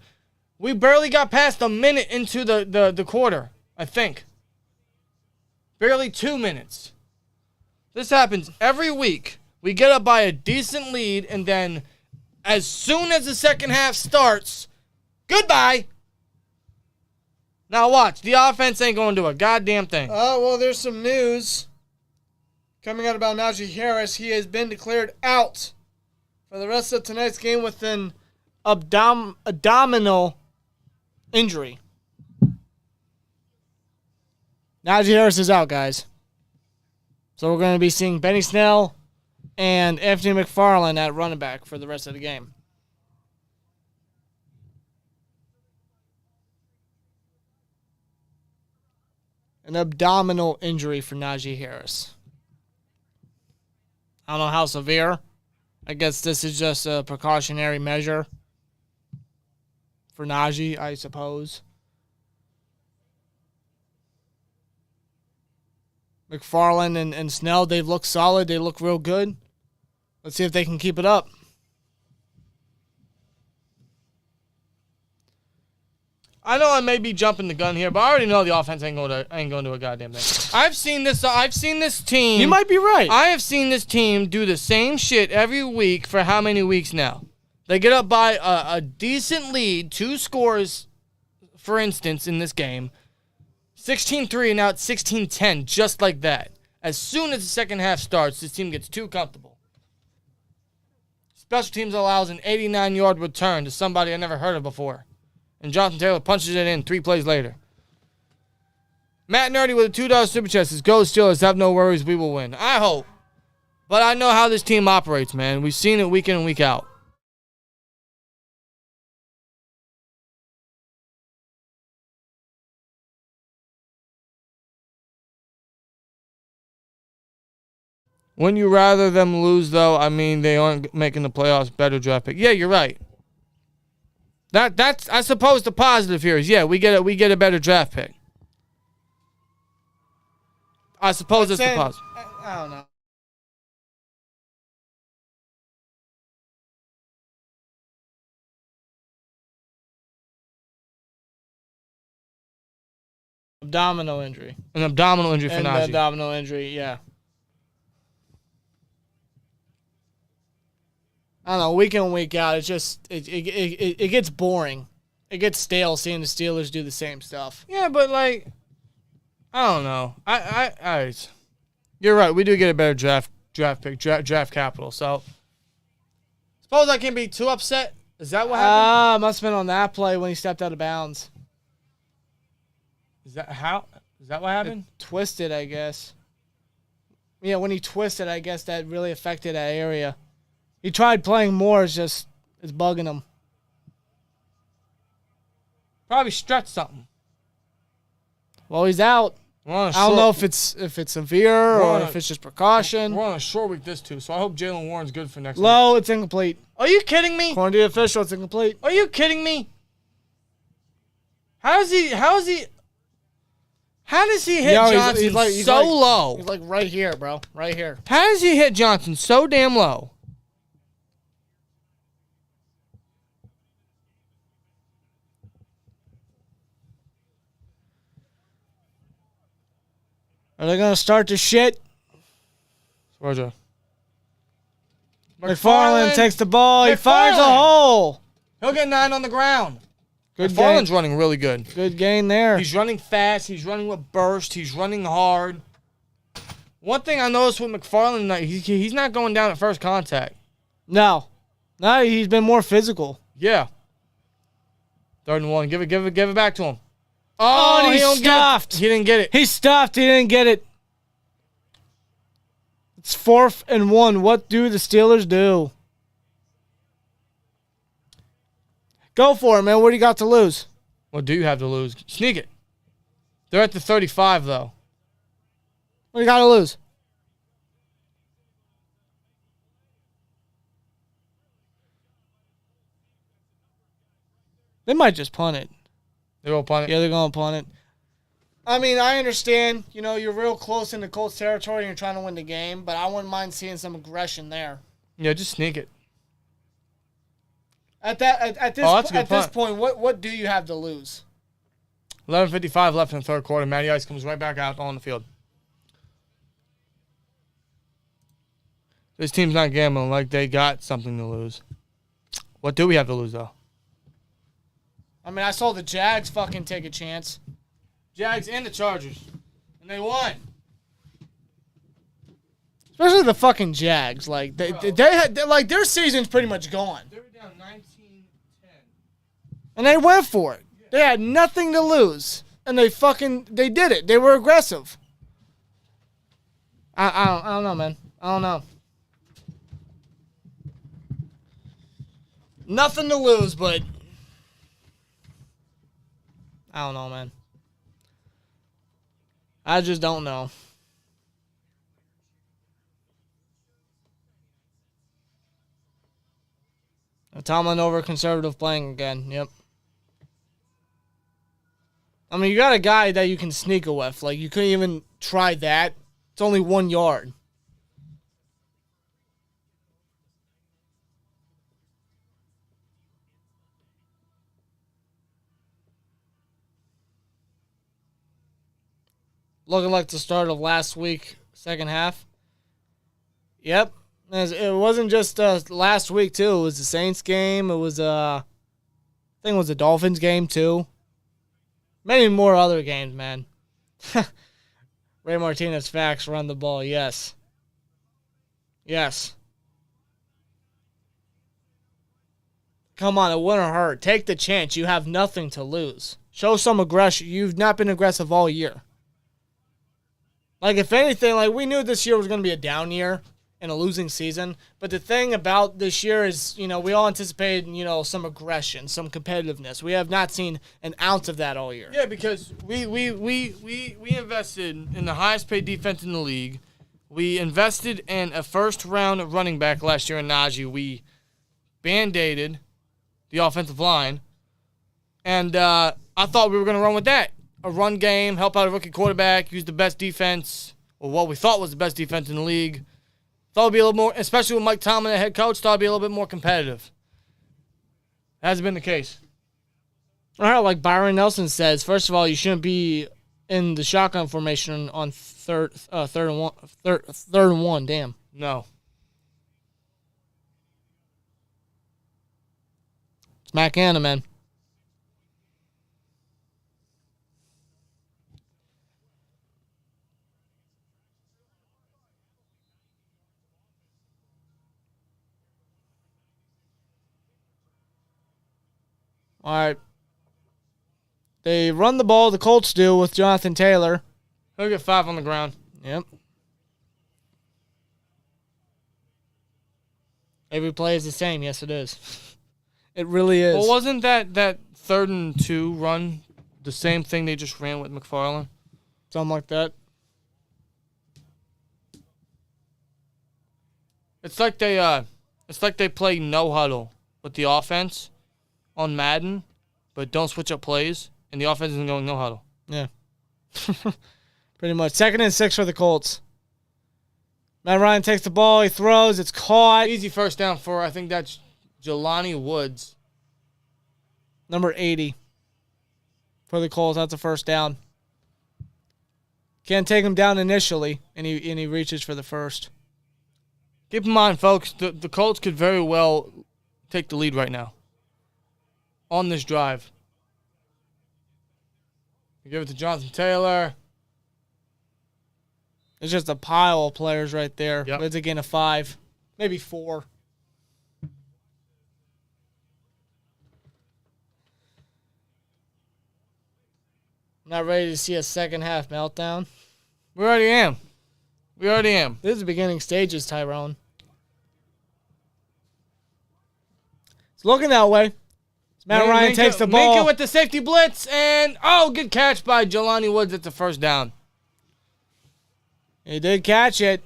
We barely got past a minute into the quarter, I think. Barely 2 minutes. This happens every week. We get up by a decent lead, and then as soon as the second half starts, goodbye. Now watch. The offense ain't going to do a goddamn thing. Oh, well, there's some news coming out about Najee Harris. He has been declared out for the rest of tonight's game with an abdominal injury. Najee Harris is out, guys. So we're going to be seeing Benny Snell and Anthony McFarland at running back for the rest of the game. An abdominal injury for Najee Harris. I don't know how severe. I guess this is just a precautionary measure for Najee, I suppose. McFarland and Snell, they've looked solid. They look real good. Let's see if they can keep it up. I know I may be jumping the gun here, but I already know the offense ain't going to do a goddamn thing. I've seen this team. You might be right. I have seen this team do the same shit every week for how many weeks now? They get up by a decent lead, 2 scores, for instance, in this game. 16-3, and now it's 16-10, just like that. As soon as the second half starts, this team gets too comfortable. Special teams allows an 89-yard return to somebody I never heard of before. And Jonathan Taylor punches it in 3 plays later. Matt Nerdy with a $2 super chat says, "Go Steelers, have no worries, we will win." I hope. But I know how this team operates, man. We've seen it week in and week out. Wouldn't you rather them lose, though? I mean, they aren't making the playoffs. Better draft pick. Yeah, you're right. That's I suppose the positive here is, yeah, we get a better draft pick. I suppose it's the positive. I don't know. Abdominal injury. An abdominal injury for Najee. An abdominal injury, yeah. I don't know, week in, week out, it's just, it gets boring. It gets stale seeing the Steelers do the same stuff. Yeah, but, like, I don't know. You're right. We do get a better draft pick, draft capital. So, suppose I can't be too upset. Is that what happened? Must have been on that play when he stepped out of bounds. Is that what happened? It twisted, I guess. Yeah, when he twisted, I guess that really affected that area. He tried playing more. It's bugging him. Probably stretched something. Well, he's out. I don't know if it's severe or if it's just precaution. We're on a short week this too, so I hope Jalen Warren's good for next week. Low, it's incomplete. Are you kidding me? According to the official, it's incomplete. Are you kidding me? How does he hit Johnson low? He's like right here, bro. Right here. How does he hit Johnson so damn low? Are they going to start to shit? Georgia. McFarland takes the ball. He fires a hole. He'll get 9 on the ground. McFarland's running really good. Good gain there. He's running fast. He's running with burst. He's running hard. One thing I noticed with McFarland, he's not going down at first contact. No, he's been more physical. Yeah. 3rd and 1. Give it back to him. Oh, and he stuffed. He didn't get it. He stuffed. He didn't get it. It's 4th and 1. What do the Steelers do? Go for it, man. What do you got to lose? What do you have to lose? Sneak it. They're at the 35, though. What do you got to lose? They might just punt it. They're going to punt it? Yeah, they're going to punt it. I mean, I understand, you're real close in the Colts territory and you're trying to win the game, but I wouldn't mind seeing some aggression there. Yeah, just sneak it. At this point, what do you have to lose? 11:55 left in the 3rd quarter. Matty Ice comes right back out on the field. This team's not gambling like they got something to lose. What do we have to lose, though? I mean, I saw the Jags fucking take a chance. Jags and the Chargers. And they won. Especially the fucking Jags. Like, they like their season's pretty much gone. They were down 19-10. And they went for it. Yeah. They had nothing to lose. And they did it. They were aggressive. I don't know, man. I don't know. Nothing to lose, but I don't know, man. I just don't know. Tomlin over conservative playing again. Yep. I mean, you got a guy that you can sneak it with. Like, you couldn't even try that. It's only 1 yard. Looking like the start of last week, second half. Yep. It wasn't just last week, too. It was the Saints game. It was, I think it was the Dolphins game, too. Many more other games, man. Ray Martinez, facts, run the ball. Yes. Yes. Come on, it wouldn't hurt. Take the chance. You have nothing to lose. Show some aggression. You've not been aggressive all year. Like, if anything, like, we knew this year was going to be a down year and a losing season. But the thing about this year is, we all anticipated, some aggression, some competitiveness. We have not seen an ounce of that all year. Yeah, because we invested in the highest paid defense in the league. We invested in a first-round running back last year in Najee. We Band-Aided the offensive line. And I thought we were going to run with that. A run game, help out a rookie quarterback, use the best defense, or what we thought was the best defense in the league. Thought it would be a little more, especially with Mike Tomlin, the head coach, thought it would be a little bit more competitive. Hasn't been the case. All right, like Byron Nelson says, first of all, you shouldn't be in the shotgun formation on third and one. Damn. No. It's Matt Canada, man. All right. They run the ball, the Colts do, with Jonathan Taylor. He'll get 5 on the ground. Yep. Every play is the same. Yes, it is. It really is. Well, wasn't that 3rd and 2 run the same thing they just ran with McFarland? Something like that. It's like they play no huddle with the offense on Madden, but don't switch up plays, and the offense isn't going no huddle. Yeah. Pretty much. 2nd and 6 for the Colts. Matt Ryan takes the ball. He throws. It's caught. Easy first down for, I think that's Jelani Woods. Number 80 for the Colts. That's a first down. Can't take him down initially, and he reaches for the first. Keep in mind, folks, the Colts could very well take the lead right now on this drive. You give it to Jonathan Taylor. It's just a pile of players right there. Yep. It's a gain of 5, maybe 4. I'm not ready to see a second half meltdown. We already am. This is the beginning stages, Tyrone. It's looking that way. Matt Ryan takes the ball. Minka with the safety blitz, and good catch by Jelani Woods at the first down. He did catch it.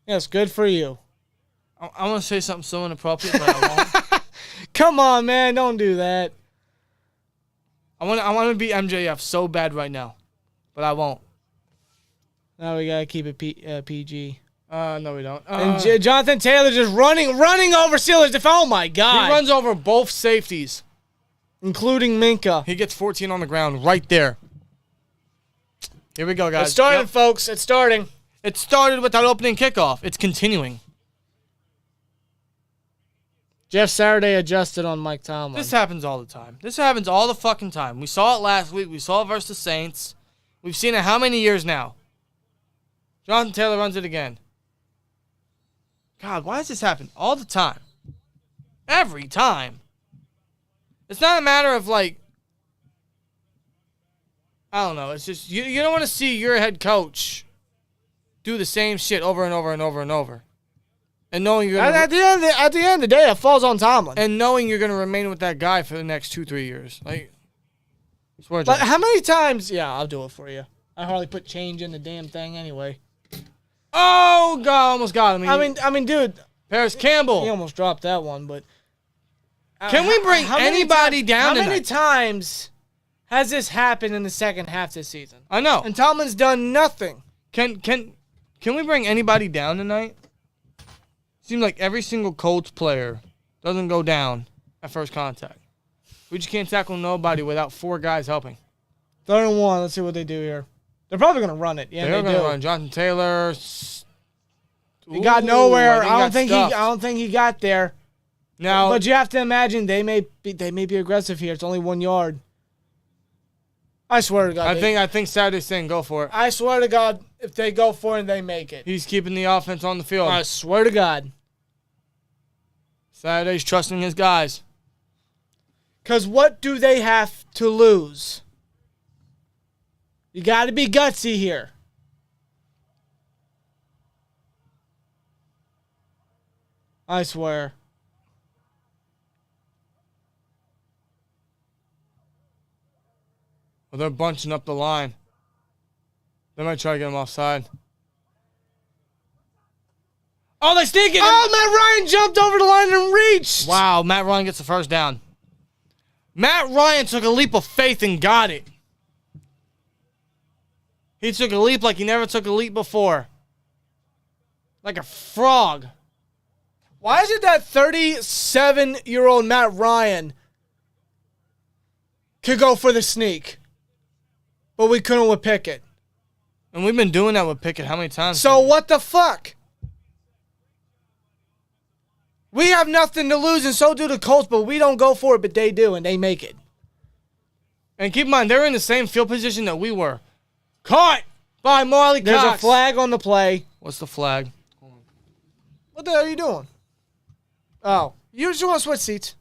Yes, good for you. I want to say something so inappropriate, but I won't. Come on, man. Don't do that. I want to be MJF so bad right now, but I won't. Now we got to keep it PG. No, we don't. And Jonathan Taylor just running over Steelers. Oh, my God. He runs over both safeties. Including Minka. He gets 14 on the ground right there. Here we go, guys. It's starting, folks. It's starting. It started with that opening kickoff. It's continuing. Jeff Saturday adjusted on Mike Tomlin. This happens all the time. This happens all the fucking time. We saw it last week. We saw it versus the Saints. We've seen it how many years now? Jonathan Taylor runs it again. God, why does this happen all the time? Every time. It's not a matter of, I don't know. It's just, you don't want to see your head coach do the same shit over and over and over and over. And knowing you're at the end of the day, it falls on Tomlin. And knowing you're going to remain with that guy for the next 2-3 years. Swear but how many times? Yeah, I'll do it for you. I hardly put change in the damn thing anyway. Oh, God, almost got him. I mean, dude. Paris Campbell. He almost dropped that one, but. Can we bring anybody down tonight? How many times has this happened in the second half this season? I know. And Tomlin's done nothing. Can we bring anybody down tonight? Seems like every single Colts player doesn't go down at first contact. We just can't tackle nobody without 4 guys helping. 3rd and 1. Let's see what they do here. They're probably going to run it. Yeah, they're going to run. Jonathan Taylor. He got nowhere. I don't think he got there. Now, but you have to imagine they may be aggressive here. It's only 1 yard. I swear to God. I think Saturday's saying go for it. I swear to God, if they go for it, they make it. He's keeping the offense on the field. I swear to God. Saturday's trusting his guys. Because what do they have to lose? You got to be gutsy here. I swear. Well, they're bunching up the line. They might try to get him offside. Oh, they sneak it! Oh, Matt Ryan jumped over the line and reached! Wow, Matt Ryan gets the first down. Matt Ryan took a leap of faith and got it. He took a leap like he never took a leap before. Like a frog. Why is it that 37-year-old Matt Ryan could go for the sneak, but we couldn't with Pickett? And we've been doing that with Pickett how many times? So what the fuck? We have nothing to lose, and so do the Colts, but we don't go for it, but they do, and they make it. And keep in mind, they're in the same field position that we were. Caught by Marley Cox. There's a flag on the play. What's the flag? What the hell are you doing? Oh, you just want to switch seats.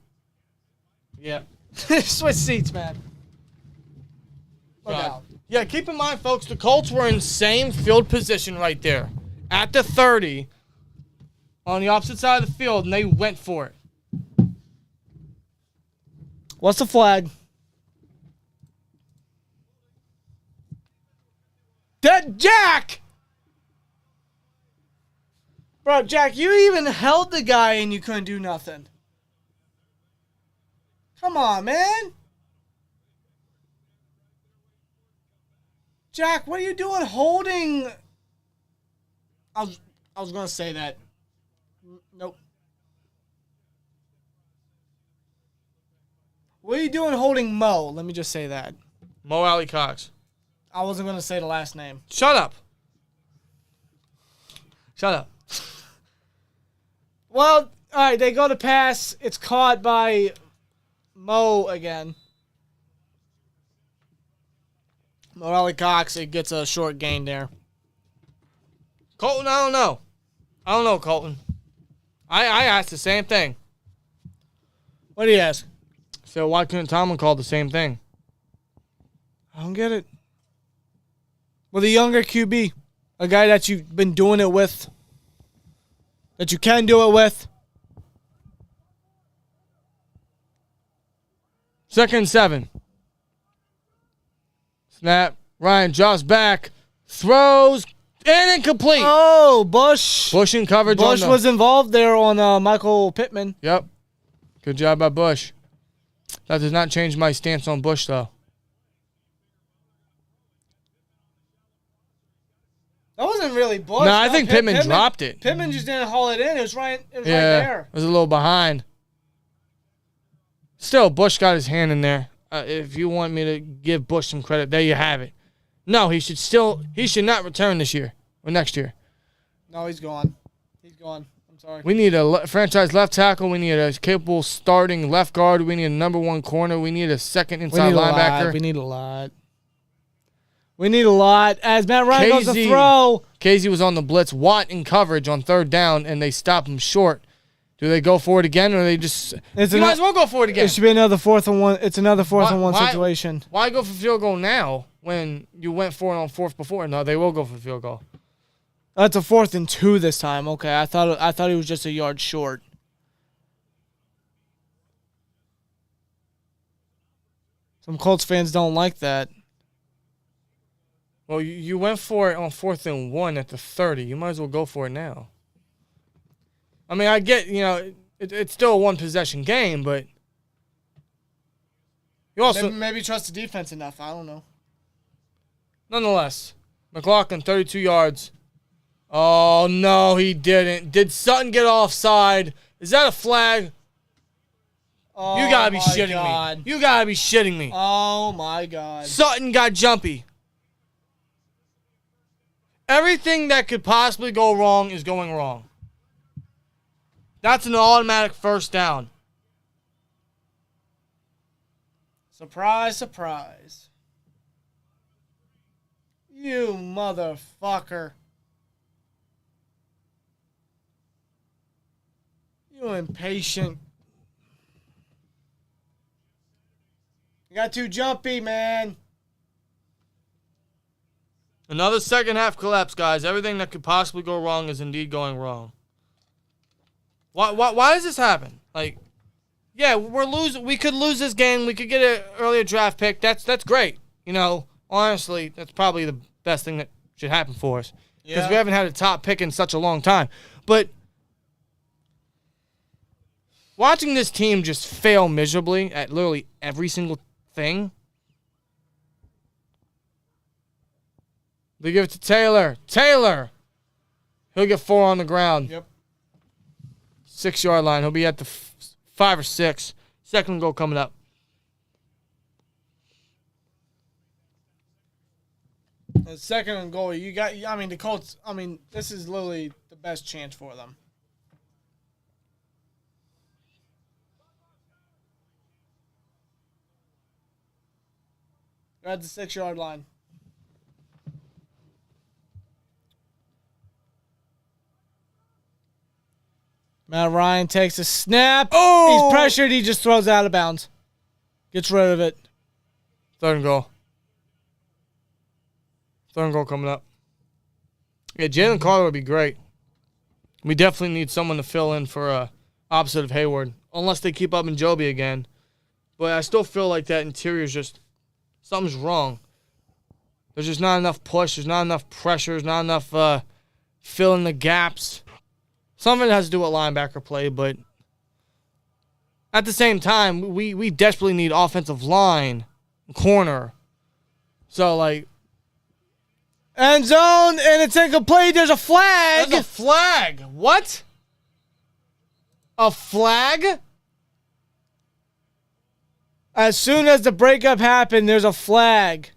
Yeah. Switch seats, man. Look out. Yeah, keep in mind, folks, the Colts were in same field position right there. At the 30, on the opposite side of the field, and they went for it. What's the flag? That Jack! Bro, Jack, you even held the guy and you couldn't do nothing. Come on, man. Jack, what are you doing holding? I was going to say that. Nope. What are you doing holding Mo? Let me just say that. Mo Alley Cox. I wasn't going to say the last name. Shut up. Shut up. Well, all right, they go to pass. It's caught by Mo again. Morelli Cox, it gets a short gain there. Colton, I don't know. I don't know, Colton. I asked the same thing. What do you ask? So why couldn't Tomlin call the same thing? I don't get it. With a younger QB, a guy that you've been doing it with, that you can do it with. 2nd and 7. Snap. Ryan drops back. Throws. And incomplete. Oh, Bush. Bush in coverage. Bush was involved there on Michael Pittman. Yep. Good job by Bush. That does not change my stance on Bush, though. That wasn't really Bush. No, I think Pittman dropped it. Pittman just didn't haul it in. It was right Yeah, there. it was a little behind. Still, Bush got his hand in there. If you want me to give Bush some credit, there you have it. No, he should not return this year or next year. No, he's gone. He's gone. I'm sorry. We need a franchise left tackle. We need a capable starting left guard. We need a number one corner. We need a second inside linebacker. We need a lot. We need a lot. As Matt Ryan goes to throw. Casey was on the blitz. Watt in coverage on 3rd down, and they stop him short. Do they go for it again, or they just? You might as well go for it again. It should be another 4th and 1. It's another 4th and 1 situation. Why go for field goal now when you went for it on 4th before? No, they will go for field goal. That's a 4th and 2 this time. Okay, I thought he was just a yard short. Some Colts fans don't like that. Well, you went for it on 4th and 1 at the 30. You might as well go for it now. I mean, I get, it's still a one-possession game, but you also... Maybe trust the defense enough. I don't know. Nonetheless, McLaughlin, 32 yards. Oh, no, he didn't. Did Sutton get offside? Is that a flag? Oh, you got to be shitting me. You got to be shitting me. Oh, my God. Sutton got jumpy. Everything that could possibly go wrong is going wrong. That's an automatic first down. Surprise, surprise. You motherfucker. You impatient. You got too jumpy, man. Another second half collapse, guys. Everything that could possibly go wrong is indeed going wrong. Why does this happen? Like, yeah, we're losing. We could lose this game. We could get an earlier draft pick. That's great. You know, honestly, that's probably the best thing that should happen for us. Because we haven't had a top pick in such a long time. But watching this team just fail miserably at literally every single thing. They give it to Taylor. Taylor! He'll get 4 on the ground. Yep. 6-yard line. He'll be at the 5 or 6. Second goal coming up. The second and goal, you got. I mean, the Colts. I mean, this is literally the best chance for them. They're at the 6-yard line. Matt Ryan takes a snap. Oh! He's pressured. He just throws it out of bounds. Gets rid of it. Third and goal. Third and goal coming up. Yeah, Jalen Carter would be great. We definitely need someone to fill in for opposite of Hayward. Unless they keep up Njobi again. But I still feel like that interior is just... Something's wrong. There's just not enough push. There's not enough pressure. There's not enough filling the gaps. Some of it has to do with linebacker play, but at the same time, we desperately need offensive line, corner. So, like... End zone, and it's incomplete. There's a flag. There's a flag. What? A flag? As soon as the breakup happened, there's a flag.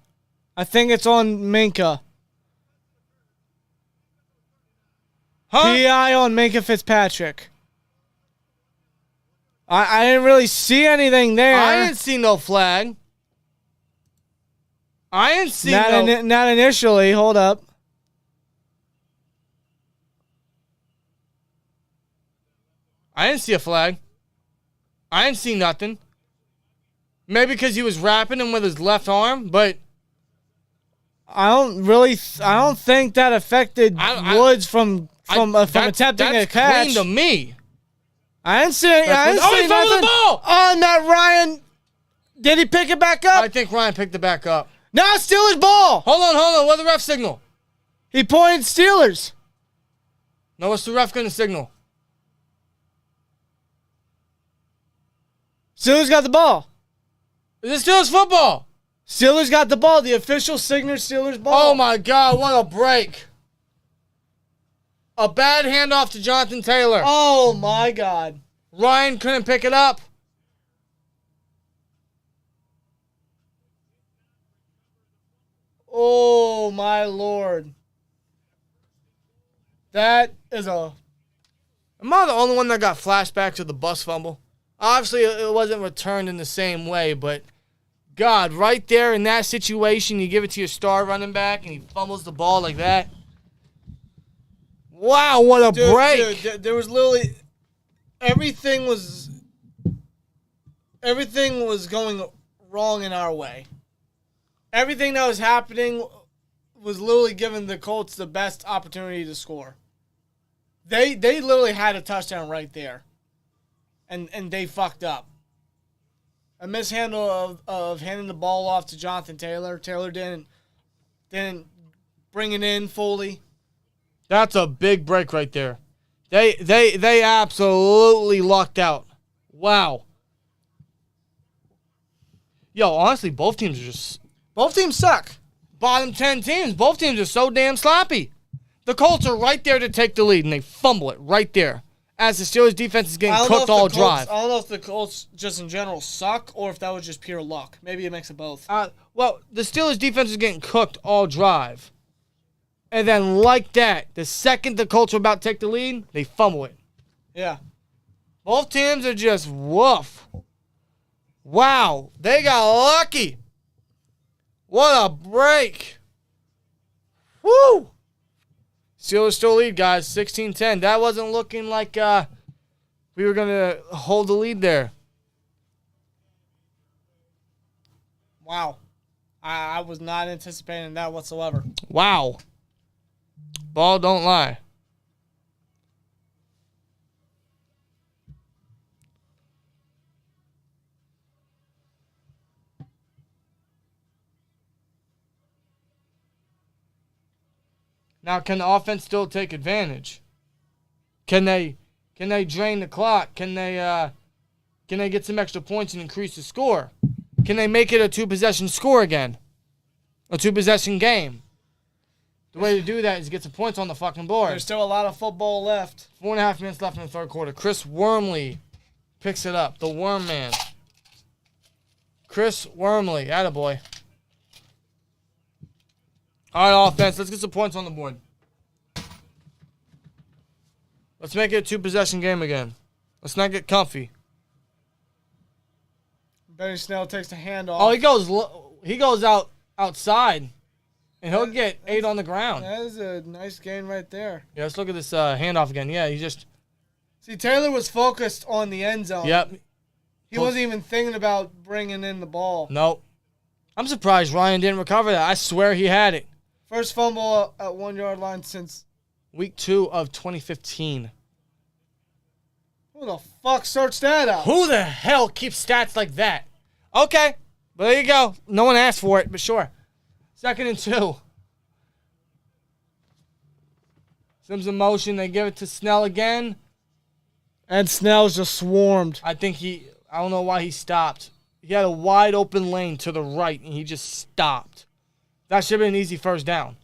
I think it's on Minkah. Huh? PI on Minkah Fitzpatrick. I didn't really see anything there. I didn't see no flag. I didn't see Not initially. Hold up. I didn't see a flag. I didn't see nothing. Maybe because he was wrapping him with his left arm, but I don't think that affected Woods from attempting a catch. Clean to me. I didn't see nothing. He fell with the ball. Oh, Matt Ryan. Did he pick it back up? I think Ryan picked it back up. No, Steelers ball. Hold on. What's the ref signal? He pointed Steelers. No, what's the ref going to signal? Steelers got the ball. Is it Steelers football? Steelers got the ball. The official signal Steelers ball. Oh, my God. What a break. A bad handoff to Jonathan Taylor. Oh, my God. Ryan couldn't pick it up. Oh, my Lord. That is a... Am I the only one that got flashbacks of the bus fumble? Obviously, it wasn't returned in the same way, but God, right there in that situation, you give it to your star running back and he fumbles the ball like that. Wow, what a break. Dude, there was literally... Everything was going wrong in our way. Everything that was happening was literally giving the Colts the best opportunity to score. They literally had a touchdown right there. And they fucked up. A mishandle of handing the ball off to Jonathan Taylor. Taylor didn't bring it in fully. That's a big break right there. They absolutely lucked out. Wow. Yo, honestly, both teams suck. Bottom 10 teams. Both teams are so damn sloppy. The Colts are right there to take the lead, and they fumble it right there. As the Steelers defense is getting cooked all drive. I don't know if the Colts just in general suck or if that was just pure luck. Maybe a mix of both. Well, the Steelers defense is getting cooked all drive. And then like that, the second the Colts are about to take the lead, they fumble it. Yeah. Both teams are just woof. Wow, they got lucky. What a break. Woo! Steelers still lead, guys, 16-10. That wasn't looking like we were going to hold the lead there. Wow. I was not anticipating that whatsoever. Wow. Ball don't lie. Now, can the offense still take advantage? Can they drain the clock? Can they get some extra points and increase the score? Can they make it a 2-possession score again? A 2-possession game? The way to do that is get some points on the fucking board. There's still a lot of football left. 4.5 minutes left in the third quarter. Chris Wormley picks it up. The Worm Man. Chris Wormley. Attaboy. All right, offense. Let's get some points on the board. Let's make it a 2-possession game again. Let's not get comfy. Benny Snell takes the handoff. Oh, he goes outside, and he'll get 8 on the ground. That is a nice gain right there. Yeah, let's look at this handoff again. Yeah, he just... See, Taylor was focused on the end zone. Yep. He wasn't even thinking about bringing in the ball. Nope. I'm surprised Ryan didn't recover that. I swear he had it. First fumble at 1-yard line since Week 2 of 2015. Who the fuck searched that up? Who the hell keeps stats like that? Okay, but there you go. No one asked for it, but sure. 2nd and 2. Sims in motion. They give it to Snell again. And Snell's just swarmed. I don't know why he stopped. He had a wide open lane to the right, and he just stopped. That should have been an easy first down.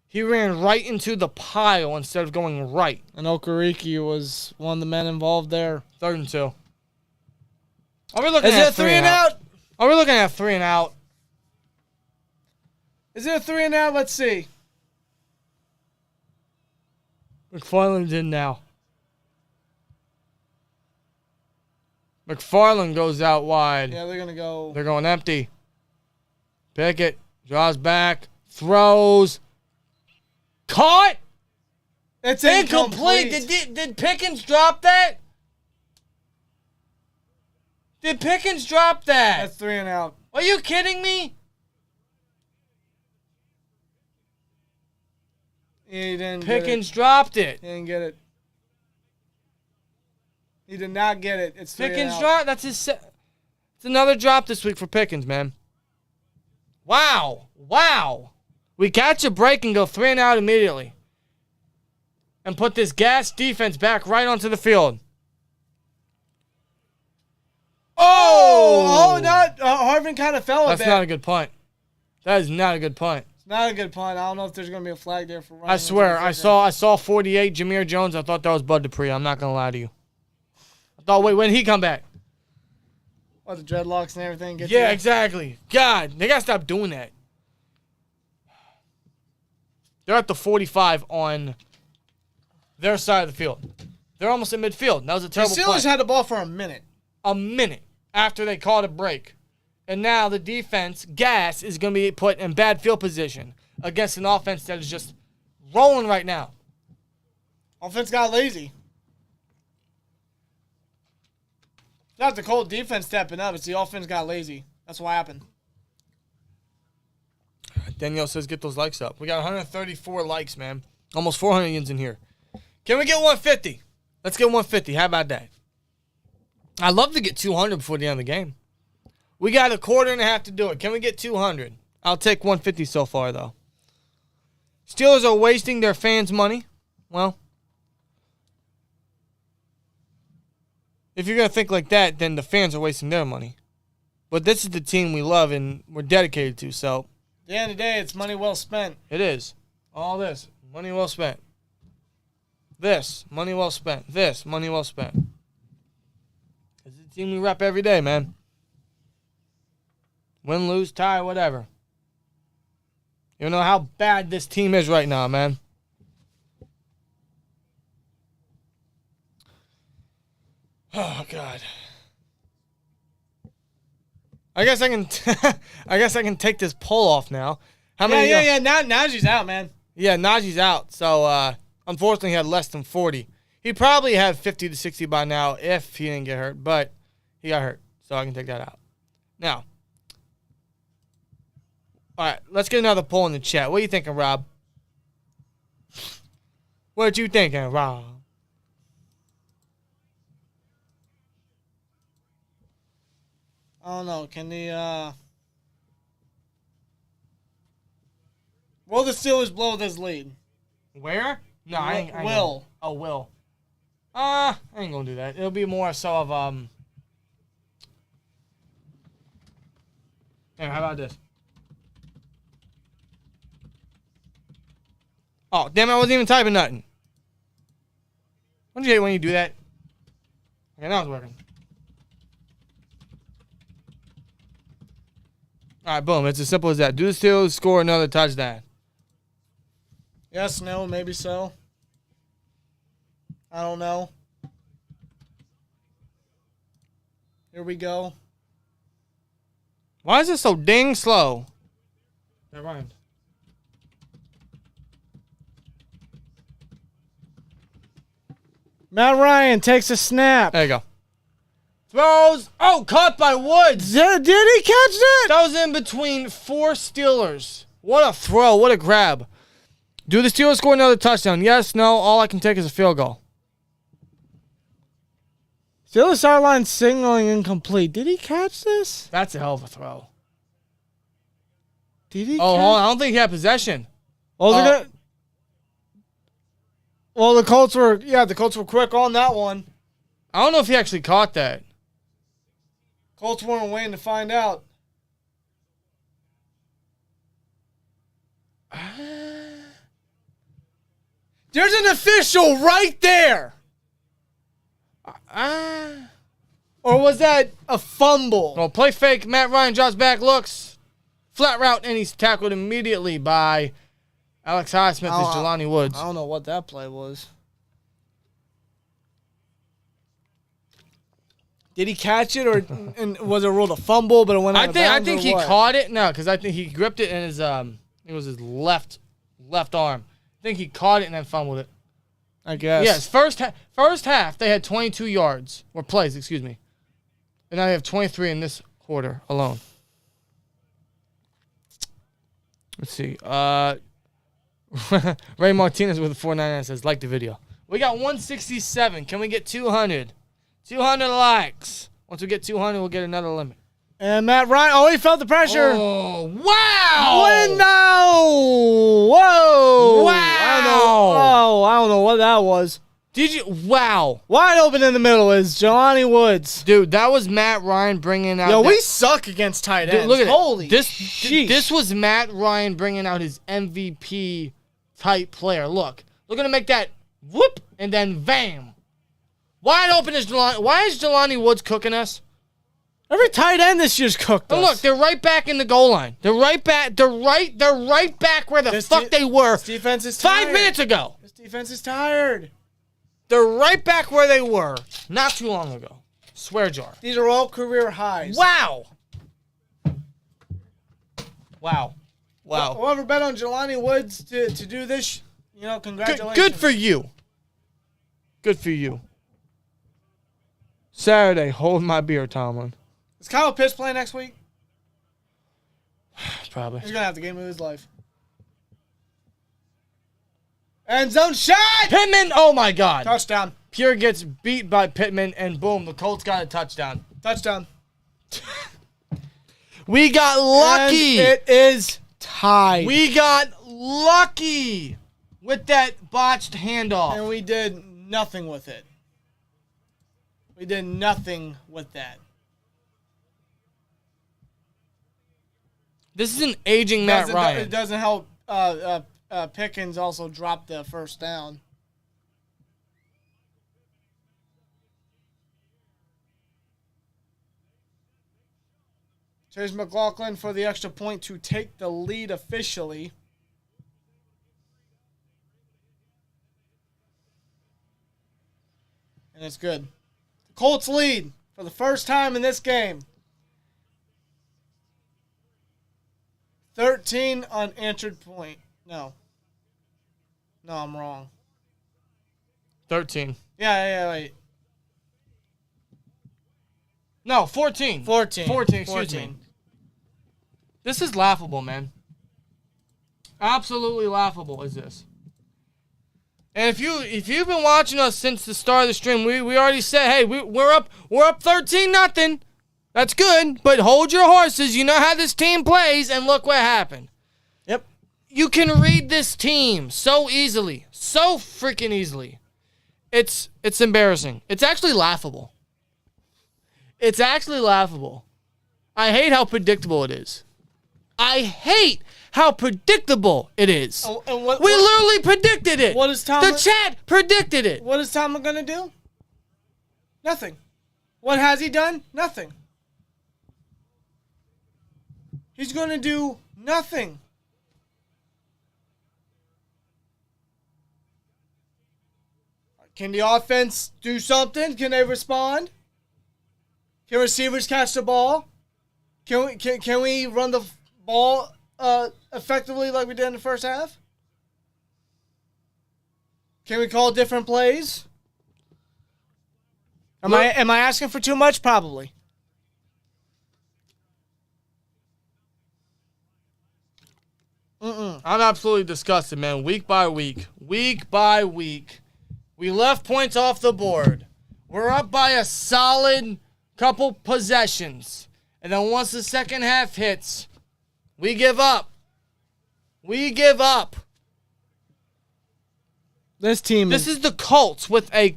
He ran right into the pile instead of going right. And Okereke was one of the men involved there. 3rd and 2. Are we looking Is at it a 3 and out? Are we looking at 3 and out? Is it a 3 and out? Let's see. McFarland's in now. McFarland goes out wide. Yeah, they're going to go. They're going empty. Pickett draws back, throws, caught. It's incomplete. Did Pickens drop that? Did Pickens drop that? That's 3 and out. Are you kidding me? He didn't. Pickens dropped it. He didn't get it. He did not get it. It's 3 Pickens and out. drop. That's his. It's another drop this week for Pickens, man. Wow. We catch a break and go 3 and out immediately. And put this gas defense back right onto the field. Oh, not Harvin kind of fell a bit. That's not a good punt. That is not a good punt. It's not a good punt. I don't know if there's going to be a flag there for running. I swear, I saw 48 Jameer Jones. I thought that was Bud Dupree. I'm not going to lie to you. I thought, wait, when did he come back? What, the dreadlocks and everything? Yeah, exactly. God, they got to stop doing that. They're at the 45 on their side of the field. They're almost in midfield. That was a terrible The Steelers play. had the ball for a minute. A minute after they called a break. And now the defense, gas, is going to be put in bad field position against an offense that is just rolling right now. Offense got lazy. It's not the Colts defense stepping up. It's the offense got lazy. That's what happened. Danielle says get those likes up. We got 134 likes, man. Almost 400 yins in here. Can we get 150? Let's get 150. How about that? I'd love to get 200 before the end of the game. We got a quarter and a half to do it. Can we get 200? I'll take 150 so far, though. Steelers are wasting their fans' money. Well, if you're going to think like that, then the fans are wasting their money. But this is the team we love and we're dedicated to, so. At the end of the day, it's money well spent. It is. All this. Money well spent. This. Money well spent. This. Money well spent. It's the team we rep every day, man. Win, lose, tie, whatever. You know how bad this team is right now, man. Oh God. I guess I can. I guess I can take this poll off now. How many? Yeah. Now Najee's out, man. Yeah, Najee's out. So unfortunately, he had less than 40. He probably had 50 to 60 by now if he didn't get hurt, but he got hurt, so I can take that out. Now, all right, let's get another poll in the chat. What are you thinking, Rob? What you thinking, Rob? I don't know. Can the will the Steelers blow this lead? Where? No, I ain't. Will. Oh, will. I ain't gonna do that. It'll be more so of Here, how about this? Oh, damn it! I wasn't even typing nothing. Don't you hate when you do that? Okay, now it's working. All right, boom. It's as simple as that. Do the Steelers score another touchdown? Yes, no, maybe so. I don't know. Here we go. Why is it so dang slow? Never mind. Matt Ryan takes a snap. There you go. Throws. Oh, caught by Woods. Did he catch that? That was in between 4 Steelers. What a throw. What a grab. Do the Steelers score another touchdown? Yes, no. All I can take is a field goal. Steelers sideline signaling incomplete. Did he catch this? That's a hell of a throw. Did he? Oh, hold on. I don't think he had possession. Well, the Colts were. Yeah, the Colts were quick on that one. I don't know if he actually caught that. Colts weren't waiting to find out. There's an official right there. Or was that a fumble? Well, play fake. Matt Ryan drops back, looks. Flat route, and he's tackled immediately by Alex Highsmith as Jelani Woods. I don't know what that play was. Did he catch it, or and was it ruled a fumble? But it went out of bounds, I think he caught it. No, because I think he gripped it in his it was his left arm. I think he caught it and then fumbled it. I guess. Yes, first half they had 22 yards or plays, excuse me, and now they have 23 in this quarter alone. Let's see. Ray Martinez with a 499 says like the video. We got 167. Can we get 200? 200 likes. Once we get 200, we'll get another limit. And Matt Ryan, he felt the pressure. Oh, wow. Window. Whoa. Wow. I don't know what that was. Did you? Wow. Wide open in the middle is Jelani Woods. Dude, that was Matt Ryan bringing out. Yo, we suck against tight ends. Dude, look at Holy it. This was Matt Ryan bringing out his MVP type player. Look at him make that whoop and then bam. Wide open is Jelani. Why is Jelani Woods cooking us? Every tight end this year's cooked us. Oh, look, they're right back in the goal line. They're right back. They're right back where the fuck they were. This defense is tired. 5 minutes ago. This defense is tired. They're right back where they were not too long ago. Swear jar. These are all career highs. Wow. Wow. Whoever bet on Jelani Woods to do this, congratulations. Good for you. Good for you. Saturday, hold my beer, Tomlin. Is Kyle Pitts playing next week? Probably. He's going to have the game of his life. End zone shot! Pittman, oh my God. Touchdown. Pure gets beat by Pittman, and boom, the Colts got a touchdown. Touchdown. We got lucky. And it is tied. We got lucky with that botched handoff. And we did nothing with it. We did nothing with that. This is an aging Matt Ryan. It doesn't help Pickens also drop the first down. Chase McLaughlin for the extra point to take the lead officially. And it's good. Colts lead for the first time in this game. 13 unanswered point. No, I'm wrong. 13. Yeah, wait. No, 14. 14, excuse me. This is laughable, man. Absolutely laughable is this. And if you've been watching us since the start of the stream, we already said, hey, we're up 13-0. That's good, but hold your horses. You know how this team plays, and look what happened. Yep. You can read this team so easily, so freaking easily. It's embarrassing. It's actually laughable. It's actually laughable. I hate how predictable it is. I hate how predictable it is. Oh, and we literally predicted it. What is Tom? The chat predicted it. What is Tom going to do? Nothing. What has he done? Nothing. He's going to do nothing. Can the offense do something? Can they respond? Can receivers catch the ball? Can we run the ball effectively like we did in the first half? Can we call different plays? Am I asking for too much? Probably. I'm absolutely disgusted, man. Week by week, we left points off the board. We're up by a solid couple possessions. And then once the second half hits, we give up. This team. This is the Colts with a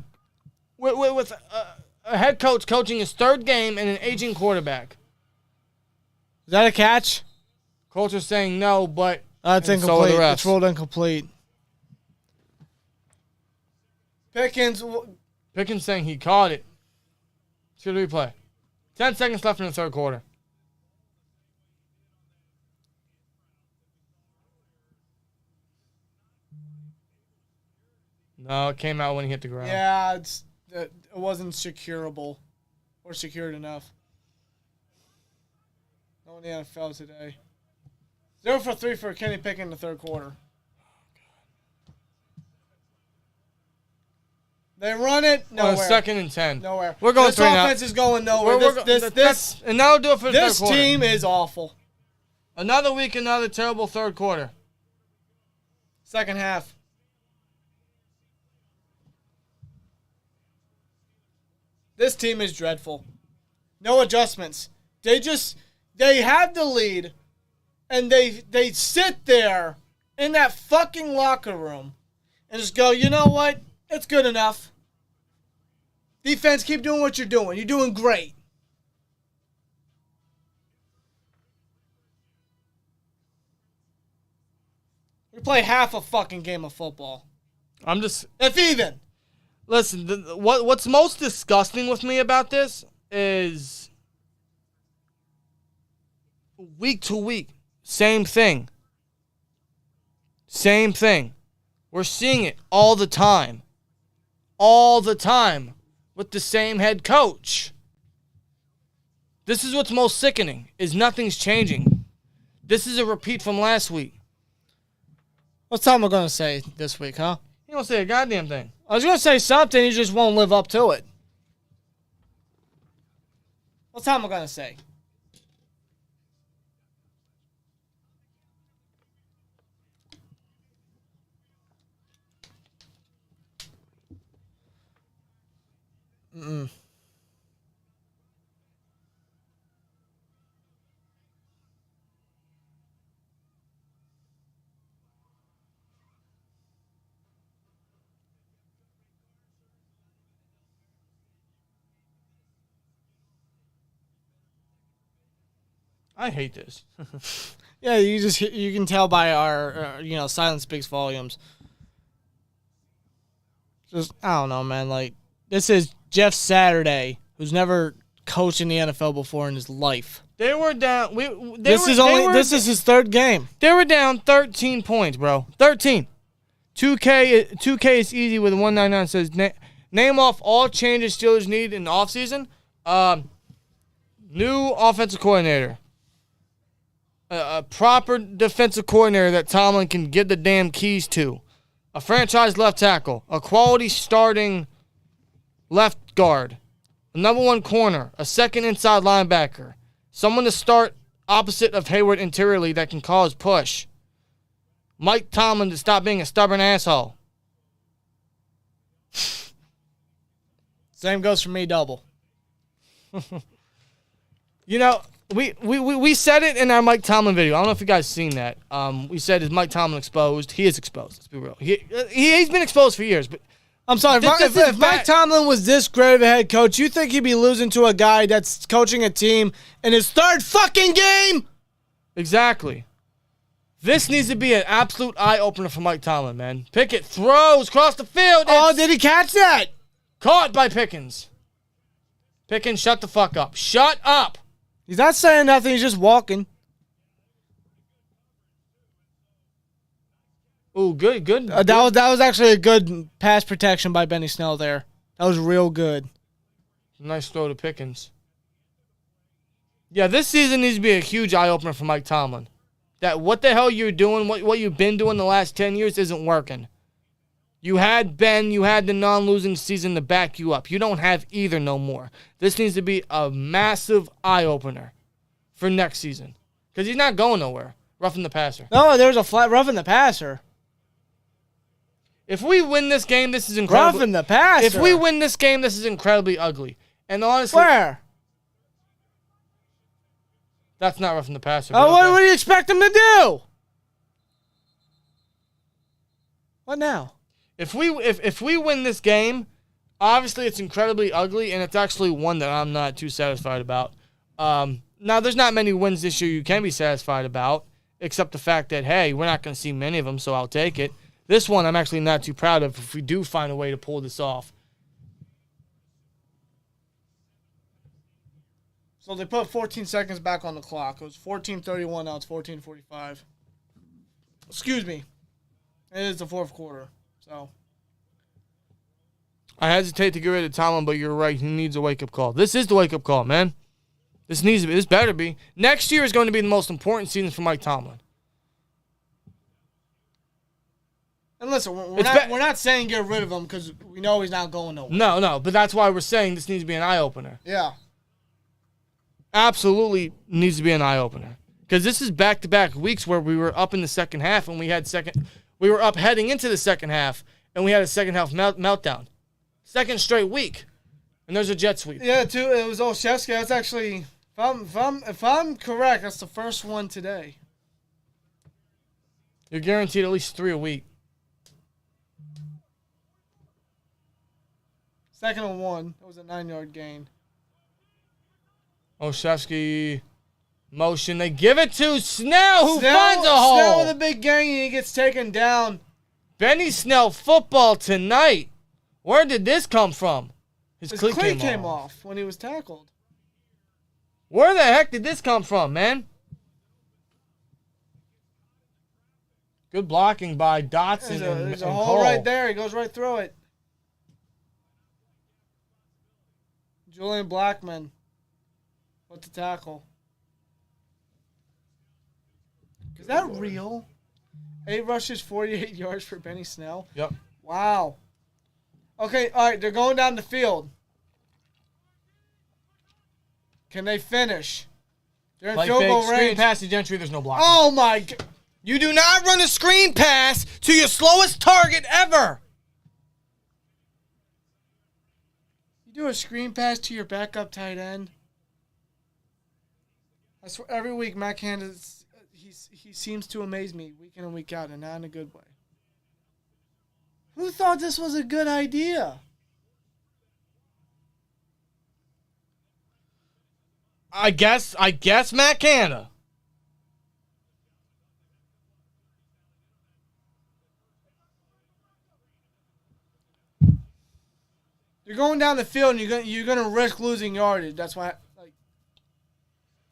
head coach coaching his third game and an aging quarterback. Is that a catch? Colts are saying no, but it's incomplete. So are the refs. It's ruled incomplete. Pickens saying he caught it. Let's get a replay. 10 seconds left in the third quarter. No, it came out when he hit the ground. Yeah, it wasn't securable or secured enough. No in the NFL today. 0 for 3 for Kenny Pickett in the third quarter. They run it nowhere. Second and 10. Nowhere. We're going this 3 offense is going nowhere. And that'll do it for the third quarter. This team is awful. Another week, another terrible third quarter. Second half. This team is dreadful. No adjustments. They have the lead, and they sit there in that fucking locker room and just go, you know what? It's good enough. Defense, keep doing what you're doing. You're doing great. We play half a fucking game of football. If even. Listen, what's most disgusting with me about this is week to week, same thing. We're seeing it all the time. With the same head coach. This is what's most sickening, is nothing's changing. This is a repeat from last week. What's Tom going to say this week, huh? He don't say a goddamn thing. I was going to say something, he just won't live up to it. What's Tom going to say? I hate this. Yeah, you can tell by our silence speaks volumes. Just I don't know, man. Like this is Jeff Saturday, who's never coached in the NFL before in his life. They were down. This is his third game. They were down 13 points, bro. 13. 2K is easy with a 199 says Name off all changes Steelers need in the offseason. New offensive coordinator. A proper defensive coordinator that Tomlin can get the damn keys to. A franchise left tackle. A quality starting left guard. A number 1 corner. A second inside linebacker. Someone to start opposite of Hayward interiorly that can cause push. Mike Tomlin to stop being a stubborn asshole. Same goes for me, double. You know, we said it in our Mike Tomlin video. I don't know if you guys seen that. We said, is Mike Tomlin exposed? He is exposed. Let's be real. He's been exposed for years. But I'm sorry. If Mike Tomlin was this great of a head coach, you think he'd be losing to a guy that's coaching a team in his 3rd fucking game? Exactly. This needs to be an absolute eye-opener for Mike Tomlin, man. Pickett throws across the field. Oh, did he catch that? Caught by Pickens. Pickens, shut the fuck up. Shut up. He's not saying nothing. He's just walking. Ooh, good. That was actually a good pass protection by Benny Snell there. That was real good. Nice throw to Pickens. Yeah, this season needs to be a huge eye-opener for Mike Tomlin. That what the hell you're doing, what you've been doing the last 10 years isn't working. You had Ben, you had the non-losing season to back you up. You don't have either no more. This needs to be a massive eye-opener for next season. Because he's not going nowhere. Roughing the passer. No, there's a flat roughing the passer. If we win this game, this is incredible. Roughing the passer. If we win this game, this is incredibly ugly. And honestly... Where? That's not roughing the passer. Oh, what do you expect him to do? What now? If we win this game, obviously it's incredibly ugly, and it's actually one that I'm not too satisfied about. Now, there's not many wins this year you can be satisfied about, except the fact that, hey, we're not going to see many of them, so I'll take it. This one I'm actually not too proud of if we do find a way to pull this off. So they put 14 seconds back on the clock. It was 14:31, now it's 14:45. Excuse me. It is the 4th quarter. So I hesitate to get rid of Tomlin, but you're right. He needs a wake-up call. This is the wake-up call, man. This needs to be. This better be. Next year is going to be the most important season for Mike Tomlin. And listen, we're not saying get rid of him because we know he's not going nowhere. No, but that's why we're saying this needs to be an eye-opener. Yeah. Absolutely needs to be an eye-opener. Because this is back-to-back weeks where we were up in the second half and we were up heading into the second half and we had a second half meltdown. Second straight week. And there's a jet sweep. Yeah, too. It was Olszewski. That's actually, if I'm correct, that's the first one today. You're guaranteed at least 3 a week. 2nd and 1. It was a 9-yard gain. Olszewski motion. They give it to Snell, who finds a hole. Snell with a big gain, and he gets taken down. Benny Snell football tonight. Where did this come from? His cleat came off when he was tackled. Where the heck did this come from, man? Good blocking by Dotson. There's a hole right there. He goes right through it. Julian Blackman with the tackle. Is that real? 8 rushes, 48 yards for Benny Snell? Yep. Wow. Okay, all right, they're going down the field. Can they finish? They're in field goal range. Screen pass to Gentry, there's no blocking. Oh, my God. You do not run a screen pass to your slowest target ever. You do a screen pass to your backup tight end. I swear, every week, Matt Candace, he seems to amaze me week in and week out, and not in a good way. Who thought this was a good idea? I guess Matt Canada. You're going down the field and you're gonna risk losing yardage. That's why.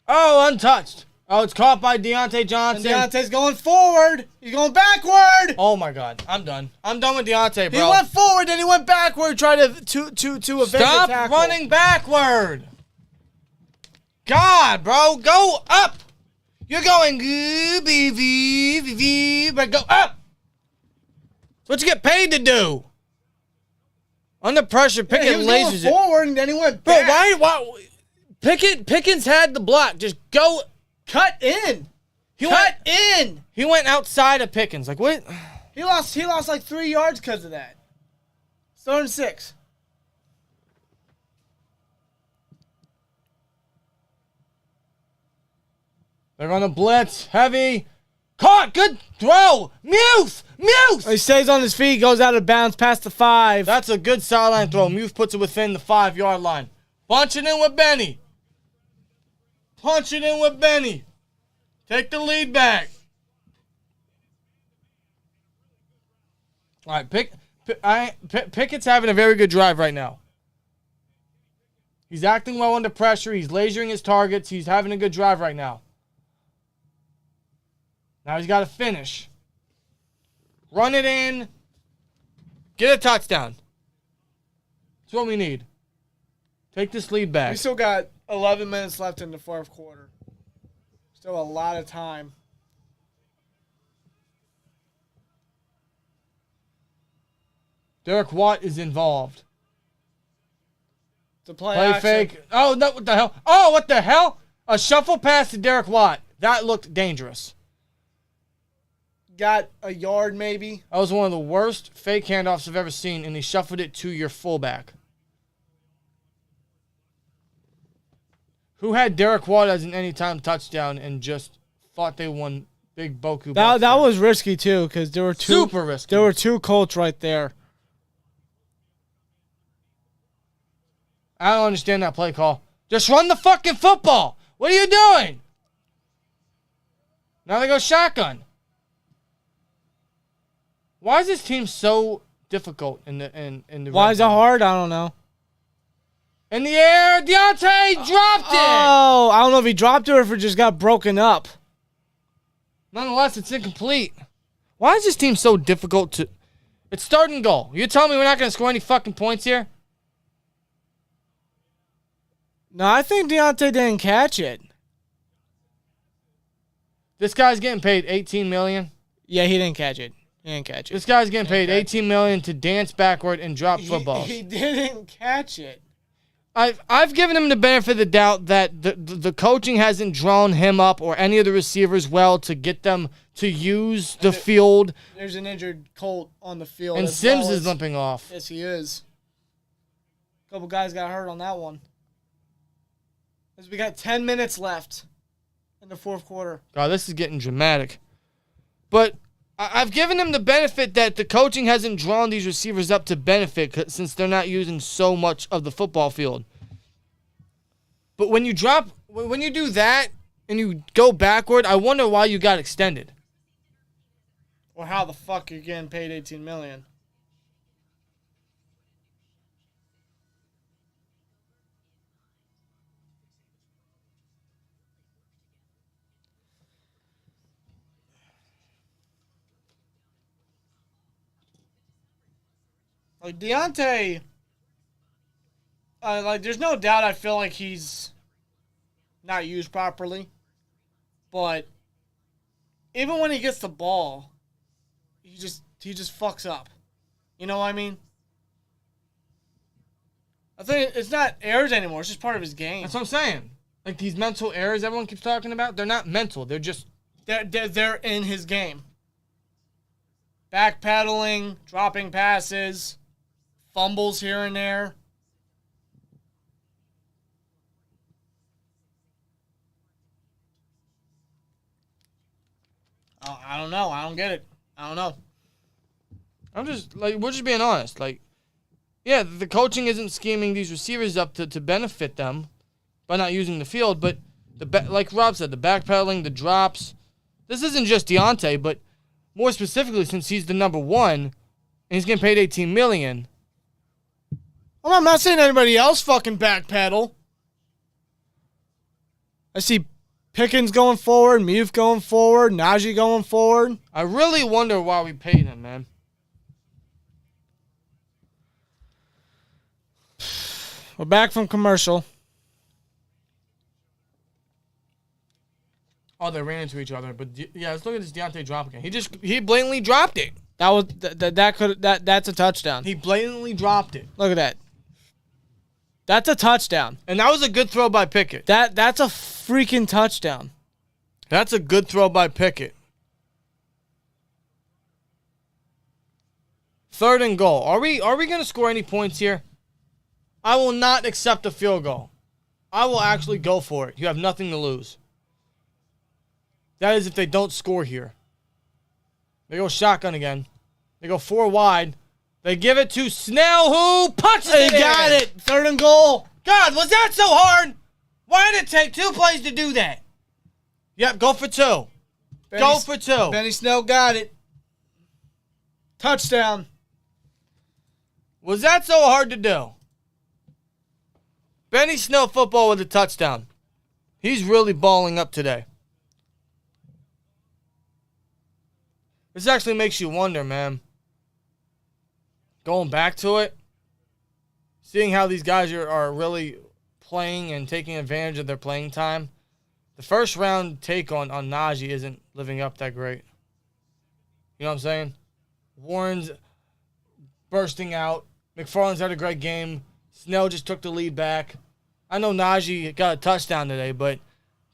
Oh, untouched. Oh, it's caught by Deontay Johnson. And Deontay's going forward. He's going backward. Oh my God, I'm done. I'm done with Deontay, bro. He went forward, then he went backward, trying to evade the tackle. Stop running backward. God, bro, go up. You're going but go up. That's what you get paid to do. Under pressure, Pickett lasers it. He was going forward, and then he went back. Bro, why? Pickens had the block. Just go. Cut in. He went outside of Pickens. Like, what? He lost like 3 yards because of that. 3rd and 6. They're on a blitz. Heavy. Caught. Good throw. Muth. He stays on his feet, goes out of bounds past the 5. That's a good sideline throw. Muth puts it within the 5-yard line. Bunch it in with Benny. Punch it in with Benny. Take the lead back. All right, Pickett's having a very good drive right now. He's acting well under pressure. He's lasering his targets. He's having a good drive right now. Now he's got to finish. Run it in. Get a touchdown. That's what we need. Take this lead back. We still got 11 minutes left in the 4th quarter. Still a lot of time. Derek Watt is involved. To play action. Fake. Oh, no, what the hell? Oh, what the hell? A shuffle pass to Derek Watt. That looked dangerous. Got a yard maybe. That was one of the worst fake handoffs I've ever seen, and he shuffled it to your fullback. Who had Derek Watt as an anytime touchdown and just thought they won big Boku? That was risky too, because there were two super risky. There were 2 Colts right there. I don't understand that play call. Just run the fucking football. What are you doing? Now they go shotgun. Why is this team so difficult in the Why is it hard? I don't know. In the air, Deontay dropped it. Oh, I don't know if he dropped it or if it just got broken up. Nonetheless, it's incomplete. Why is this team so difficult to... It's third and goal. You're telling me we're not going to score any fucking points here? No, I think Deontay didn't catch it. This guy's getting paid $18 million. Yeah, he didn't catch it. This guy's getting paid $18 million to dance backward and drop footballs. He didn't catch it. I've given him the benefit of the doubt that the coaching hasn't drawn him up or any of the receivers well to get them to use the field. There's an injured Colt on the field. And Sims is limping off. Yes, he is. A couple guys got hurt on that one. As we got 10 minutes left in the 4th quarter. God, this is getting dramatic. But I've given him the benefit that the coaching hasn't drawn these receivers up to benefit since they're not using so much of the football field. But when you do that and you go backward, I wonder why you got extended. Or how the fuck you're getting paid $18 million. Like, Deontay, there's no doubt I feel like he's not used properly. But even when he gets the ball, he just fucks up. You know what I mean? I think it's not errors anymore. It's just part of his game. That's what I'm saying. Like, these mental errors everyone keeps talking about, they're not mental. They're just... They're in his game. Backpedaling, dropping passes... Fumbles here and there. I don't know. I don't get it. I don't know. We're just being honest. Like, yeah, the coaching isn't scheming these receivers up to benefit them by not using the field, but like Rob said, the backpedaling, the drops. This isn't just Deontay, but more specifically, since he's the number 1 and he's getting paid $18 million. Well, I'm not saying anybody else fucking backpedal. I see Pickens going forward, Muth going forward, Najee going forward. I really wonder why we paid him, man. We're back from commercial. Oh, they ran into each other, but yeah, let's look at this Deontay drop again. He blatantly dropped it. That's a touchdown. He blatantly dropped it. Look at that. That's a touchdown. And that was a good throw by Pickett. That's a freaking touchdown. That's a good throw by Pickett. 3rd and goal. Are we going to score any points here? I will not accept a field goal. I will actually go for it. You have nothing to lose. That is if they don't score here. They go shotgun again. They go 4 wide. They give it to Snell, who punches it. He got it. 3rd and goal. God, was that so hard? Why did it take 2 plays to do that? Yep, go for 2. Go for 2. Benny Snell got it. Touchdown. Was that so hard to do? Benny Snell football with a touchdown. He's really balling up today. This actually makes you wonder, man. Going back to it, seeing how these guys are really playing and taking advantage of their playing time. The first round take on Najee isn't living up that great. You know what I'm saying? Warren's bursting out. McFarland's had a great game. Snell just took the lead back. I know Najee got a touchdown today, but,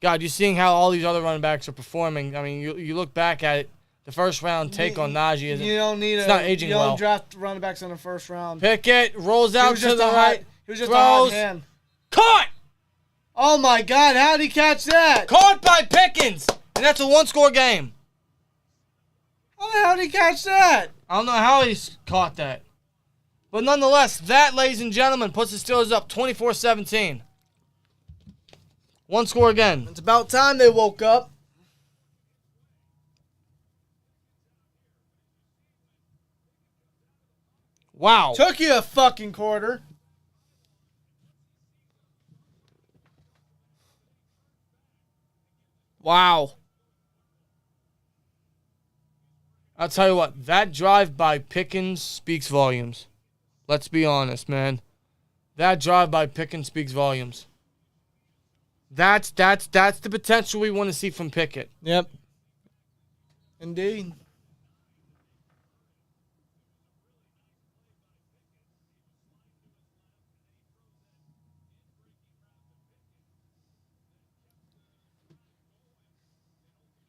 God, you're seeing how all these other running backs are performing. I mean, you look back at it. The first round take on Najee isn't. It's not aging well. You don't draft running backs in the first round. Pickett rolls out to the right. He was just a hot hand. Caught! Oh my God! How did he catch that? Caught by Pickens, and that's a 1-score game. How the hell did he catch that? I don't know how he's caught that, but nonetheless, that, ladies and gentlemen, puts the Steelers up 24-17. 1-score again. It's about time they woke up. Wow. Took you a fucking quarter. Wow. I'll tell you what, that drive by Pickens speaks volumes. Let's be honest, man. That drive by Pickens speaks volumes. That's the potential we want to see from Pickett. Yep. Indeed.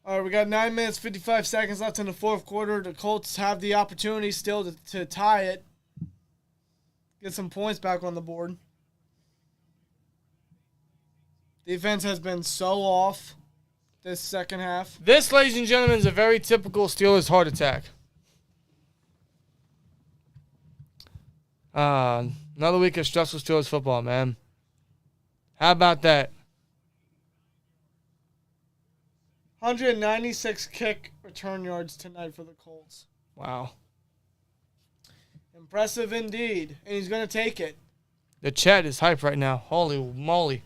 All right, we got 9 minutes, 55 seconds left in the 4th quarter. The Colts have the opportunity still to tie it. Get some points back on the board. Defense has been so off this second half. This, ladies and gentlemen, is a very typical Steelers heart attack. Another week of stressful Steelers football, man. How about that? 196 kick return yards tonight for the Colts. Wow. Impressive indeed. And he's going to take it. The chat is hype right now. Holy moly.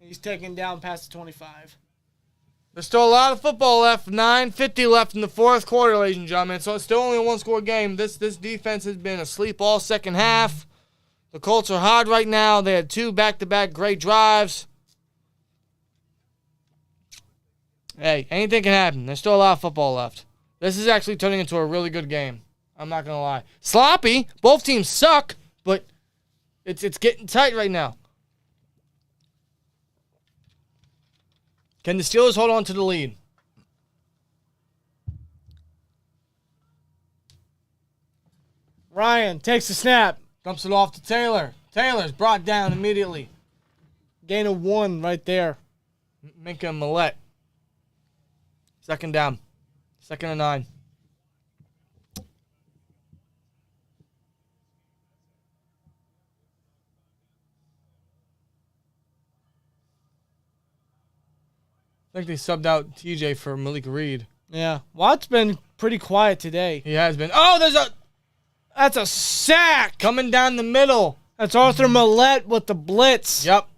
He's taking down past the 25. There's still a lot of football left. 9:50 left in the 4th quarter, ladies and gentlemen. So it's still only a 1-score game. This defense has been asleep all second half. The Colts are hot right now. They had 2 back-to-back great drives. Hey, anything can happen. There's still a lot of football left. This is actually turning into a really good game. I'm not going to lie. Sloppy. Both teams suck, but it's getting tight right now. Can the Steelers hold on to the lead? Ryan takes the snap. Dumps it off to Taylor. Taylor's brought down immediately. Gain of 1 right there. Minka and Millette. 2nd down. 2nd and 9. I think they subbed out TJ for Malik Reed. Yeah. Watt's been pretty quiet today. He has been. Oh, that's a sack. Coming down the middle. That's Arthur Millette with the blitz. Yep.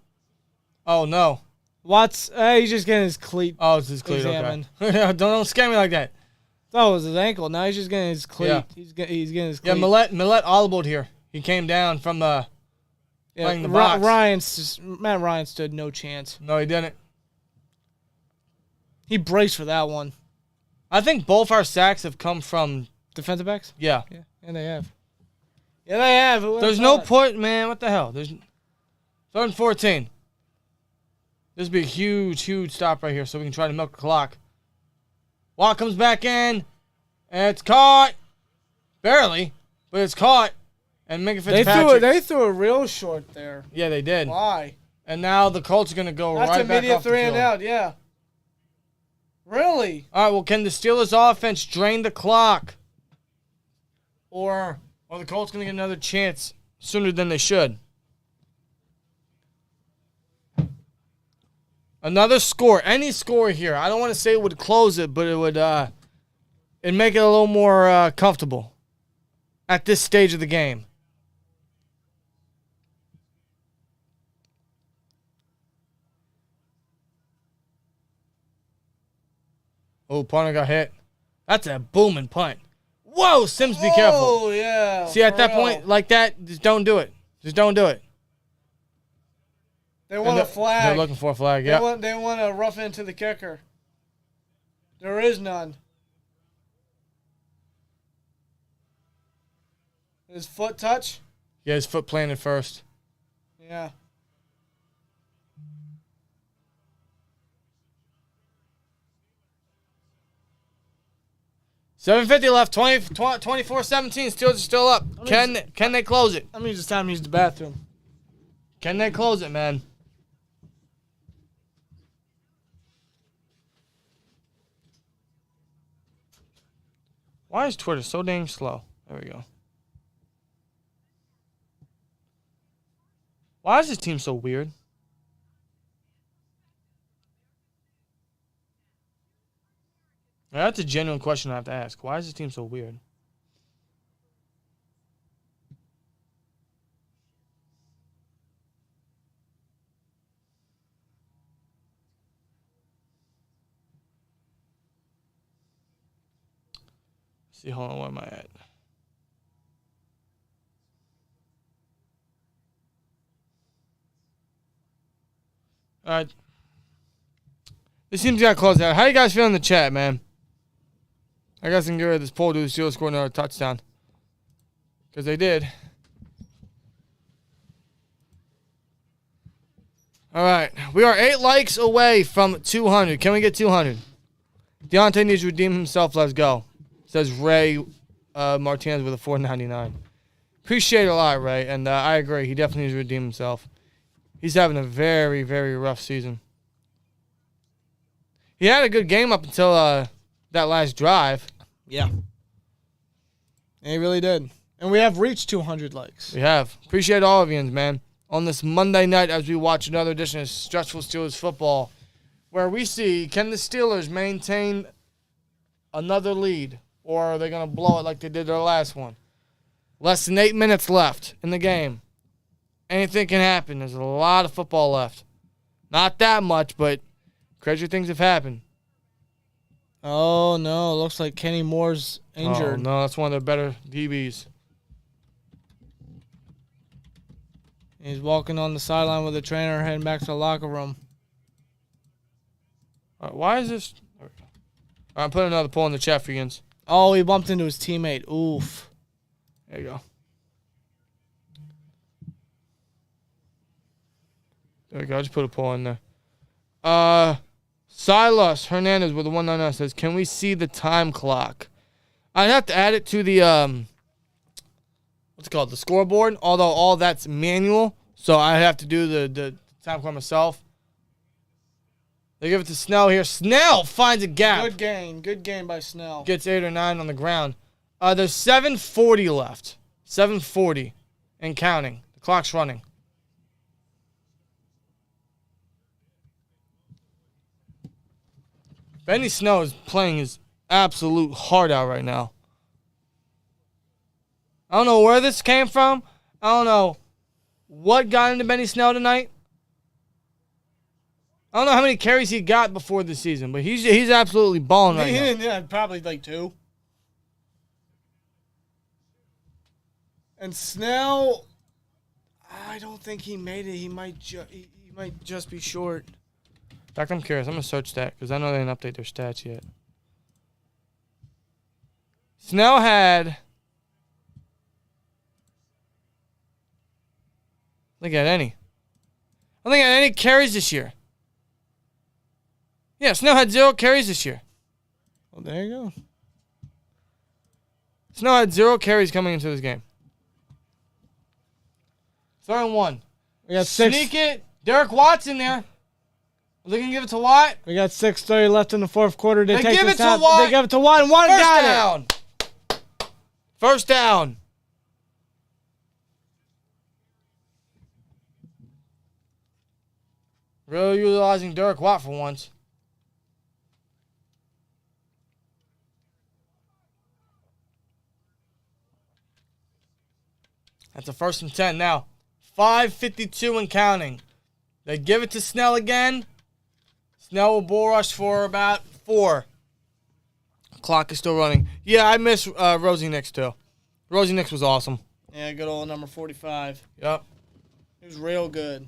Oh, no. Watts, he's just getting his cleat. Oh, it's his cleat. examined. Okay. don't scare me like that. Oh, it was his ankle. Now he's just getting his cleat. Yeah. He's getting his cleat. Yeah, Millette audibled here. He came down from the playing the box. Matt Ryan stood no chance. No, he didn't. He braced for that one. I think both our sacks have come from defensive backs. Yeah, and they have. Yeah, they have. There's no point, man. What the hell? There's 3rd and 14. This would be a huge stop right here, so we can try to milk the clock. Watt comes back in, and it's caught. Barely, but it's caught. And Minka Fitzpatrick. They threw a real short there. Yeah, they did. Why? And now the Colts are going to go right back off the field. That's immediate 3 and out, yeah. Really? All right, well, can the Steelers offense drain the clock? Or are the Colts going to get another chance sooner than they should? Another score, any score here. I don't want to say it would close it, but it would it'd make it a little more comfortable at this stage of the game. Oh, punter got hit. That's a booming punt. Whoa, Sims, be careful. Oh, yeah. See, at that point, like that, just don't do it. Just don't do it. They want a flag. They're looking for a flag, yeah. They want to rough into the kicker. There is none. His foot touch? Yeah, his foot planted first. Yeah. $7:50 left, 24-17. Steelers are still up. Can they close it? That means it's time to use the bathroom. Can they close it, man? Why is Twitter so dang slow? There we go. Why is this team so weird? That's a genuine question I have to ask. Why is this team so weird? See, hold on, where am I at? All right. This team's got to close out. How you guys feel in the chat, man? I guess I can get rid of this poll. Do the Steelers score another touchdown? Because they did. All right. We are 8 likes away from 200. Can we get 200? Deontay needs to redeem himself. Let's go. Says Ray Martinez with a $4.99. Appreciate it a lot, Ray. And I agree. He definitely needs to redeem himself. He's having a very, very rough season. He had a good game up until that last drive. Yeah. And he really did. And we have reached 200 likes. We have. Appreciate all of you, man. On this Monday night as we watch another edition of Stressful Steelers football, where we see, can the Steelers maintain another lead, or are they going to blow it like they did their last one? Less than 8 minutes left in the game. Anything can happen. There's a lot of football left. Not that much, but crazier things have happened. Oh, no. It looks like Kenny Moore's injured. Oh, no. That's one of their better DBs. He's walking on the sideline with the trainer heading back to the locker room. Why is this? I'm putting another poll in the chat for you. Oh, he bumped into his teammate. Oof. There you go. There we go. I just put a poll in there. Silas Hernandez with a 199 says, can we see the time clock? I'd have to add it to the, what's it called? The scoreboard, although all that's manual. So I have to do the time clock myself. They give it to Snell here. Snell finds a gap. Good gain. Good gain by Snell. Gets 8 or 9 on the ground. There's 7:40 left. 7:40 and counting. The clock's running. Benny Snell is playing his absolute heart out right now. I don't know where this came from. I don't know what got into Benny Snell tonight. I don't know how many carries he got before the season, but he's absolutely balling right now. Yeah, probably like 2. And Snell, I don't think he made it. He might just be short. In fact, I'm curious. I'm going to search that because I know they didn't update their stats yet. Snell had... I don't think he had any carries this year. Yeah, Snell had 0 carries this year. Well, there you go. Snell had 0 carries coming into this game. 3rd and 1. We got 6. Sneak it. Derek Watt's in there. Are they going to give it to Watt? We got 6:30 left in the 4th quarter. They give it to Watt. They give it to Watt, and Watt got it. First down. Really utilizing Derek Watt for once. That's a 1st and 10 now. 5:52 and counting. They give it to Snell again. Snell will bull rush for about 4. Clock is still running. Yeah, I miss Rosie Nix too. Rosie Nix was awesome. Yeah, good old number 45. Yep. He was real good.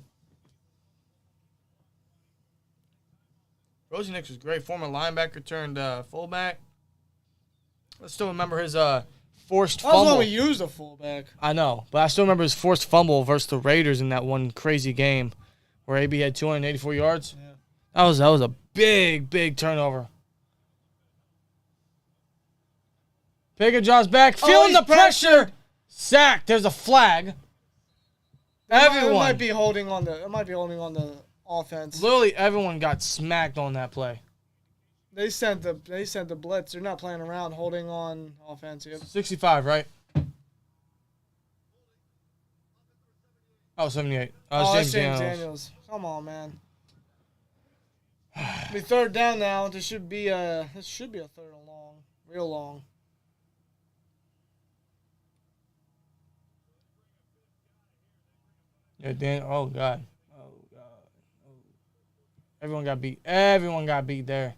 Rosie Nix was great. Former linebacker turned fullback. I still remember his forced fumble. That was when we used a fullback. I know, but I still remember his forced fumble versus the Raiders in that one crazy game where AB had 284 yards. Yeah. That was a big turnover. Pickett draws back, feeling the pressure. Sack. There's a flag. It might be holding on the offense. Literally everyone got smacked on that play. They sent the blitz. They're not playing around, holding on offensive. 65, right? Oh, 78. That's James Daniels. Come on, man. Be 3rd down now. This should be a 3rd and long, real long. Yeah, Dan. Oh God. Everyone got beat. Everyone got beat there.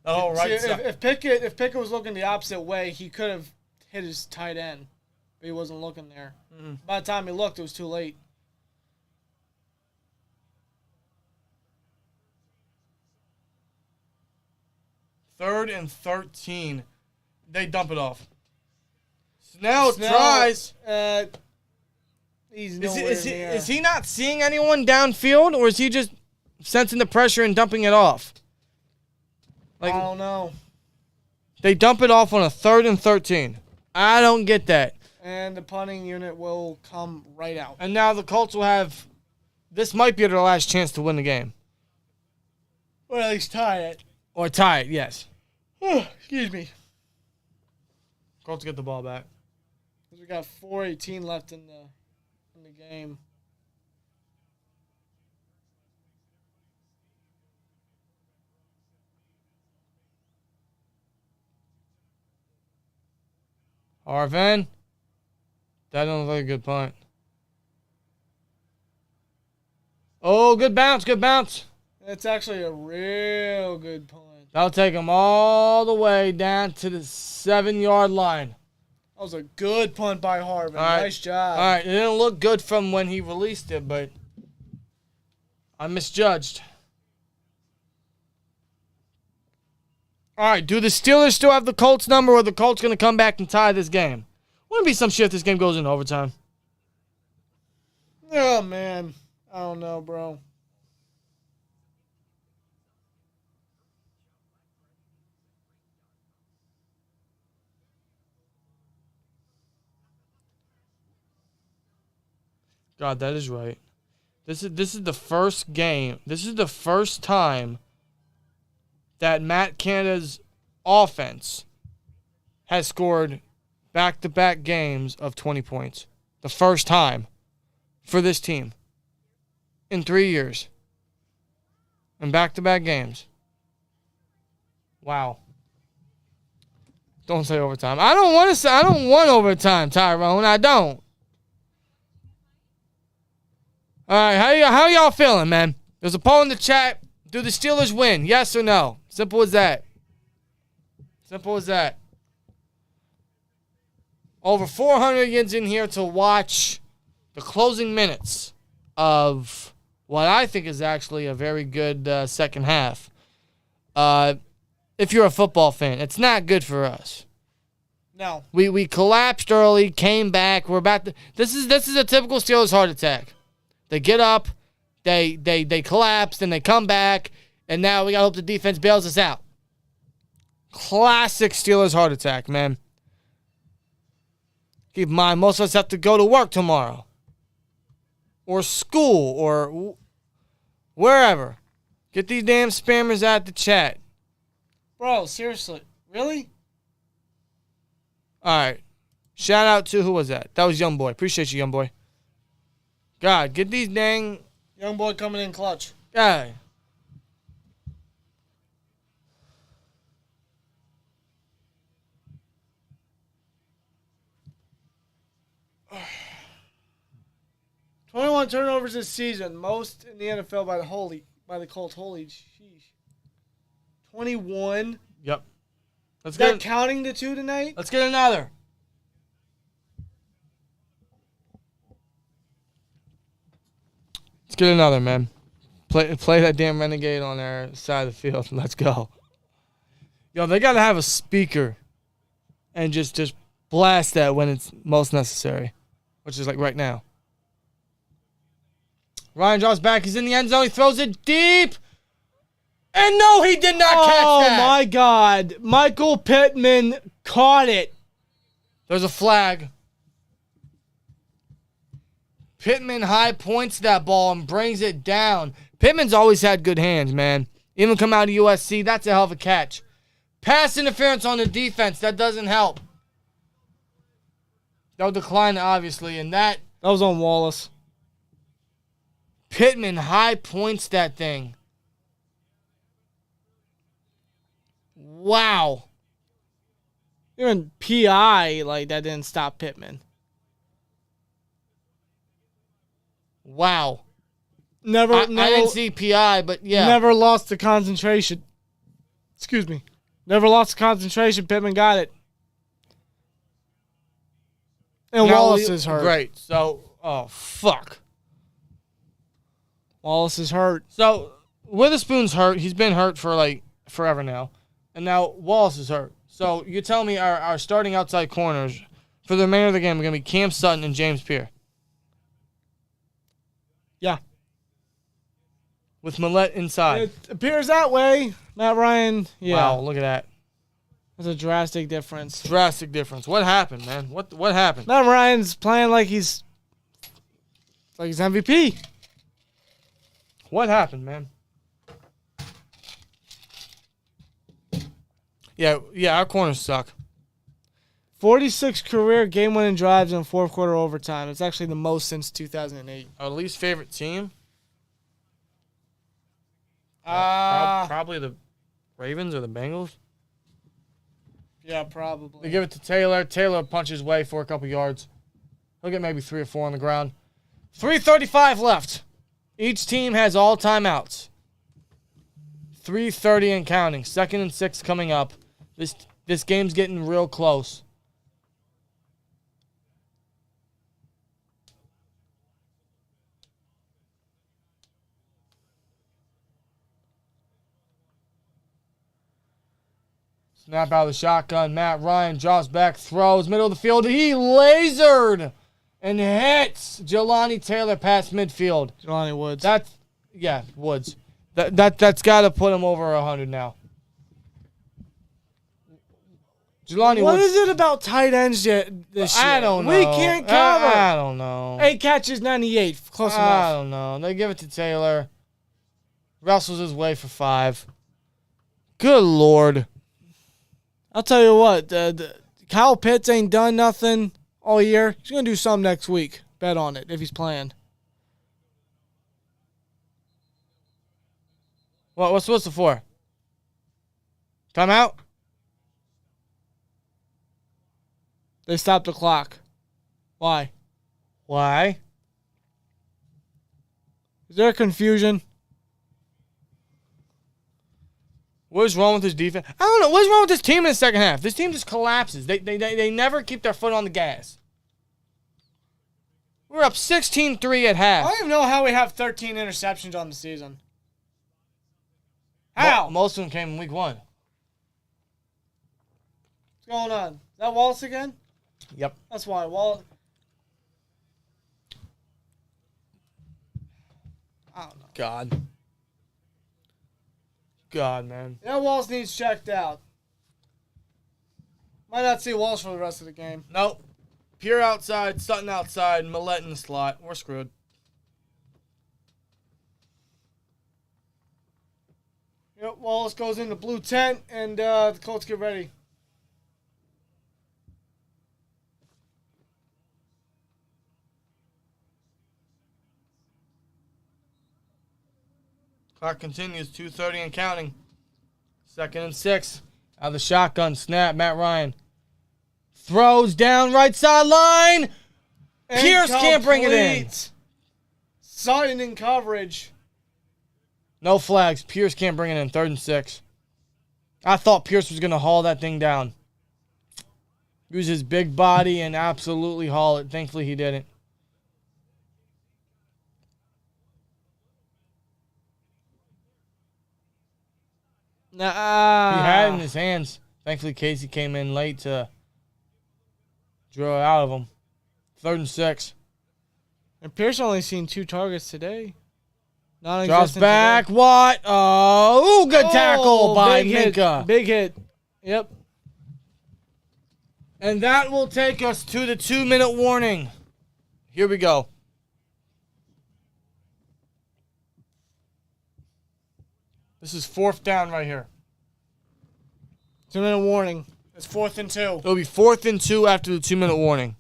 Oh, right. See, if Pickett was looking the opposite way, he could have hit his tight end, but he wasn't looking there. Mm-hmm. By the time he looked, it was too late. 3rd and 13. They dump it off. Snell tries. He's nowhere near. Is he not seeing anyone downfield, or is he just sensing the pressure and dumping it off? I don't know. They dump it off on a 3rd and 13. I don't get that. And the punting unit will come right out. And now the Colts will have... This might be their last chance to win the game. Or at least tie it. Or tie it, yes. Excuse me. Colts get the ball back. We got 4:18 left in the game. Arvin. That don't look like a good punt. Oh, good bounce, good bounce. That's actually a real good punt. That'll take him all the way down to the 7-yard line. That was a good punt by Harvin. Right. Nice job. All right, it didn't look good from when he released it, but I misjudged. All right, do the Steelers still have the Colts number, or are the Colts going to come back and tie this game? Wouldn't be some shit if this game goes in overtime. Oh, man. I don't know, bro. God, that is right. This is the first game. This is the first time that Matt Canada's offense has scored back-to-back games of 20 points. The first time for this team in 3 years. In back-to-back games. Wow. Don't say overtime. I don't want overtime, Tyrone. I don't. All right, how y'all feeling, man? There's a poll in the chat. Do the Steelers win? Yes or no? Simple as that. Simple as that. Over 400 kids in here to watch the closing minutes of what I think is actually a very good second half. If you're a football fan, it's not good for us. No. We collapsed early, came back. We're about to. This is a typical Steelers heart attack. They get up, they collapse, then they come back, and now we gotta hope the defense bails us out. Classic Steelers heart attack, man. Keep in mind, most of us have to go to work tomorrow, or school, or wherever. Get these damn spammers out the chat. Bro, seriously, really? All right. Shout out to, who was that? That was Young Boy. Appreciate you, Young Boy. God, get these dang... Young Boy coming in clutch. God. "21 turnovers this season, most in the NFL by the Colts. Holy sheesh. 21? Yep. Is that counting the 2 tonight? Let's get another. Let's get another, man. Play that damn Renegade on their side of the field. Let's go. Yo, they got to have a speaker and just blast that when it's most necessary, which is like right now. Ryan draws back. He's in the end zone. He throws it deep. And no, he did not catch that. Oh, my God. Michael Pittman caught it. There's a flag. Pittman high points that ball and brings it down. Pittman's always had good hands, man. Even come out of USC, that's a hell of a catch. Pass interference on the defense. That doesn't help. They'll decline, obviously, and that was on Wallace. Pittman high points that thing. Wow. Even PI, like, that didn't stop Pittman. Wow. I didn't see PI, but yeah. Never lost the concentration. Excuse me. Never lost the concentration. Pittman got it. And Now, Wallace is hurt. Great. So, oh, fuck. Wallace is hurt. So, Witherspoon's hurt. He's been hurt for, like, forever now. And now Wallace is hurt. So, you're telling me our starting outside corners for the remainder of the game are going to be Cam Sutton and James Pierre? Yeah. With Millette inside. It appears that way. Matt Ryan, yeah. Wow, look at that. That's a drastic difference. Drastic difference. What happened, man? What happened? Matt Ryan's playing like he's MVP. What happened, man? Yeah, our corners suck. 46 career game-winning drives in fourth quarter overtime. It's actually the most since 2008. Our least favorite team? Probably the Ravens or the Bengals. Yeah, probably. They give it to Taylor. Taylor punches way for a couple yards. He'll get maybe 3 or 4 on the ground. 3:35 left. Each team has all timeouts. 3:30 and counting. 2nd and 6 coming up. This game's getting real close. Snap out of the shotgun. Matt Ryan draws back, throws, middle of the field. He lasered and hits Jelani Taylor past midfield. Jelani Woods. Woods. That's got to put him over 100 now. Jelani What Woods. is it about tight ends this year? I don't know. We can't cover. I don't know. 8 catches, 98. Close enough. I don't know. They give it to Taylor. Wrestles his way for 5. Good Lord. I'll tell you what, Kyle Pitts ain't done nothing all year. He's going to do some next week. Bet on it if he's playing. What's the for? Timeout? They stopped the clock. Why? Is there confusion? What's wrong with this defense? I don't know. What's wrong with this team in the second half? This team just collapses. They never keep their foot on the gas. We're up 16-3 at half. I don't even know how we have 13 interceptions on the season. How? Most of them came in week 1. What's going on? Is that Wallace again? Yep. That's why. Wallace. I don't know. God, man. Yeah, Wallace needs checked out. Might not see Wallace for the rest of the game. Nope. Pure outside, Sutton outside, Millette in the slot. We're screwed. Yep, Wallace goes in the blue tent, and the Colts get ready. Clock continues, 2:30 and counting. 2nd and 6. Out of the shotgun, snap, Matt Ryan. Throws down right sideline. Pierce can't bring it in. Sutton in coverage. No flags. Pierce can't bring it in. 3rd and 6. I thought Pierce was going to haul that thing down. Use his big body and absolutely haul it. Thankfully, he didn't. Nah. He had it in his hands. Thankfully, Casey came in late to draw it out of him. 3rd and 6. And Pierce only seen 2 targets today. Drops back. Today. What? Oh, good tackle by Minka. Big hit. Yep. And that will take us to the 2-minute warning. Here we go. This is 4th down right here. 2-minute warning. It's 4th and 2. It'll be 4th and 2 after the 2-minute warning.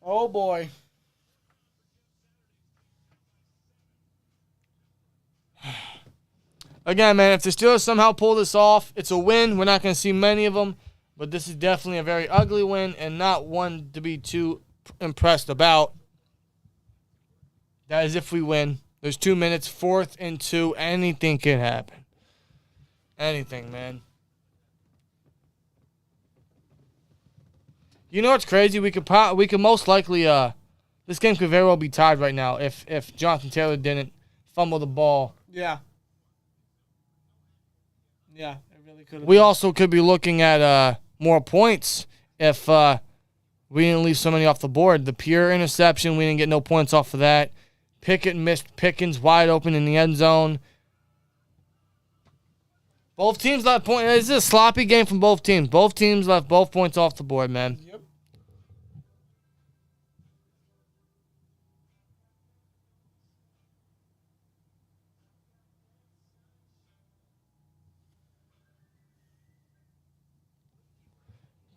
Oh, boy. Again, man, if the Steelers somehow pull this off, it's a win. We're not going to see many of them. But this is definitely a very ugly win and not one to be too impressed about. That is if we win. There's 2 minutes, 4th and 2. Anything can happen. Anything, man. You know what's crazy? We could most likely this game could very well be tied right now if Jonathan Taylor didn't fumble the ball. Yeah. Yeah, it really could have. We also could be looking at more points if we didn't leave so many off the board. The pure interception, we didn't get no points off of that. Pickett missed Pickens wide open in the end zone. Both teams left points. This is a sloppy game from both teams. Both teams left both points off the board, man. Yep.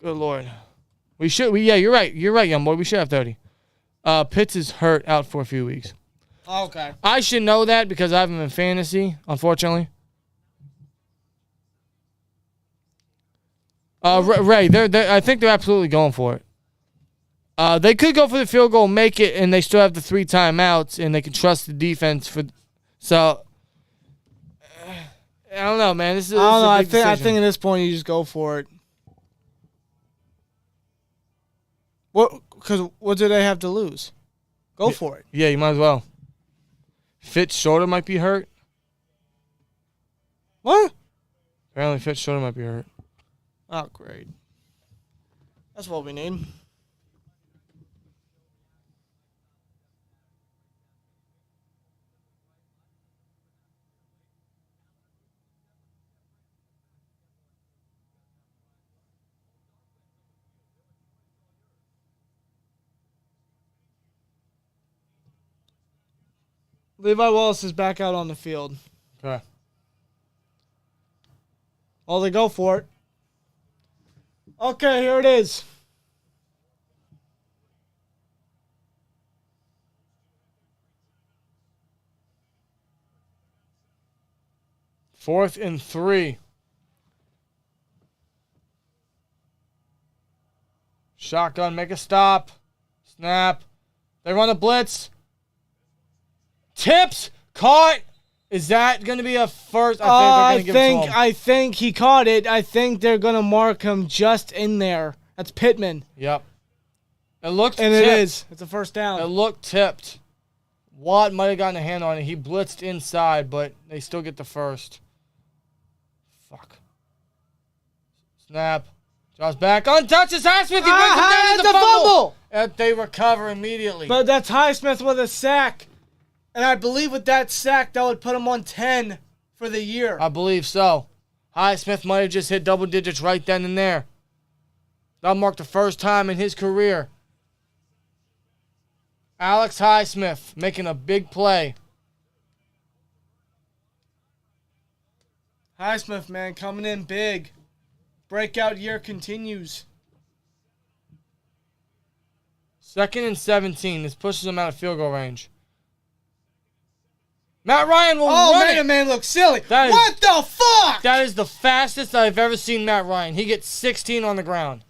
Good Lord. Yeah, you're right. You're right, young boy. We should have 30. Pitts is hurt out for a few weeks. Okay. I should know that because I have him in fantasy, unfortunately. Ray, I think they're absolutely going for it. They could go for the field goal, make it, and they still have the 3 timeouts, and they can trust the defense for. So, I don't know, man. This is. I think at this point you just go for it. Because what do they have to lose? Go for it. Yeah, you might as well. Fitt's shoulder might be hurt. What? Apparently, Fitt's shoulder might be hurt. Oh, great. That's what we need. Levi Wallace is back out on the field. Okay. Oh, they go for it. Okay, here it is. Fourth and 3. Shotgun, make a stop. Snap. They run a blitz. Tips. Caught. Is that going to be a first? I think he caught it. I think they're going to mark him just in there. That's Pittman. Yep. It looked and tipped. It is. It's a first down. It looked tipped. Watt might have gotten a hand on it. He blitzed inside, but they still get the first. Fuck. Snap. Draws back. Untouches Highsmith. He brings him down. It's a fumble. And they recover immediately. But that's Highsmith with a sack. And I believe with that sack, that would put him on 10 for the year. I believe so. Highsmith might have just hit double digits right then and there. That marked the first time in his career. Alex Highsmith making a big play. Highsmith, man, coming in big. Breakout year continues. 2nd and 17. This pushes him out of field goal range. Matt Ryan will run it. Man looks silly. What the fuck? That is the fastest I've ever seen Matt Ryan. He gets 16 on the ground.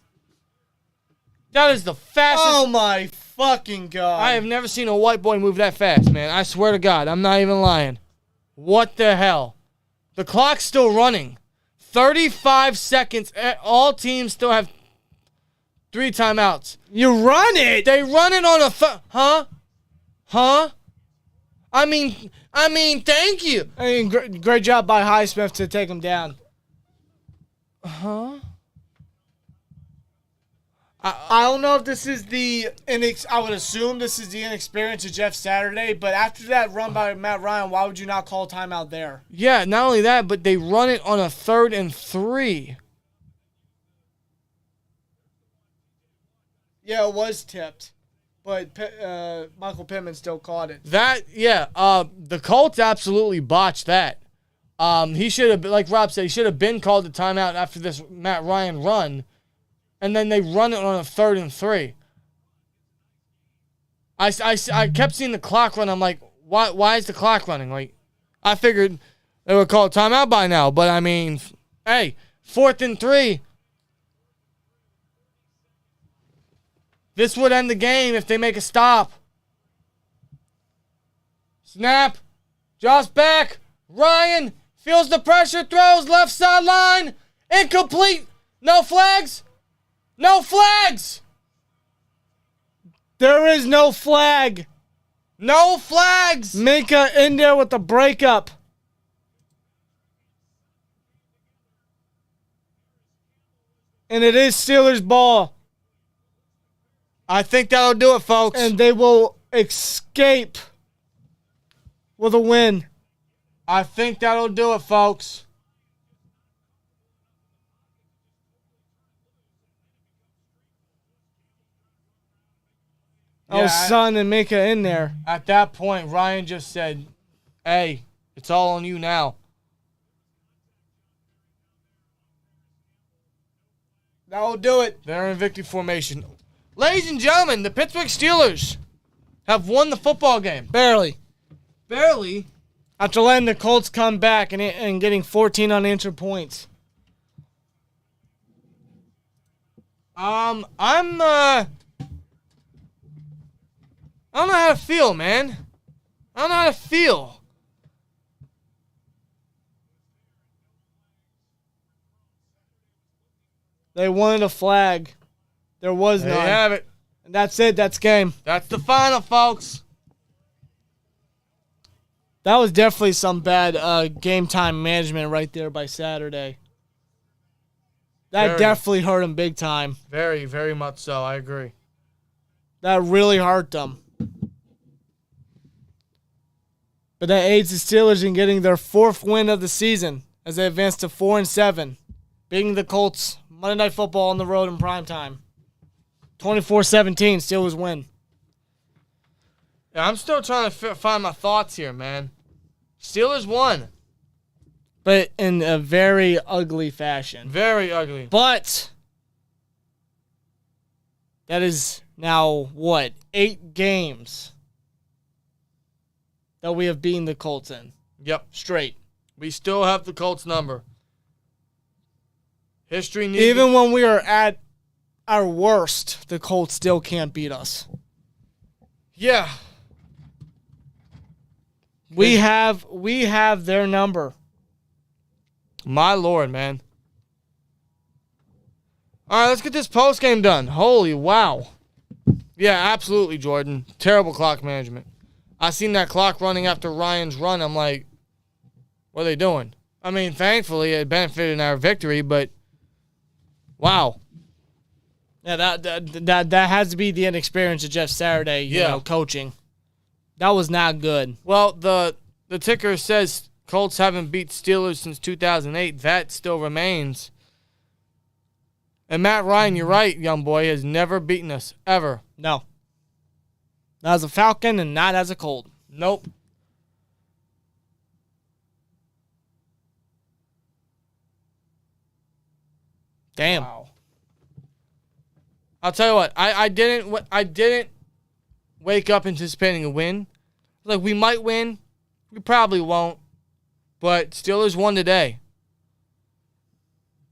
That is the fastest. Oh, my fucking God. I have never seen a white boy move that fast, man. I swear to God. I'm not even lying. What the hell? The clock's still running. 35 seconds. All teams still have 3 timeouts. You run it. They run it on a... Huh? I mean, thank you. I mean, great job by Highsmith to take him down. Huh? I don't know if this is I would assume this is the inexperience of Jeff Saturday, but after that run by Matt Ryan, why would you not call timeout there? Yeah, not only that, but they run it on a 3rd and 3. Yeah, it was tipped, but Michael Pittman still caught it. The Colts absolutely botched that. He should have, like Rob said, he should have been called a timeout after this Matt Ryan run. And then they run it on a 3rd and 3. I kept seeing the clock run. I'm like, why is the clock running? Like, I figured they would call a timeout by now. But, I mean, hey, 4th and 3. This would end the game if they make a stop. Snap. Josh back. Ryan feels the pressure. Throws left sideline. Incomplete. No flags. No flags! There is no flag. No flags! Minka in there with the breakup. And it is Steelers ball. I think that'll do it, folks. And they will escape with a win. I think that'll do it, folks. Son and Minka in there. At that point, Ryan just said, hey, it's all on you now. That'll do it. They're in victory formation. Ladies and gentlemen, the Pittsburgh Steelers have won the football game. Barely. After letting the Colts come back and getting 14 unanswered points. I don't know how to feel, man. I don't know how to feel. They wanted a flag. There was none. There you have it. And that's it. That's game. That's the final, folks. That was definitely some bad game time management right there by Saturday. That definitely hurt him big time. Very, very much so. I agree. That really hurt them. But that aids the Steelers in getting their 4th win of the season as they advance to 4-7, beating the Colts Monday Night Football on the road in primetime. 24-17, Steelers win. Yeah, I'm still trying to find my thoughts here, man. Steelers won. But in a very ugly fashion. Very ugly. But that is now, 8 games that we have beaten the Colts in. Yep. Straight. We still have the Colts number. History needs... Even when we are at our worst, the Colts still can't beat us. Yeah. We have their number. My Lord, man. All right, let's get this post game done. Holy wow. Yeah, absolutely, Jordan. Terrible clock management. I seen that clock running after Ryan's run. I'm like, what are they doing? I mean, thankfully, it benefited in our victory, but wow. Yeah, that has to be the inexperience of Jeff Saturday, you know, coaching. That was not good. Well, the ticker says Colts haven't beat Steelers since 2008. That still remains. And Matt Ryan, you're right, young boy, has never beaten us, ever. No. Not as a Falcon and not as a Colt. Nope. Damn. Wow. I'll tell you what, I didn't wake up anticipating a win. Like, we might win. We probably won't. But Steelers won today.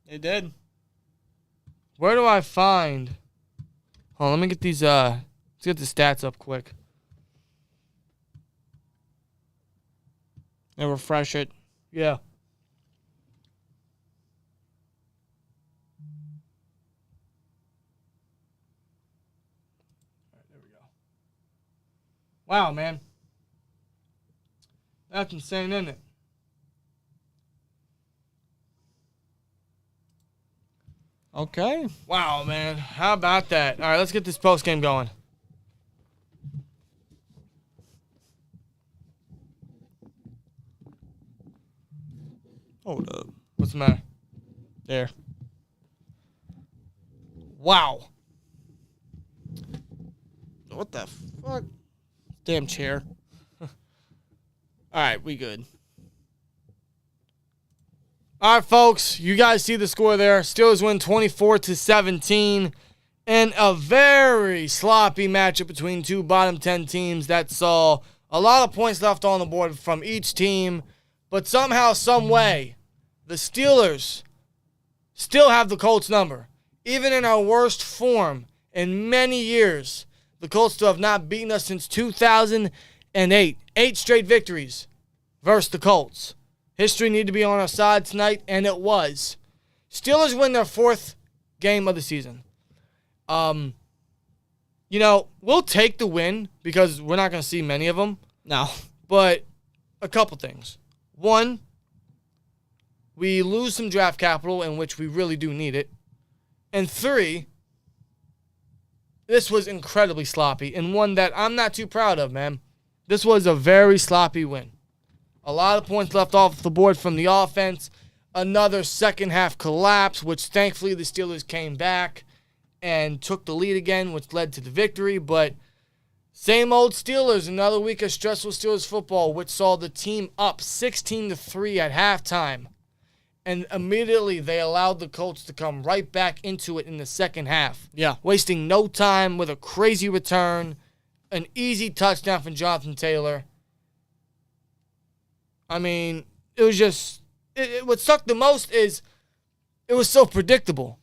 They did. Where do I find? Hold on, let me get these. Let's get the stats up quick. And refresh it. Yeah. All right, there we go. Wow, man. That's insane, isn't it? Okay. Wow, man. How about that? All right, let's get this post game going. Hold up. What's the matter? There. Wow. What the fuck? Damn chair. All right, we good. All right, folks, you guys see the score there. Steelers win 24-17 in a very sloppy matchup between two bottom 10 teams that saw a lot of points left on the board from each team. But somehow, some way, the Steelers still have the Colts number. Even in our worst form in many years, the Colts still have not beaten us since 2008. 8 straight victories versus the Colts. History needed to be on our side tonight, and it was. Steelers win their 4th game of the season. You know, we'll take the win because we're not going to see many of them. No. But a couple things. One, we lose some draft capital, in which we really do need it. And 3, this was incredibly sloppy and one that I'm not too proud of, man. This was a very sloppy win. A lot of points left off the board from the offense. Another second half collapse, which thankfully the Steelers came back and took the lead again, which led to the victory. But same old Steelers, another week of stressful Steelers football, which saw the team up 16-3 at halftime. And immediately they allowed the Colts to come right back into it in the second half. Yeah. Wasting no time with a crazy return, an easy touchdown from Jonathan Taylor. I mean, it was just, what sucked the most is it was so predictable.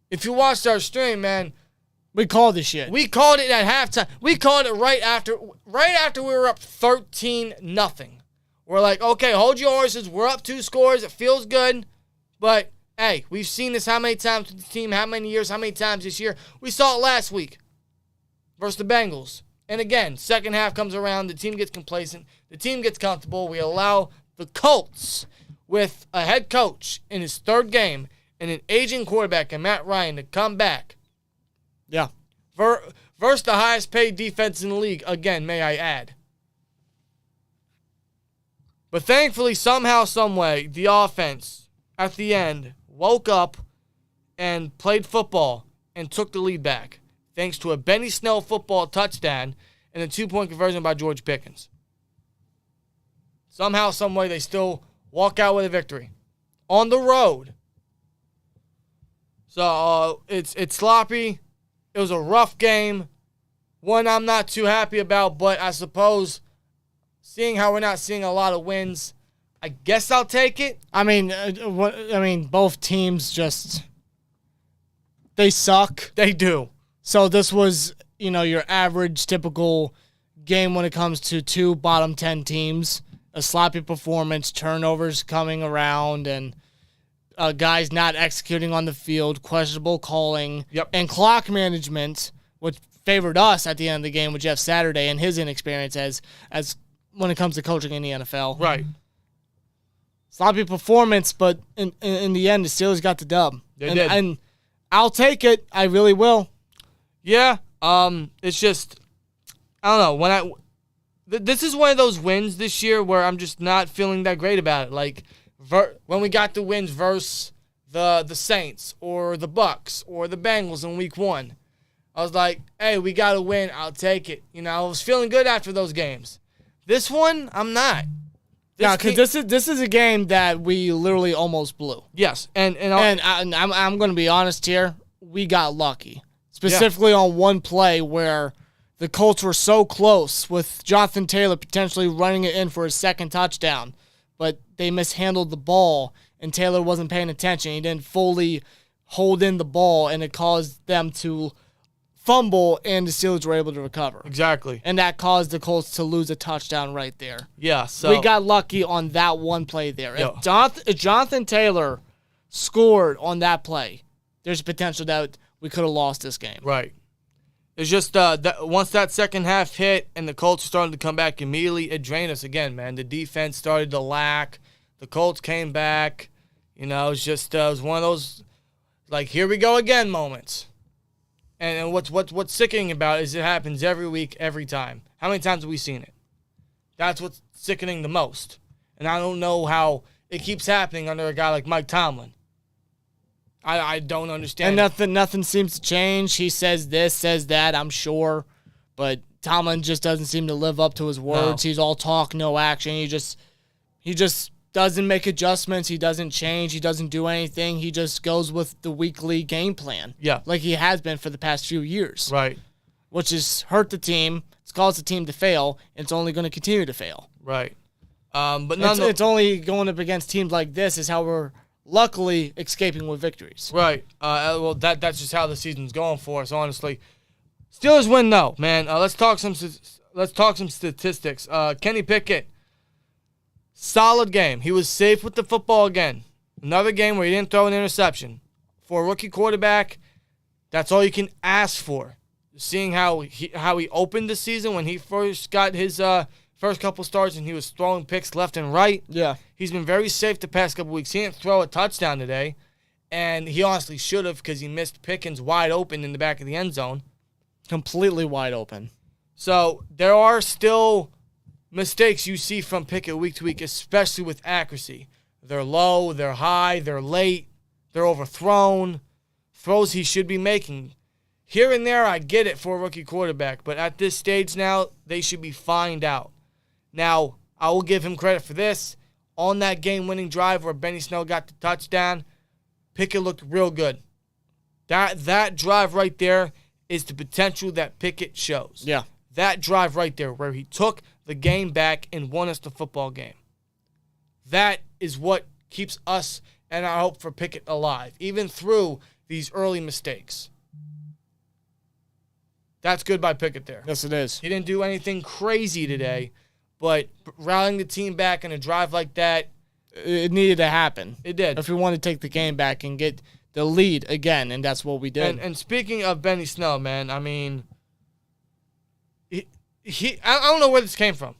If you watched our stream, man. We called this shit. We called it at halftime. We called it right after we were up 13-0. We're like, okay, hold your horses. We're up 2 scores. It feels good. But, hey, we've seen this how many times with the team, how many years, how many times this year. We saw it last week versus the Bengals. And again, second half comes around, the team gets complacent, the team gets comfortable. We allow the Colts, with a head coach in his 3rd game and an aging quarterback and Matt Ryan, to come back. Yeah. Versus the highest paid defense in the league, again, may I add. But thankfully, somehow, someway, the offense at the end woke up and played football and took the lead back, thanks to a Benny Snell football touchdown and a 2-point conversion by George Pickens. Somehow, someway, they still walk out with a victory on the road. So it's sloppy. It was a rough game, one I'm not too happy about, but I suppose seeing how we're not seeing a lot of wins, I guess I'll take it. I mean, both teams just They suck. They do. So this was, your average, typical game when it comes to two bottom 10 teams. A sloppy performance, turnovers coming around, and guys not executing on the field, questionable calling, and clock management, which favored us at the end of the game with Jeff Saturday and his inexperience as when it comes to coaching in the NFL. Right. Sloppy performance, but in the end, the Steelers got the dub. They did. And I'll take it. I really will. Yeah. It's just, I don't know. This is one of those wins this year where I'm just not feeling that great about it. Like, when we got the wins versus the Saints or the Bucks or the Bengals in week 1, I was like, hey, we got to win. I'll take it. I was feeling good after those games. This one, I'm not. Because this is a game that we literally almost blew. Yes, and I'm going to be honest here. We got lucky, specifically on one play where the Colts were so close with Jonathan Taylor potentially running it in for his second touchdown, but they mishandled the ball and Taylor wasn't paying attention. He didn't fully hold in the ball, and it caused them to fumble, and the Steelers were able to recover. Exactly. And that caused the Colts to lose a touchdown right there. Yeah, so we got lucky on that one play there. If Jonathan Taylor scored on that play, there's potential that we could have lost this game. Right. It's just once that second half hit and the Colts started to come back immediately, it drained us again, man. The defense started to lack. The Colts came back. It's just it was one of those, like, here we go again moments. And what's sickening about it is it happens every week, every time. How many times have we seen it? That's what's sickening the most. And I don't know how it keeps happening under a guy like Mike Tomlin. I don't understand. And nothing seems to change. He says this, says that, I'm sure. But Tomlin just doesn't seem to live up to his words. No. He's all talk, no action. He just doesn't make adjustments. He doesn't change. He doesn't do anything. He just goes with the weekly game plan. Yeah. Like he has been for the past few years. Right. Which has hurt the team. It's caused the team to fail. And it's only going to continue to fail. Right. But it's only going up against teams like this is how we're luckily escaping with victories. Right. Well, that's just how the season's going for us, honestly. Steelers win, though, man. Let's talk some statistics. Kenny Pickett, solid game. He was safe with the football again. Another game where he didn't throw an interception. For a rookie quarterback, that's all you can ask for. Seeing how he opened the season when he first got his first couple starts and he was throwing picks left and right. Yeah. He's been very safe the past couple weeks. He didn't throw a touchdown today, and he honestly should have because he missed Pickens wide open in the back of the end zone. Completely wide open. So there are still mistakes you see from Pickett week to week, especially with accuracy. They're low, they're high, they're late, they're overthrown. Throws he should be making. Here and there, I get it for a rookie quarterback, but at this stage now, they should be fined out. Now, I will give him credit for this. On that game-winning drive where Benny Snell got the touchdown, Pickett looked real good. That drive right there is the potential that Pickett shows. Yeah. That drive right there where he took the game back and won us the football game. That is what keeps us and our hope for Pickett alive, even through these early mistakes. That's good by Pickett there. Yes, it is. He didn't do anything crazy today, but rallying the team back in a drive like that, it needed to happen. It did. If we wanted to take the game back and get the lead again, and that's what we did. And speaking of Benny Snell, man, I mean, I don't know where this came from.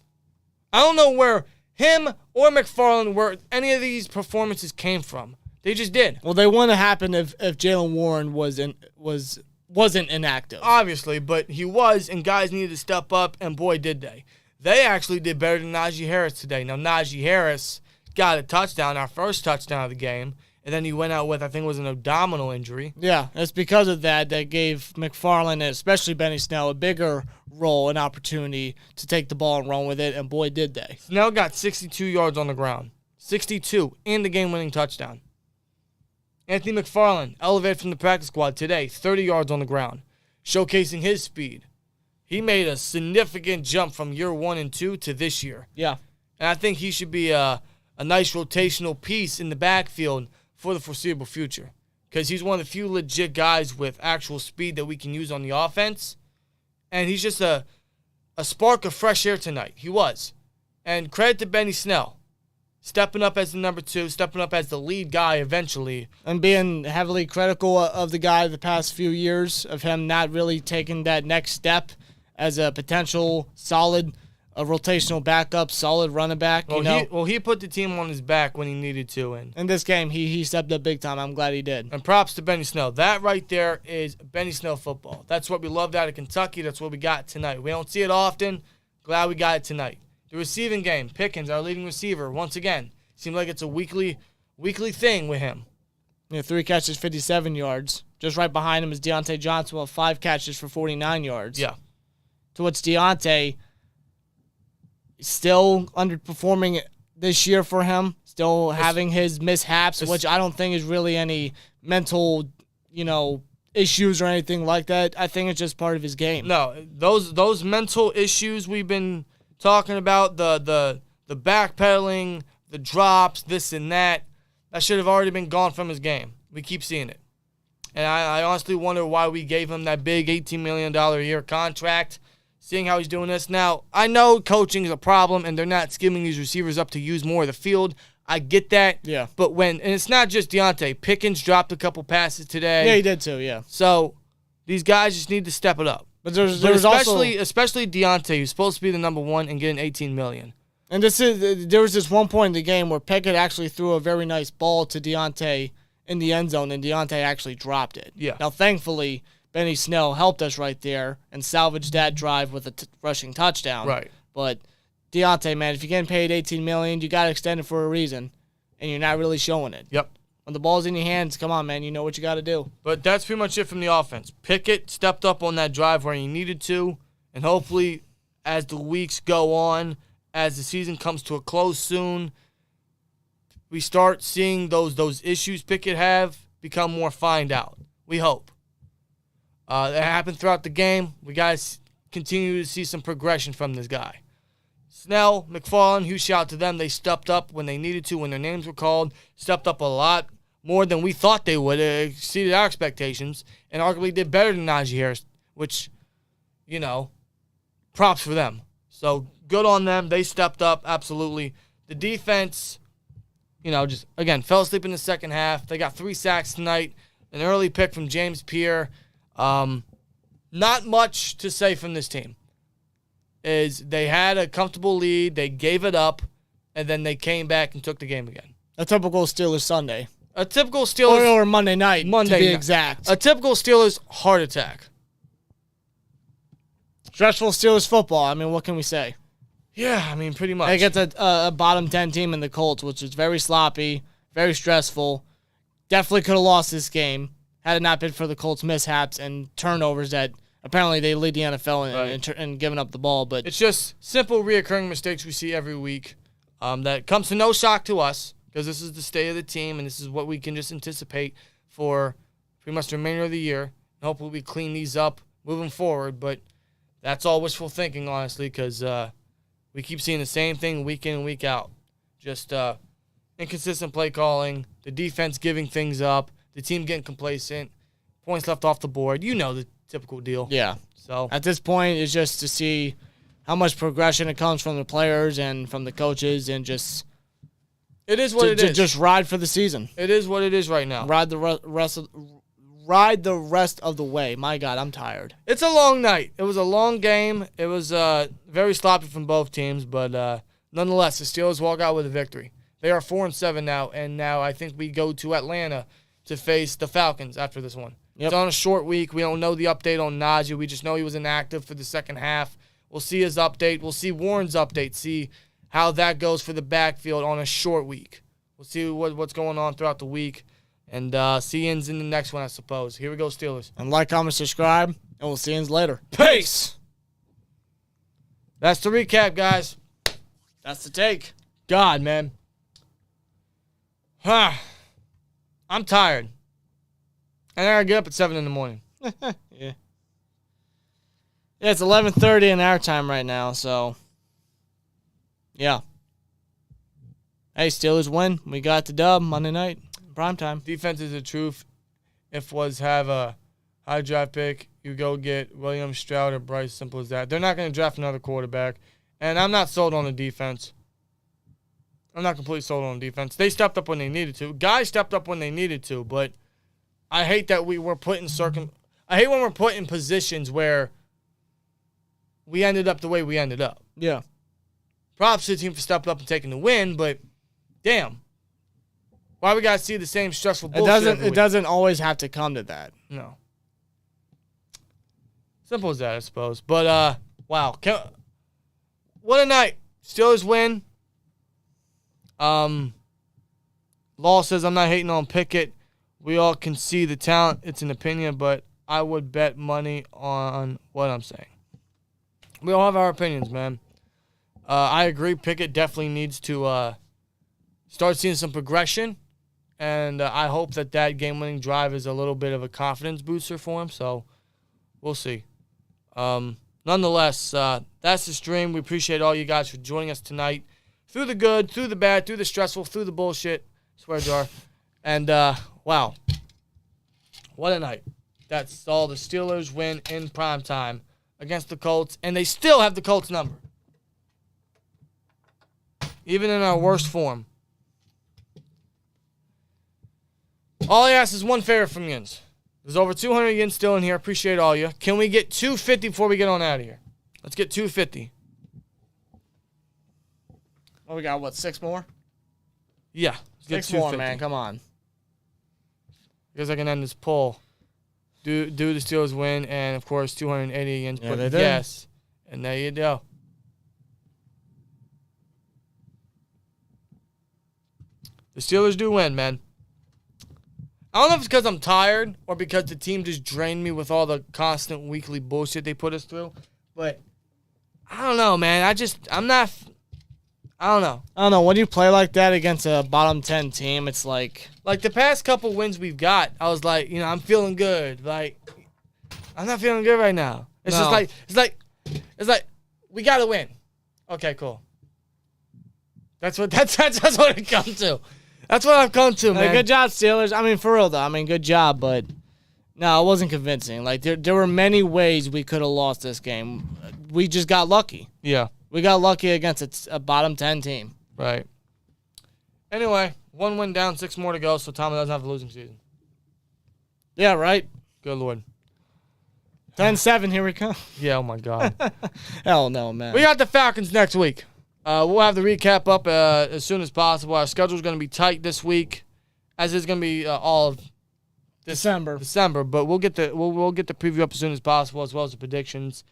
I don't know where him or McFarland, where any of these performances came from. They just did. Well, they wouldn't have happened if Jaylen Warren wasn't inactive. Obviously, but he was, and guys needed to step up, and boy, did they. They actually did better than Najee Harris today. Now, Najee Harris got a touchdown, our first touchdown of the game, and then he went out with, I think it was an abdominal injury. Yeah, it's because of that gave McFarland, and especially Benny Snell, a bigger role and opportunity to take the ball and run with it, and boy, did they. Snell got 62 yards on the ground. 62 in the game-winning touchdown. Anthony McFarland, elevated from the practice squad today, 30 yards on the ground, showcasing his speed. He made a significant jump from year 1 and 2 to this year. Yeah. And I think he should be a nice rotational piece in the backfield for the foreseeable future. because he's one of the few legit guys with actual speed that we can use on the offense. And he's just a spark of fresh air tonight. He was. And credit to Benny Snell. Stepping up as the number 2, stepping up as the lead guy eventually. And being heavily critical of the guy the past few years, of him not really taking that next step as a potential solid rotational backup, solid running back. He put the team on his back when he needed to. And in this game, he stepped up big time. I'm glad he did. And props to Benny Snell. That right there is Benny Snell football. That's what we loved out of Kentucky. That's what we got tonight. We don't see it often. Glad we got it tonight. The receiving game, Pickens, our leading receiver, once again, seems like it's a weekly thing with him. 3 catches, 57 yards. Just right behind him is Deontay Johnson with 5 catches for 49 yards. Yeah. To which Deontay still underperforming this year for him, still having his mishaps, which I don't think is really any mental, issues or anything like that. I think it's just part of his game. No, those mental issues we've been talking about, the backpedaling, the drops, this and that should have already been gone from his game. We keep seeing it. And I honestly wonder why we gave him that big $18 million a year contract, seeing how he's doing this. Now, I know coaching is a problem, and they're not skimming these receivers up to use more of the field. I get that. Yeah. But and it's not just Deontay. Pickens dropped a couple passes today. Yeah, he did too, yeah. So these guys just need to step it up. But especially Deontay, who's supposed to be the number 1 and getting $18 million. And there was this one point in the game where Pickett actually threw a very nice ball to Deontay in the end zone, and Deontay actually dropped it. Yeah. Now, thankfully, Benny Snell helped us right there and salvaged that drive with a rushing touchdown. Right. But Deontay, man, if you're getting paid $18 million, you got to extend it for a reason, and you're not really showing it. Yep. When the ball's in your hands, come on, man, you know what you got to do. But that's pretty much it from the offense. Pickett stepped up on that drive where he needed to, and hopefully as the weeks go on, as the season comes to a close soon, we start seeing those issues Pickett have become more fined out. We hope. That happened throughout the game. We got to continue to see some progression from this guy. Snell, McFarland, huge shout out to them. They stepped up when they needed to, when their names were called, stepped up a lot more than we thought they would. It exceeded our expectations, and arguably did better than Najee Harris, which, props for them. So good on them. They stepped up, absolutely. The defense, just, again, fell asleep in the second half. They got 3 sacks tonight, an early pick from James Pierre. Not much to say from this team. They had a comfortable lead, they gave it up, and then they came back and took the game again. A typical Steelers Sunday. A typical Steelers... Or Monday night, to be exact. A typical Steelers heart attack. Stressful Steelers football. I mean, what can we say? Yeah, I mean, pretty much. They get a bottom 10 team in the Colts, which is very sloppy, very stressful. Definitely could have lost this game had it not been for the Colts' mishaps and turnovers that apparently they lead the NFL in giving up the ball. But it's just simple, reoccurring mistakes we see every week that comes to no shock to us, because this is the state of the team, and this is what we can just anticipate for pretty much the remainder of the year. And hopefully we clean these up moving forward, but that's all wishful thinking, honestly, because we keep seeing the same thing week in and week out. Just inconsistent play calling, the defense giving things up, the team getting complacent, points left off the board. You know the typical deal. Yeah. So at this point, it's just to see how much progression it comes from the players and from the coaches, and just it is what it is. Just ride for the season. It is what it is right now. Ride the rest of the way. My God, I'm tired. It's a long night. It was a long game. It was very sloppy from both teams, but nonetheless, the Steelers walk out with a victory. They are 4-7 now, and now I think we go to Atlanta to face the Falcons after this one. Yep. It's on a short week. We don't know the update on Najee. We just know he was inactive for the second half. We'll see his update. We'll see Warren's update, see how that goes for the backfield on a short week. We'll see what's going on throughout the week, and see yins in the next one, I suppose. Here we go, Steelers. And like, comment, subscribe, and we'll see yins later. Peace! That's the recap, guys. That's the take. God, man. I'm tired. And I gotta get up at 7 in the morning. Yeah. Yeah, it's 11:30 in our time right now, so yeah. Hey, Steelers win. We got the dub Monday night, primetime. Defense is the truth. if was have a high draft pick, you go get William Stroud or Bryce. Simple as that. They're not going to draft another quarterback. And I'm not sold on the defense. I'm not completely sold on the defense. They stepped up when they needed to. Guys stepped up when they needed to, but I hate that we were put in I hate when we're put in positions where we ended up the way we ended up. Yeah. Props to the team for stepping up and taking the win, but damn. Why we got to see the same stressful bullshit? It doesn't always have to come to that. No. Simple as that, I suppose. But, wow. What a night. Steelers win. Law says, I'm not hating on Pickett. We all can see the talent. It's an opinion, but I would bet money on what I'm saying. We all have our opinions, man. I agree. Pickett definitely needs to start seeing some progression, and I hope that game-winning drive is a little bit of a confidence booster for him, so we'll see. Nonetheless, that's the stream. We appreciate all you guys for joining us tonight. Through the good, through the bad, through the stressful, through the bullshit. Swear jar. And, wow. What a night. That saw the Steelers win in primetime against the Colts, and they still have the Colts number. Even in our worst form. All I ask is one favor from yins. There's over 200 yins still in here. Appreciate all you. Can we get 250 before we get on out of here? Let's get 250. Oh, we got, what, 6 more? Yeah. 6 more, man. Come on. I guess I can end this poll. Do the Steelers win? And, of course, 280 yins. Yeah, they did. Yes. And there you go. The Steelers do win, man. I don't know if it's because I'm tired or because the team just drained me with all the constant weekly bullshit they put us through. But I don't know, man. I don't know. I don't know. When you play like that against a bottom 10 team, it's like the past couple wins we've got, I was like, I'm feeling good. Like, I'm not feeling good right now. It's just like, it's like, we got to win. Okay, cool. That's what it comes to. That's what I've come to, man. Good job, Steelers. I mean, for real, though. I mean, good job, but no, it wasn't convincing. Like, there were many ways we could have lost this game. We just got lucky. Yeah. We got lucky against a bottom 10 team. Right. Anyway, 1 win down, 6 more to go, so Tommy doesn't have a losing season. Yeah, right? Good Lord. 10-7, here we come. Yeah, oh my God. Hell no, man. We got the Falcons next week. We'll have the recap up as soon as possible. Our schedule's going to be tight this week, as is going to be all of December. But we'll get the preview up as soon as possible, as well as the predictions.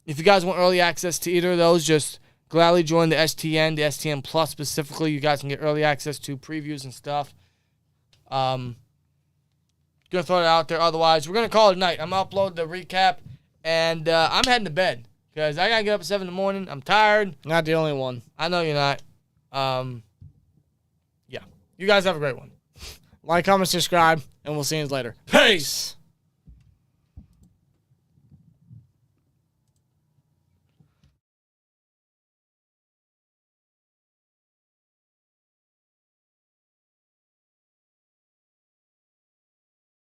If you guys want early access to either of those, just gladly join the STN, the STN Plus specifically. You guys can get early access to previews and stuff. Gonna throw it out there. Otherwise, we're gonna call it a night. I'm gonna upload the recap, and I'm heading to bed because I gotta get up at 7 in the morning. I'm tired. Not the only one. I know you're not. Yeah. You guys have a great one. Like, comment, subscribe, and we'll see you later. Peace.